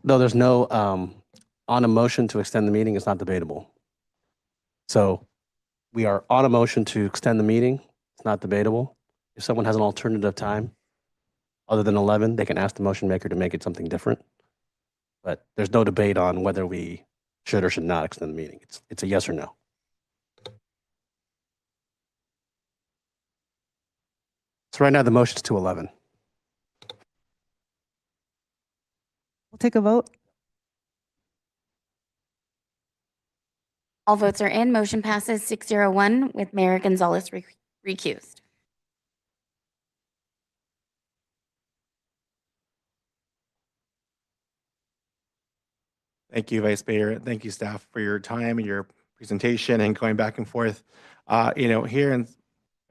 [SPEAKER 16] no, there's no, on a motion to extend the meeting, it's not debatable. So we are on a motion to extend the meeting. It's not debatable. If someone has an alternative time other than 11, they can ask the motion maker to make it something different. But there's no debate on whether we should or should not extend the meeting. It's a yes or no. So right now the motion is to 11.
[SPEAKER 8] We'll take a vote.
[SPEAKER 2] All votes are in. Motion passes 601 with Mayor Gonzalez recused.
[SPEAKER 3] Thank you, Vice Mayor. Thank you, staff, for your time and your presentation and going back and forth. Here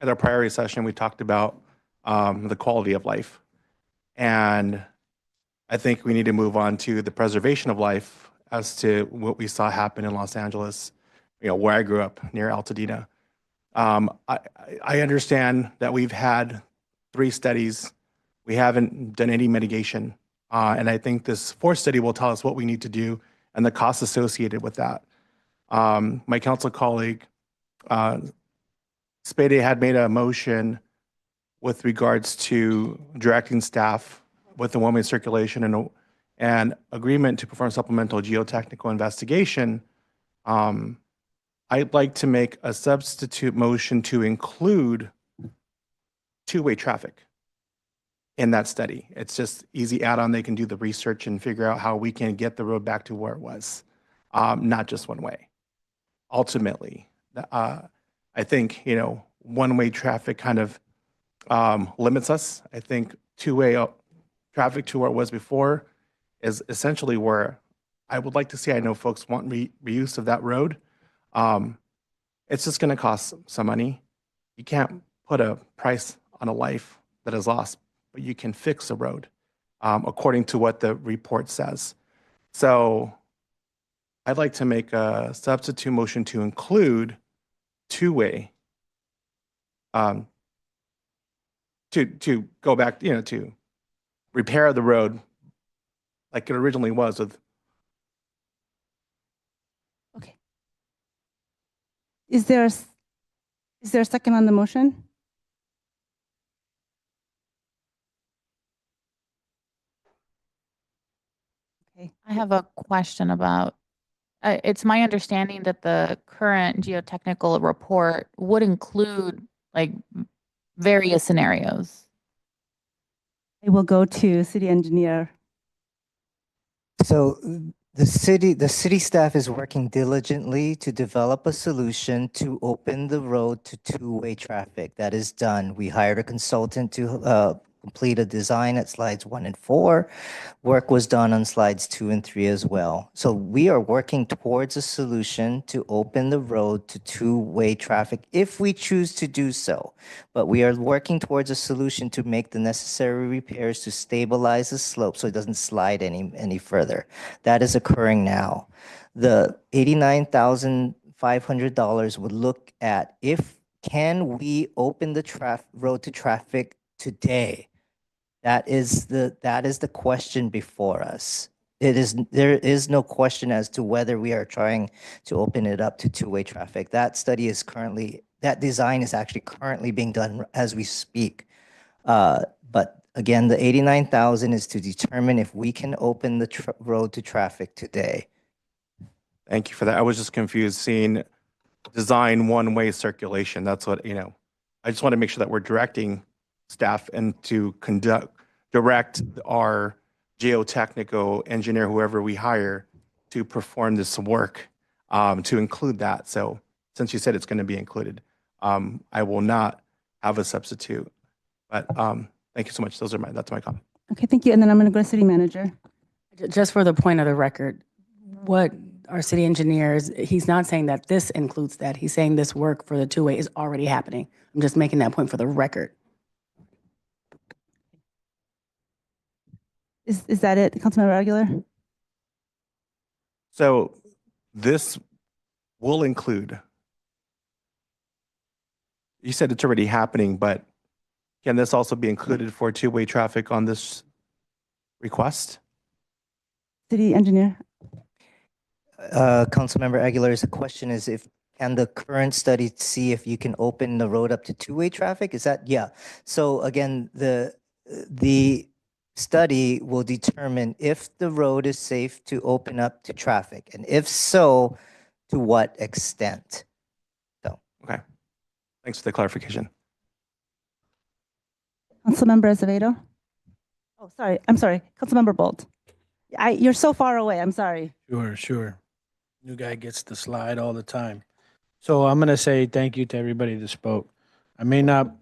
[SPEAKER 3] at our priority session, we talked about the quality of life. And I think we need to move on to the preservation of life as to what we saw happen in Los Angeles, where I grew up near Altadena. I understand that we've had 3 studies. We haven't done any mitigation. And I think this 4th study will tell us what we need to do and the costs associated with that. My council colleague, Spade, had made a motion with regards to directing staff with the one-way circulation and agreement to perform supplemental geotechnical investigation. I'd like to make a substitute motion to include two-way traffic in that study. It's just easy add-on. They can do the research and figure out how we can get the road back to where it was, not just one way. Ultimately, I think, one-way traffic kind of limits us. I think two-way traffic to where it was before is essentially where I would like to see. I know folks want reuse of that road. It's just going to cost some money. You can't put a price on a life that is lost, but you can fix a road according to what the report says. So I'd like to make a substitute motion to include two-way to go back, to repair the road like it originally was with.
[SPEAKER 8] Okay. Is there a second on the motion? Okay.
[SPEAKER 13] I have a question about, it's my understanding that the current geotechnical report would include like various scenarios.
[SPEAKER 8] I will go to city engineer.
[SPEAKER 14] So the city staff is working diligently to develop a solution to open the road to two-way traffic. That is done. We hired a consultant to complete a design at slides 1 and 4. Work was done on slides 2 and 3 as well. So we are working towards a solution to open the road to two-way traffic if we choose to do so. But we are working towards a solution to make the necessary repairs to stabilize the slope so it doesn't slide any further. That is occurring now. The $89,500 would look at can we open the road to traffic today? That is the question before us. There is no question as to whether we are trying to open it up to two-way traffic. That design is actually currently being done as we speak. But again, the $89,000 is to determine if we can open the road to traffic today.
[SPEAKER 3] Thank you for that. I was just confused seeing design one-way circulation. That's what, I just want to make sure that we're directing staff and to direct our geotechnical engineer, whoever we hire, to perform this work, to include that. So since you said it's going to be included, I will not have a substitute. But thank you so much. That's my comment.
[SPEAKER 8] Okay, thank you. And then I'm going to go to city manager.
[SPEAKER 7] Just for the point of the record, what our city engineers, he's not saying that this includes that. He's saying this work for the two-way is already happening. I'm just making that point for the record.
[SPEAKER 8] Is that it, Councilmember Aguilar?
[SPEAKER 3] So this will include, you said it's already happening, but can this also be included for two-way traffic on this request?
[SPEAKER 8] City engineer.
[SPEAKER 14] Councilmember Aguilar's question is can the current study see if you can open the road up to two-way traffic? Is that, yeah. So again, the study will determine if the road is safe to open up to traffic, and if so, to what extent. So.
[SPEAKER 3] Okay. Thanks for the clarification.
[SPEAKER 8] Councilmember Azevedo. Oh, sorry. I'm sorry. Councilmember Bolt. You're so far away. I'm sorry.
[SPEAKER 24] Sure, sure. New guy gets the slide all the time. So I'm going to say thank you to everybody that spoke. I may not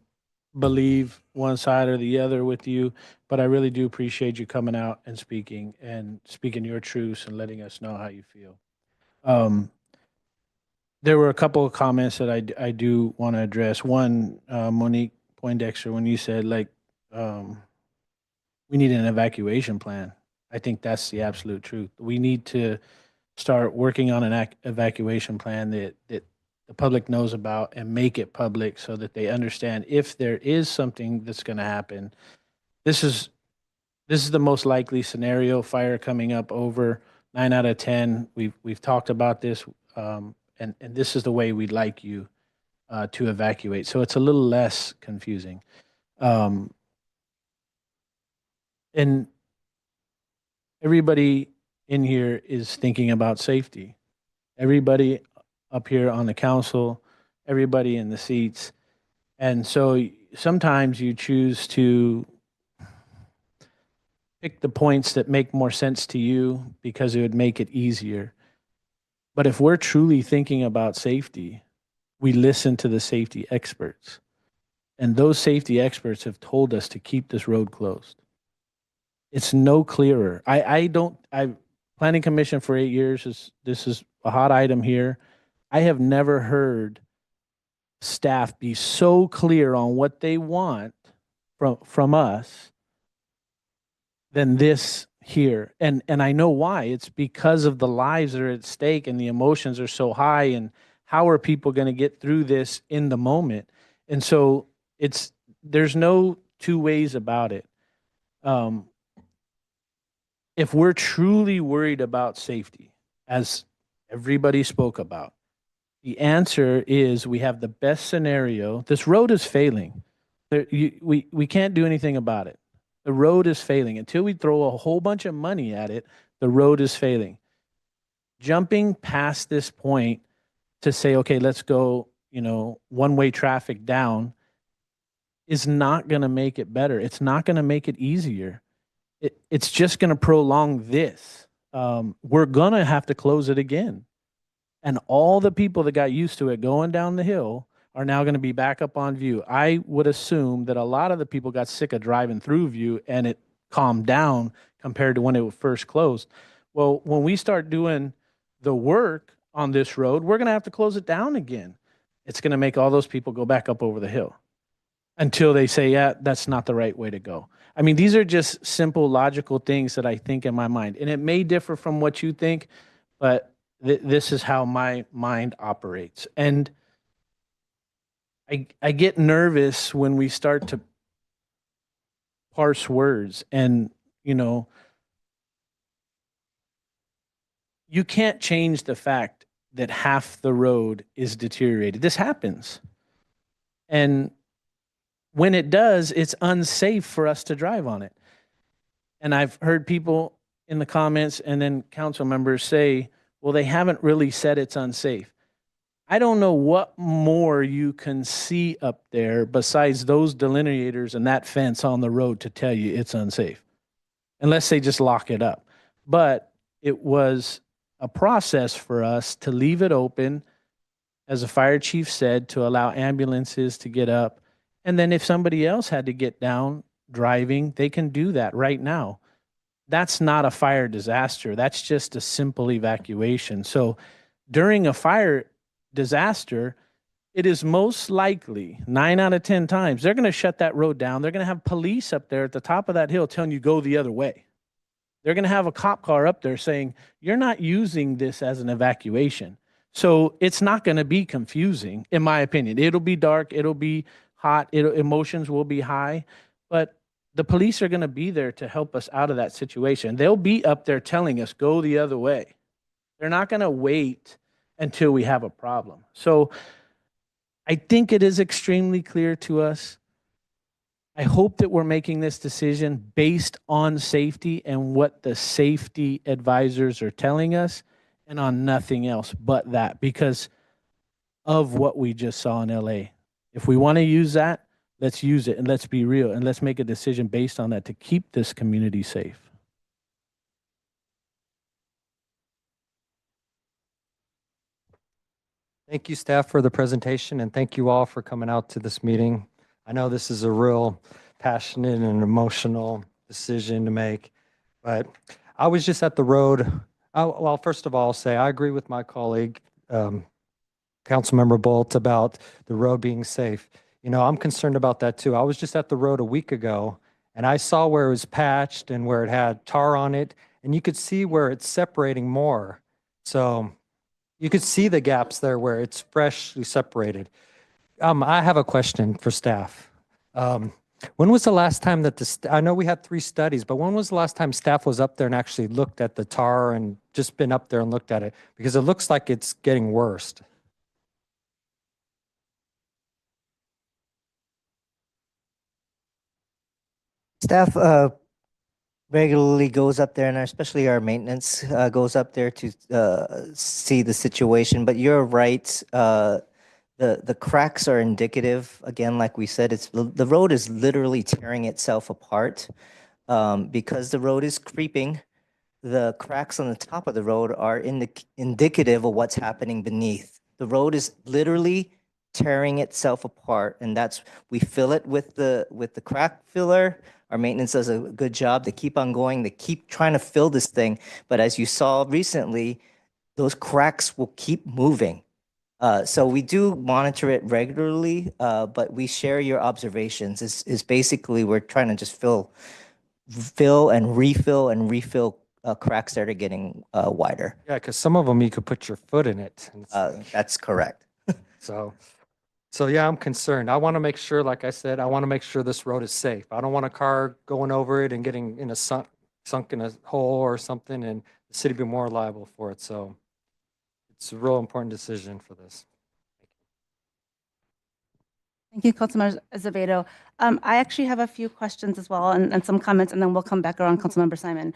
[SPEAKER 24] believe one side or the other with you, but I really do appreciate you coming out and speaking your truths and letting us know how you feel. There were a couple of comments that I do want to address. One, Monique Poindexter, when you said we need an evacuation plan. I think that's the absolute truth. We need to start working on an evacuation plan that the public knows about and make it public so that they understand if there is something that's going to happen. This is the most likely scenario, fire coming up over 9 out of 10. We've talked about this, and this is the way we'd like you to evacuate. So it's a little less confusing. And everybody in here is thinking about safety. Everybody up here on the council, everybody in the seats. And so sometimes you choose to pick the points that make more sense to you because it would make it easier. But if we're truly thinking about safety, we listen to the safety experts. And those safety experts have told us to keep this road closed. It's no clearer. Planning Commission for 8 years, this is a hot item here. I have never heard staff be so clear on what they want from us than this here. And I know why. It's because of the lives that are at stake and the emotions are so high, and how are people going to get through this in the moment? And so there's no two ways about it. If we're truly worried about safety, as everybody spoke about, the answer is we have the best scenario. This road is failing. We can't do anything about it. The road is failing. Until we throw a whole bunch of money at it, the road is failing. Jumping past this point to say, okay, let's go, one-way traffic down is not going to make it better. It's not going to make it easier. It's just going to prolong this. We're going to have to close it again. And all the people that got used to it going down the hill are now going to be back up on View. I would assume that a lot of the people got sick of driving through View and it calmed down compared to when it was first closed. Well, when we start doing the work on this road, we're going to have to close it down again. It's going to make all those people go back up over the hill until they say, yeah, that's not the right way to go. I mean, these are just simple, logical things that I think in my mind. And it may differ from what you think, but this is how my mind operates. And I get nervous when we start to parse words. And, you can't change the fact that half the road is deteriorated. This happens. And when it does, it's unsafe for us to drive on it. And I've heard people in the comments and then council members say, well, they haven't really said it's unsafe. I don't know what more you can see up there besides those delineators and that fence on the road to tell you it's unsafe, unless they just lock it up. But it was a process for us to leave it open, as the fire chief said, to allow ambulances to get up. And then if somebody else had to get down driving, they can do that right now. That's not a fire disaster. That's just a simple evacuation. So during a fire disaster, it is most likely 9 out of 10 times, they're going to shut that road down. They're going to have police up there at the top of that hill telling you go the other way. They're going to have a cop car up there saying, you're not using this as an evacuation. So it's not going to be confusing, in my opinion. It'll be dark. It'll be hot. Emotions will be high. But the police are going to be there to help us out of that situation. They'll be up there telling us, go the other way. They're not going to wait until we have a problem. So I think it is extremely clear to us. I hope that we're making this decision based on safety and what the safety advisors are telling us, and on nothing else but that, because of what we just saw in LA. If we want to use that, let's use it, and let's be real, and let's make a decision based on that to keep this community safe.
[SPEAKER 1] Thank you, staff, for the presentation, and thank you all for coming out to this meeting. I know this is a real passionate and emotional decision to make, but I was just at the road. Well, first of all, I'll say I agree with my colleague, Councilmember Bolt, about the road being safe. You know, I'm concerned about that too. I was just at the road a week ago, and I saw where it was patched and where it had tar on it, and you could see where it's separating more. So you could see the gaps there where it's freshly separated. I have a question for staff. When was the last time that I know we had 3 studies, but when was the last time staff was up there and actually looked at the tar and just been up there and looked at it? Because it looks like it's getting worse.
[SPEAKER 14] Staff regularly goes up there, and especially our maintenance goes up there to see the situation. But you're right. The cracks are indicative. Again, like we said, the road is literally tearing itself apart because the road is creeping. The cracks on the top of the road are indicative of what's happening beneath. The road is literally tearing itself apart, and we fill it with the crack filler. Our maintenance does a good job. They keep on going. They keep trying to fill this thing, but as you saw recently, those cracks will keep moving. So we do monitor it regularly, but we share your observations. Is basically we're trying to just fill and refill cracks that are getting wider.
[SPEAKER 1] Yeah, because some of them you could put your foot in it.
[SPEAKER 14] That's correct.
[SPEAKER 1] So yeah, I'm concerned. I want to make sure, like I said, I want to make sure this road is safe. I don't want a car going over it and getting in a sunk in a hole or something, and the city be more liable for it. So it's a real important decision for this.
[SPEAKER 8] Thank you, Councilmember Azevedo. I actually have a few questions as well and some comments, and then we'll come back around Councilmember Simon.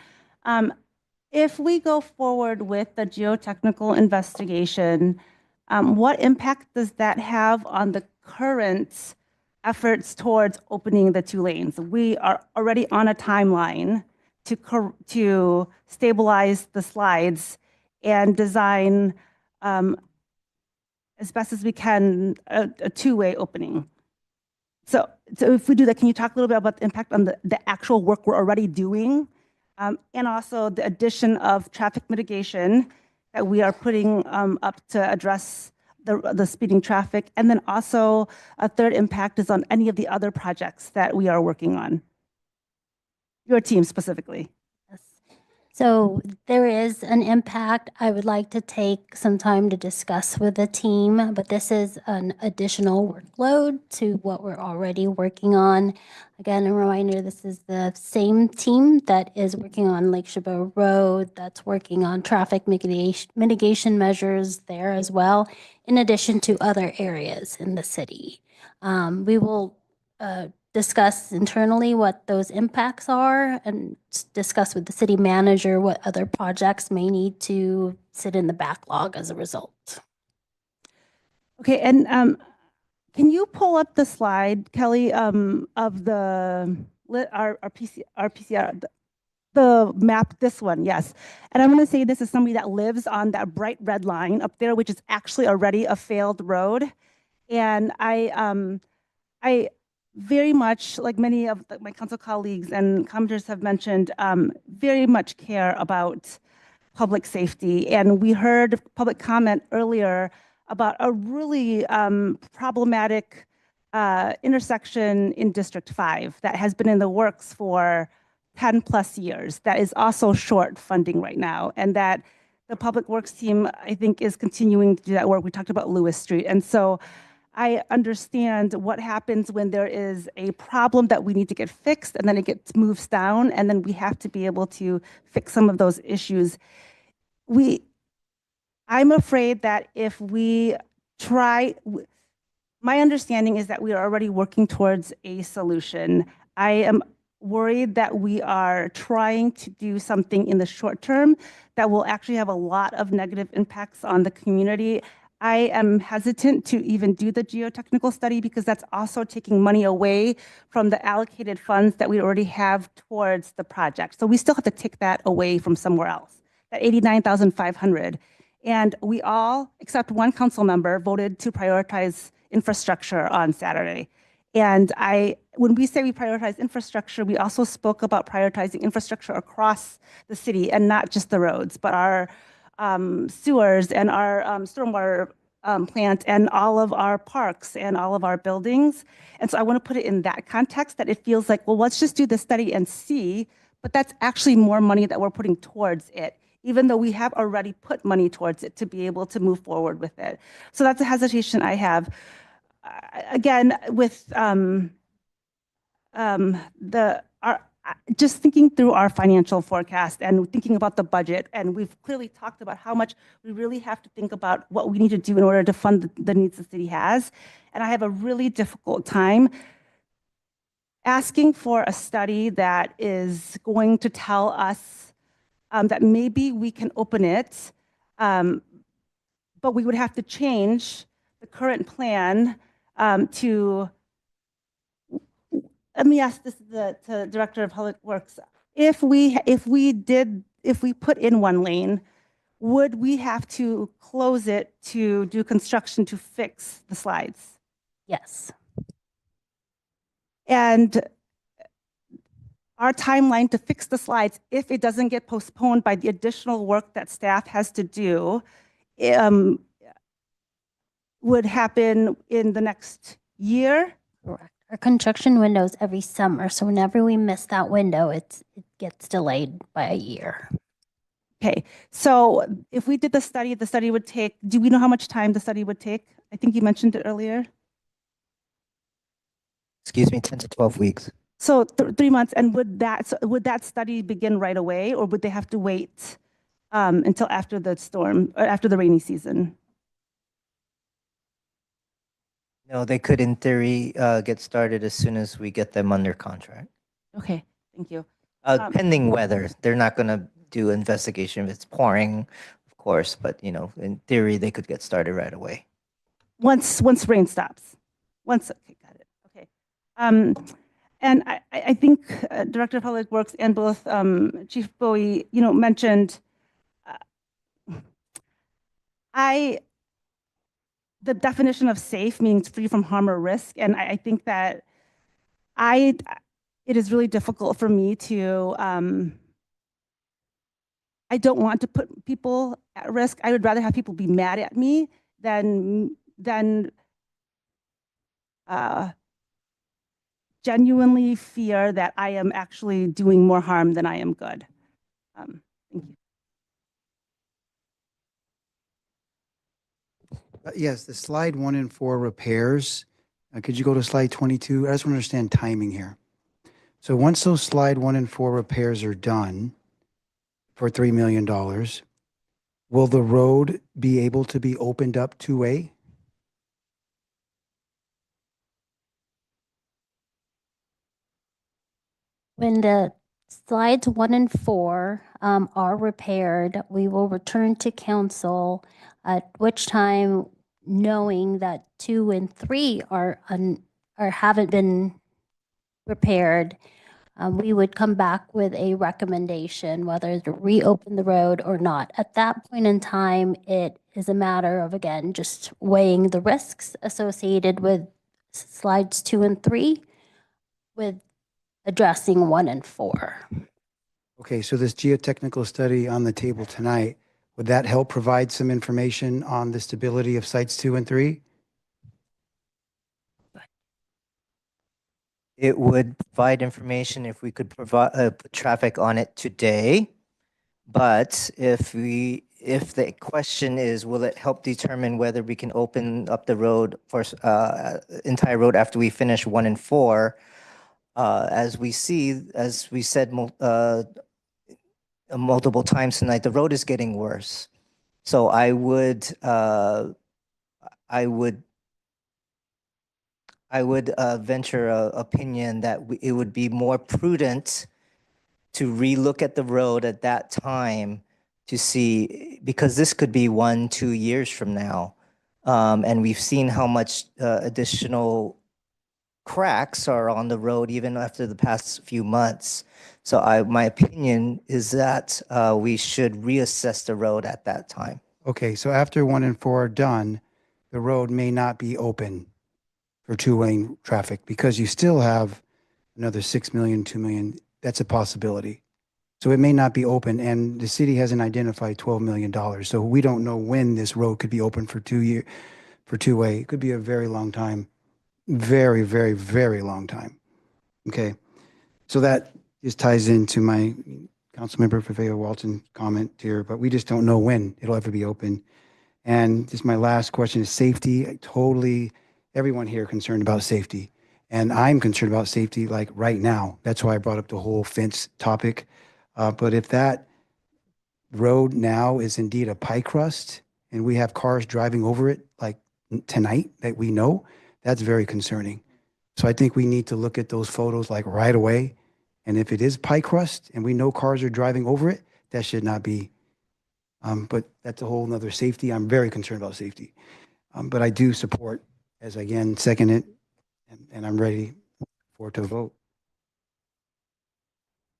[SPEAKER 8] If we go forward with the geotechnical investigation, what impact does that have on the current efforts towards opening the 2 lanes? We are already on a timeline to stabilize the slides and design as best as we can a 2-way opening. So if we do that, can you talk a little bit about the impact on the actual work we're already doing, and also the addition of traffic mitigation that we are putting up to address the speeding traffic, and then also a third impact is on any of the other projects that we are working on, your team specifically.
[SPEAKER 17] So there is an impact. I would like to take some time to discuss with the team, but this is an additional workload to what we're already working on. Again, a reminder, this is the same team that is working on Lake Chabot Road, that's working on traffic mitigation measures there as well, in addition to other areas in the city. We will discuss internally what those impacts are and discuss with the city manager what other projects may need to sit in the backlog as a result.
[SPEAKER 8] Okay, and can you pull up the slide, Kelly, of our PCR, the map, this one, yes. And I'm going to say this is somebody that lives on that bright red line up there, which is actually already a failed road. And I very much, like many of my council colleagues and commenters have mentioned, very much care about public safety. And we heard public comment earlier about a really problematic intersection in District 5 that has been in the works for 10+ years, that is also short funding right now, and that the Public Works team, I think, is continuing to do that work. We talked about Lewis Street. And so I understand what happens when there is a problem that we need to get fixed, and then it gets moves down, and then we have to be able to fix some of those issues. I'm afraid that if we try, my understanding is that we are already working towards a solution. I am worried that we are trying to do something in the short term that will actually have a lot of negative impacts on the community. I am hesitant to even do the geotechnical study because that's also taking money away from the allocated funds that we already have towards the project. So we still have to take that away from somewhere else, that $89,500. And we all, except one council member, voted to prioritize infrastructure on Saturday. And when we say we prioritize infrastructure, we also spoke about prioritizing infrastructure across the city and not just the roads, but our sewers and our stormwater plant and all of our parks and all of our buildings. And so I want to put it in that context, that it feels like, well, let's just do the study and see, but that's actually more money that we're putting towards it, even though we have already put money towards it to be able to move forward with it. So that's a hesitation I have. Again, with just thinking through our financial forecast and thinking about the budget, and we've clearly talked about how much we really have to think about what we need to do in order to fund the needs the city has. And I have a really difficult time asking for a study that is going to tell us that maybe we can open it, but we would have to change the current plan to, let me ask this to the Director of Public Works. If we put in one lane, would we have to close it to do construction to fix the slides?
[SPEAKER 17] Yes.
[SPEAKER 8] And our timeline to fix the slides, if it doesn't get postponed by the additional work that staff has to do, would happen in the next year?
[SPEAKER 17] Correct. Our construction window is every summer, so whenever we miss that window, it gets delayed by a year.
[SPEAKER 8] Okay, so if we did the study would take, do we know how much time the study would take? I think you mentioned it earlier.
[SPEAKER 14] Excuse me, 10 to 12 weeks.
[SPEAKER 8] So 3 months, and would that study begin right away, or would they have to wait until after the storm, or after the rainy season?
[SPEAKER 14] No, they could, in theory, get started as soon as we get them under contract.
[SPEAKER 8] Okay, thank you.
[SPEAKER 14] Pending weather, they're not going to do investigation if it's pouring, of course, but in theory, they could get started right away.
[SPEAKER 8] Once rain stops. Okay, got it. Okay. And I think Director of Public Works and both Chief Bowie, mentioned the definition of safe means free from harm or risk, and I think that it is really difficult for me to. I don't want to put people at risk. I would rather have people be mad at me than genuinely fear that I am actually doing more harm than I am good. Thank you.
[SPEAKER 19] Yes, the slide 1 and 4 repairs. Could you go to slide 22? I just want to understand timing here. So once those slide 1 and 4 repairs are done for $3 million, will the road be able to be opened up 2-way?
[SPEAKER 17] When the slides 1 and 4 are repaired, we will return to council, at which time, knowing that 2 and 3 haven't been repaired, we would come back with a recommendation whether to reopen the road or not. At that point in time, it is a matter of, again, just weighing the risks associated with slides 2 and 3 with addressing 1 and 4.
[SPEAKER 19] Okay, so this geotechnical study on the table tonight, would that help provide some information on the stability of sites 2 and 3?
[SPEAKER 14] It would provide information if we could provide put traffic on it today. But if the question is, will it help determine whether we can open up the road for entire road after we finish 1 and 4? As we said multiple times tonight, the road is getting worse. So I would venture an opinion that it would be more prudent to relook at the road at that time to see, because this could be 1-2 years from now. And we've seen how much additional cracks are on the road even after the past few months. So my opinion is that we should reassess the road at that time.
[SPEAKER 19] Okay, so after 1 and 4 are done, the road may not be open for two-lane traffic because you still have another 6 million, 2 million. That's a possibility. So it may not be open, and the city hasn't identified $12 million. So we don't know when this road could be open for two-way. It could be a very long time. Very, very, very long time. Okay. So that just ties into my Councilmember Paveo Walton comment here, but we just don't know when it'll ever be open. And just my last question is safety. Everyone here concerned about safety. And I'm concerned about safety like right now. That's why I brought up the whole fence topic. But if that road now is indeed a pie crust and we have cars driving over it like tonight that we know, that's very concerning. So I think we need to look at those photos like right away. And if it is pie crust and we know cars are driving over it, that should not be. But that's a whole nother safety. I'm very concerned about safety. But I do support, as again, second it, and I'm ready for it to vote.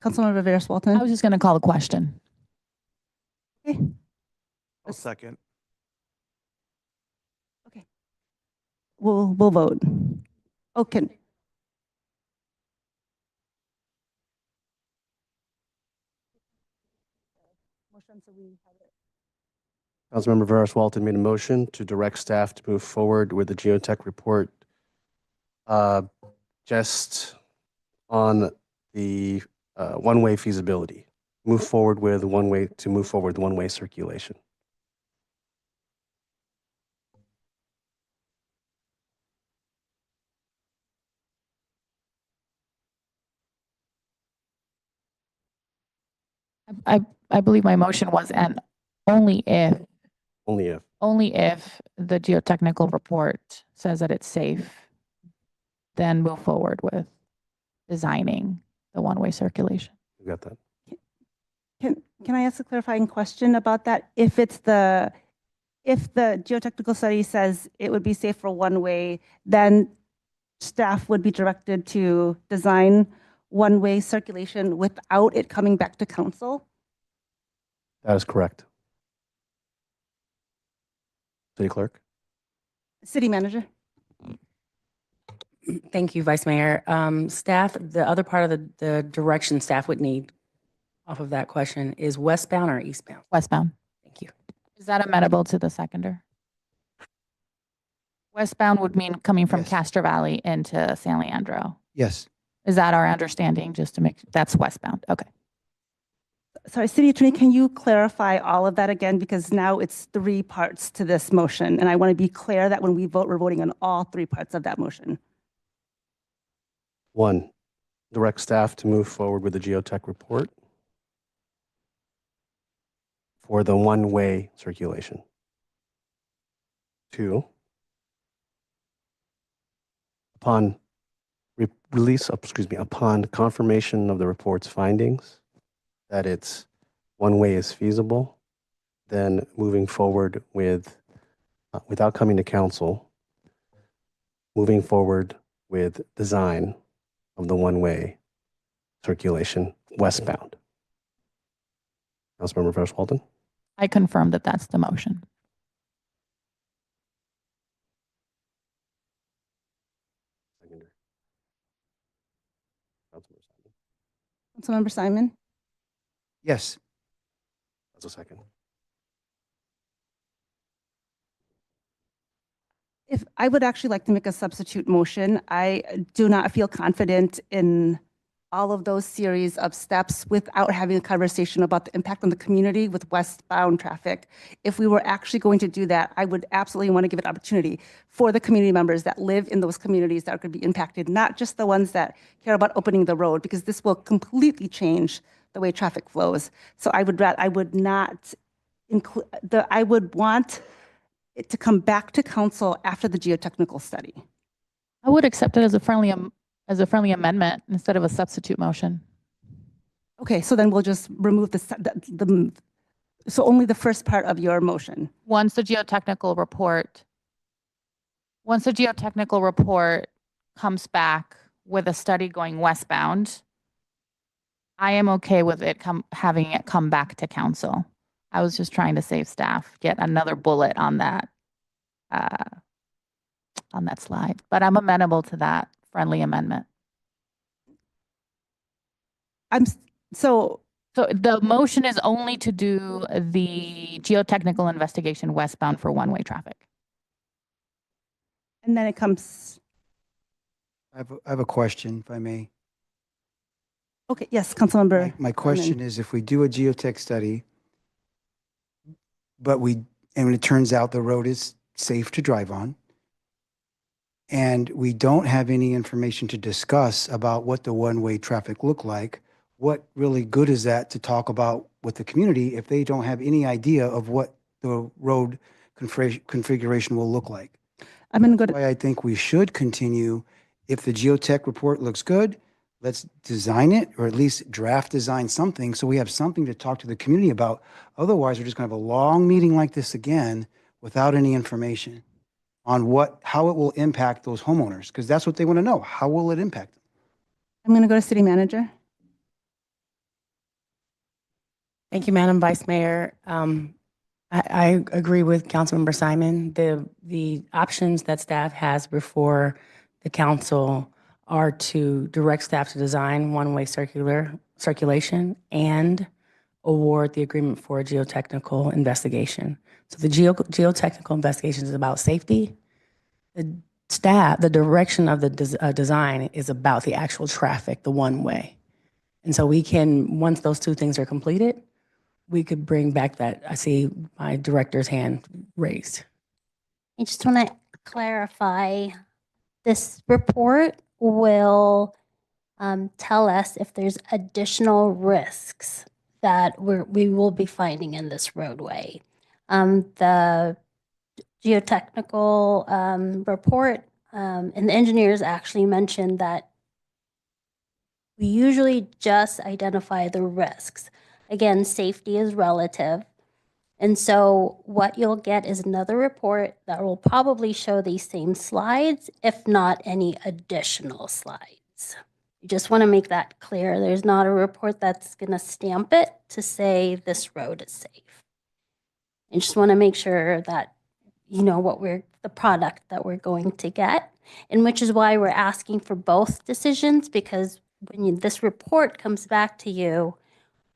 [SPEAKER 8] Councilmember Veras Walton.
[SPEAKER 13] I was just going to call the question.
[SPEAKER 8] Okay.
[SPEAKER 3] I'll second.
[SPEAKER 8] We'll vote. Okay.
[SPEAKER 16] Councilmember Veras Walton made a motion to direct staff to move forward with the geotech report just on the one-way feasibility. Move forward with one-way circulation.
[SPEAKER 13] I believe my motion was, and only if
[SPEAKER 16] Only if.
[SPEAKER 13] the geotechnical report says that it's safe, then move forward with designing the one-way circulation.
[SPEAKER 16] You got that?
[SPEAKER 8] Can I ask a clarifying question about that? If the geotechnical study says it would be safe for one way, then staff would be directed to design one-way circulation without it coming back to council?
[SPEAKER 16] That is correct. City Clerk?
[SPEAKER 8] City Manager?
[SPEAKER 7] Thank you, Vice Mayor. Staff, the other part of the direction staff would need off of that question is westbound or eastbound?
[SPEAKER 13] Westbound.
[SPEAKER 7] Thank you.
[SPEAKER 13] Is that amenable to the seconder? Westbound would mean coming from
[SPEAKER 19] Yes.
[SPEAKER 13] Castro Valley into San Leandro.
[SPEAKER 19] Yes.
[SPEAKER 13] Is that our understanding? Just to make, that's westbound. Okay.
[SPEAKER 8] Sorry, City Attorney, can you clarify all of that again? Because now it's 3 parts to this motion, and I want to be clear that when we vote, we're voting on all 3 parts of that motion.
[SPEAKER 16] 1, direct staff to move forward with the geotech report for the one-way circulation. 2, upon upon confirmation of the report's findings that it's one-way is feasible, then moving forward with, without coming to council, moving forward with design of the one-way circulation westbound. Councilmember Veras Walton?
[SPEAKER 13] I confirm that that's the motion.
[SPEAKER 8] Councilmember Simon?
[SPEAKER 19] Yes.
[SPEAKER 16] That's a second.
[SPEAKER 8] If I would actually like to make a substitute motion, I do not feel confident in all of those series of steps without having a conversation about the impact on the community with westbound traffic. If we were actually going to do that, I would absolutely want to give an opportunity for the community members that live in those communities that are going to be impacted, not just the ones that care about opening the road, because this will completely change the way traffic flows. So I would not include I would want it to come back to council after the geotechnical study.
[SPEAKER 13] I would accept it as a friendly amendment instead of a substitute motion.
[SPEAKER 8] Okay, so then we'll just remove so only the first part of your motion.
[SPEAKER 13] Once the geotechnical report comes back with a study going westbound, I am okay with it having it come back to council. I was just trying to save staff, get another bullet uh, on that slide. But I'm amenable to that friendly amendment.
[SPEAKER 8] So
[SPEAKER 13] So the motion is only to do the geotechnical investigation westbound for one-way traffic.
[SPEAKER 8] and then it comes,
[SPEAKER 19] I have a question, if I may.
[SPEAKER 8] okay, yes, Councilmember.
[SPEAKER 19] My question is, if we do a geotech study, and it turns out the road is safe to drive on, and we don't have any information to discuss about what the one-way traffic look like, what really good is that to talk about with the community if they don't have any idea of what the road configuration will look like?
[SPEAKER 8] I'm going to go
[SPEAKER 19] That's why I think we should continue. If the geotech report looks good, let's design it, or at least draft design something so we have something to talk to the community about. Otherwise, we're just going to have a long meeting like this again without any information on how it will impact those homeowners, because that's what they want to know. How will it impact them?
[SPEAKER 8] I'm going to go to City Manager.
[SPEAKER 7] Thank you, Madam Vice Mayor. I agree with Councilmember Simon. The options that staff has before the council are to direct staff to design one-way circulation and award the agreement for a geotechnical investigation. So the geotechnical investigation is about safety. The direction of the design is about the actual traffic, the one-way. And so we can, once those two things are completed, we could bring back that. I see my director's hand raised.
[SPEAKER 17] I just want to clarify, this report will tell us if there's additional risks that we will be finding in this roadway. The geotechnical report and the engineers actually mentioned that we usually just identify the risks. Again, safety is relative. And so what you'll get is another report that will probably show these same slides, if not any additional slides. You just want to make that clear. There's not a report that's going to stamp it to say this road is safe. I just want to make sure that you know the product that we're going to get, and which is why we're asking for both decisions, because when this report comes back to you,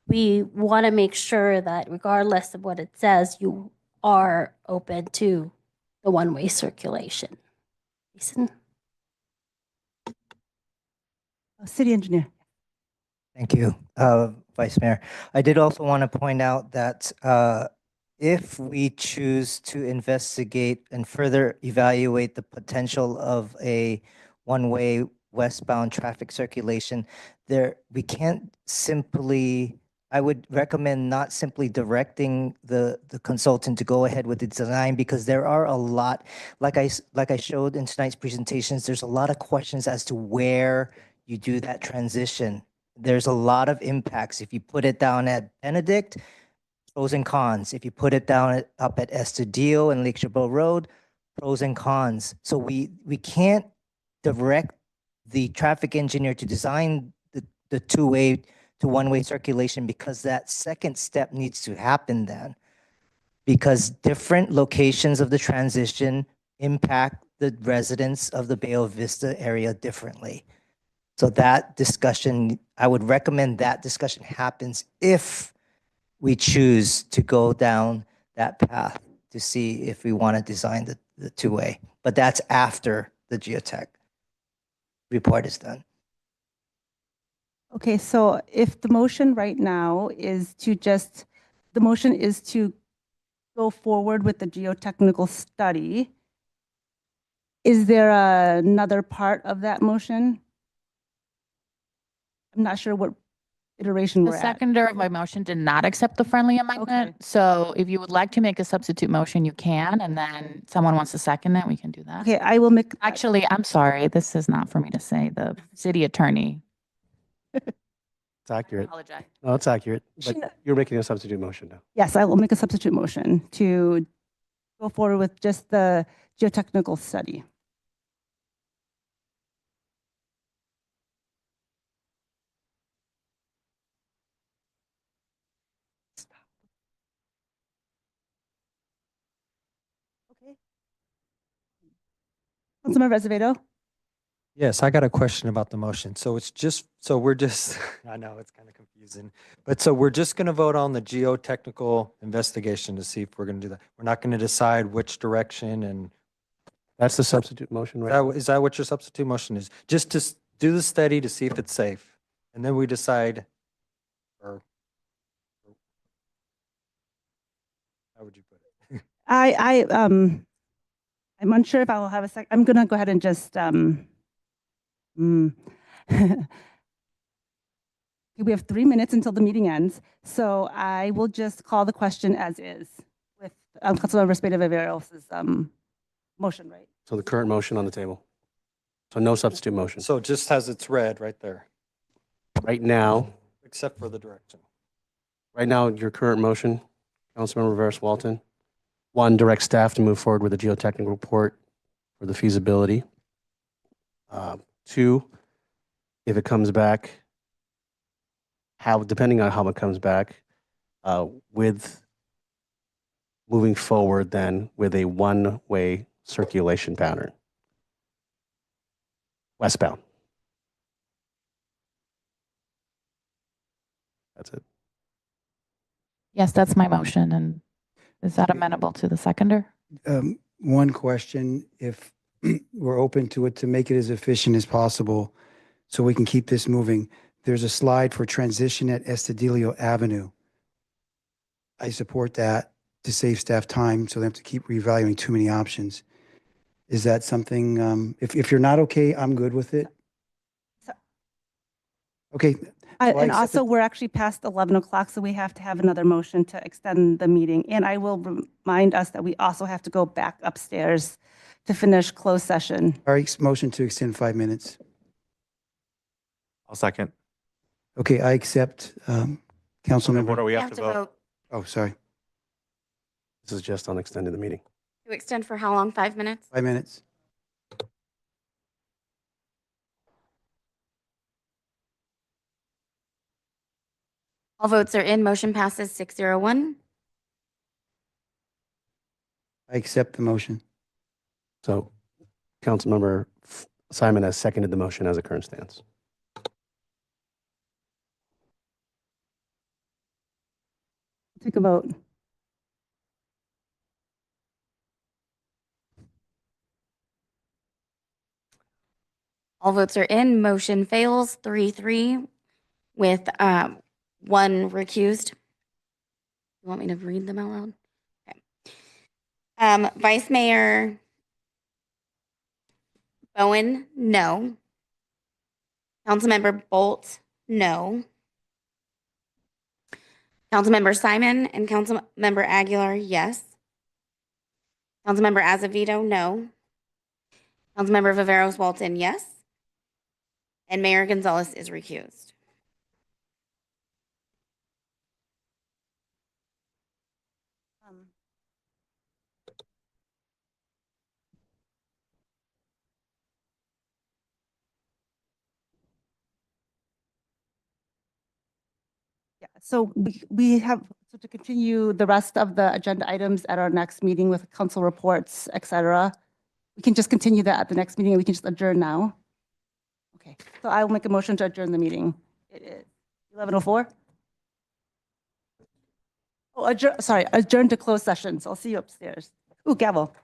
[SPEAKER 17] we want to make sure that regardless of what it says, you are open to the one-way circulation. Jason?
[SPEAKER 8] City Engineer.
[SPEAKER 14] Thank you, Vice Mayor. I did also want to point out that if we choose to investigate and further evaluate the potential of a one-way westbound traffic circulation, we can't simply, I would recommend not simply directing the consultant to go ahead with the design, because there are a lot, like I showed in tonight's presentations, there's a lot of questions as to where you do that transition. There's a lot of impacts. If you put it down at Benedict, pros and cons. If you put it down up at Estudillo and Lake Chabot Road, pros and cons. So we can't direct the traffic engineer to design the two-way to one-way circulation, because that second step needs to happen then, because different locations of the transition impact the residents of the Bay Vista area differently. So that discussion, I would recommend that discussion happens if we choose to go down that path to see if we want to design the two-way. But that's after the geotech report is done.
[SPEAKER 8] Okay, so if the motion right now is to go forward with the geotechnical study, is there another part of that motion? I'm not sure what iteration
[SPEAKER 13] The
[SPEAKER 8] we're at.
[SPEAKER 13] seconder of my motion did not accept the friendly amendment. So if you would like to make a substitute motion, you can, and then someone wants to second it, we can do that.
[SPEAKER 8] Okay, I will make.
[SPEAKER 13] Actually, I'm sorry, this is not for me to say. The city attorney.
[SPEAKER 16] It's accurate.
[SPEAKER 13] Apologize.
[SPEAKER 16] No, it's accurate.
[SPEAKER 8] She
[SPEAKER 16] But
[SPEAKER 8] kn-
[SPEAKER 16] you're making a substitute motion now.
[SPEAKER 8] Yes, I will make a substitute motion to go forward with just the geotechnical study. Councilmember Azevedo?
[SPEAKER 1] Yes, I got a question about the motion. So it's just, so we're just, I know it's kind of confusing, but so we're just going to vote on the geotechnical investigation to see if we're going to do that. We're not going to decide which direction and
[SPEAKER 16] That's the substitute motion, right?
[SPEAKER 1] is that what your substitute motion is? Just to do the study to see if it's safe, and then we decide, or how would you put it?
[SPEAKER 8] I'm unsure if I will have a sec. I'm going to go ahead and just, we have 3 minutes until the meeting ends, so I will just call the question as is with Councilmember Espada-Viveros' motion, right?
[SPEAKER 16] So the current motion on the table. So no substitute motion.
[SPEAKER 1] So just as it's read right there,
[SPEAKER 16] Right now,
[SPEAKER 1] except for the direction.
[SPEAKER 16] your current motion, Councilmember Rivera Walton, 1, direct staff to move forward with a geotechnical report for the feasibility. 2, if it comes back, depending on how it comes back, with moving forward then with a one-way circulation pattern. Westbound. That's it.
[SPEAKER 13] Yes, that's my motion. And is that amenable to the seconder?
[SPEAKER 19] One question, if we're open to it, to make it as efficient as possible so we can keep this moving. There's a slide for transition at Estudillo Avenue. I support that to save staff time so they have to keep reevaluating too many options. Is that something, if you're not okay, I'm good with it? Okay.
[SPEAKER 8] And
[SPEAKER 19] accept
[SPEAKER 8] also,
[SPEAKER 19] it.
[SPEAKER 8] we're actually past 11 o'clock, so we have to have another motion to extend the meeting. And I will remind us that we also have to go back upstairs to finish closed session.
[SPEAKER 19] All right, motion to extend 5 minutes.
[SPEAKER 3] I'll second.
[SPEAKER 19] Okay, I accept, Councilmember.
[SPEAKER 3] What do we
[SPEAKER 2] You
[SPEAKER 3] have to vote?
[SPEAKER 19] Oh, sorry,
[SPEAKER 16] This is just on extending the meeting.
[SPEAKER 2] To extend for how long? 5 minutes?
[SPEAKER 19] 5 minutes.
[SPEAKER 2] All votes are in. Motion passes 601.
[SPEAKER 19] I accept the motion.
[SPEAKER 16] So Councilmember Simon has seconded the motion as it current stands.
[SPEAKER 8] Take a vote.
[SPEAKER 2] All votes are in. Motion fails 3-3 with 1 recused. You want me to read them out loud? Okay. Vice Mayor Bowen, no. Councilmember Bolt, no. Councilmember Simon and Councilmember Aguilar, yes. Councilmember Azevedo, no. Councilmember Viveros Walton, yes. And Mayor Gonzalez is recused.
[SPEAKER 8] Yeah, so we have to continue the rest of the agenda items at our next meeting with council reports, et cetera. We can just continue that at the next meeting and we can just adjourn now. Okay, so I will make a motion to adjourn the meeting. It is 11:04. Oh, adjourn to closed session. So I'll see you upstairs. Ooh, gavel.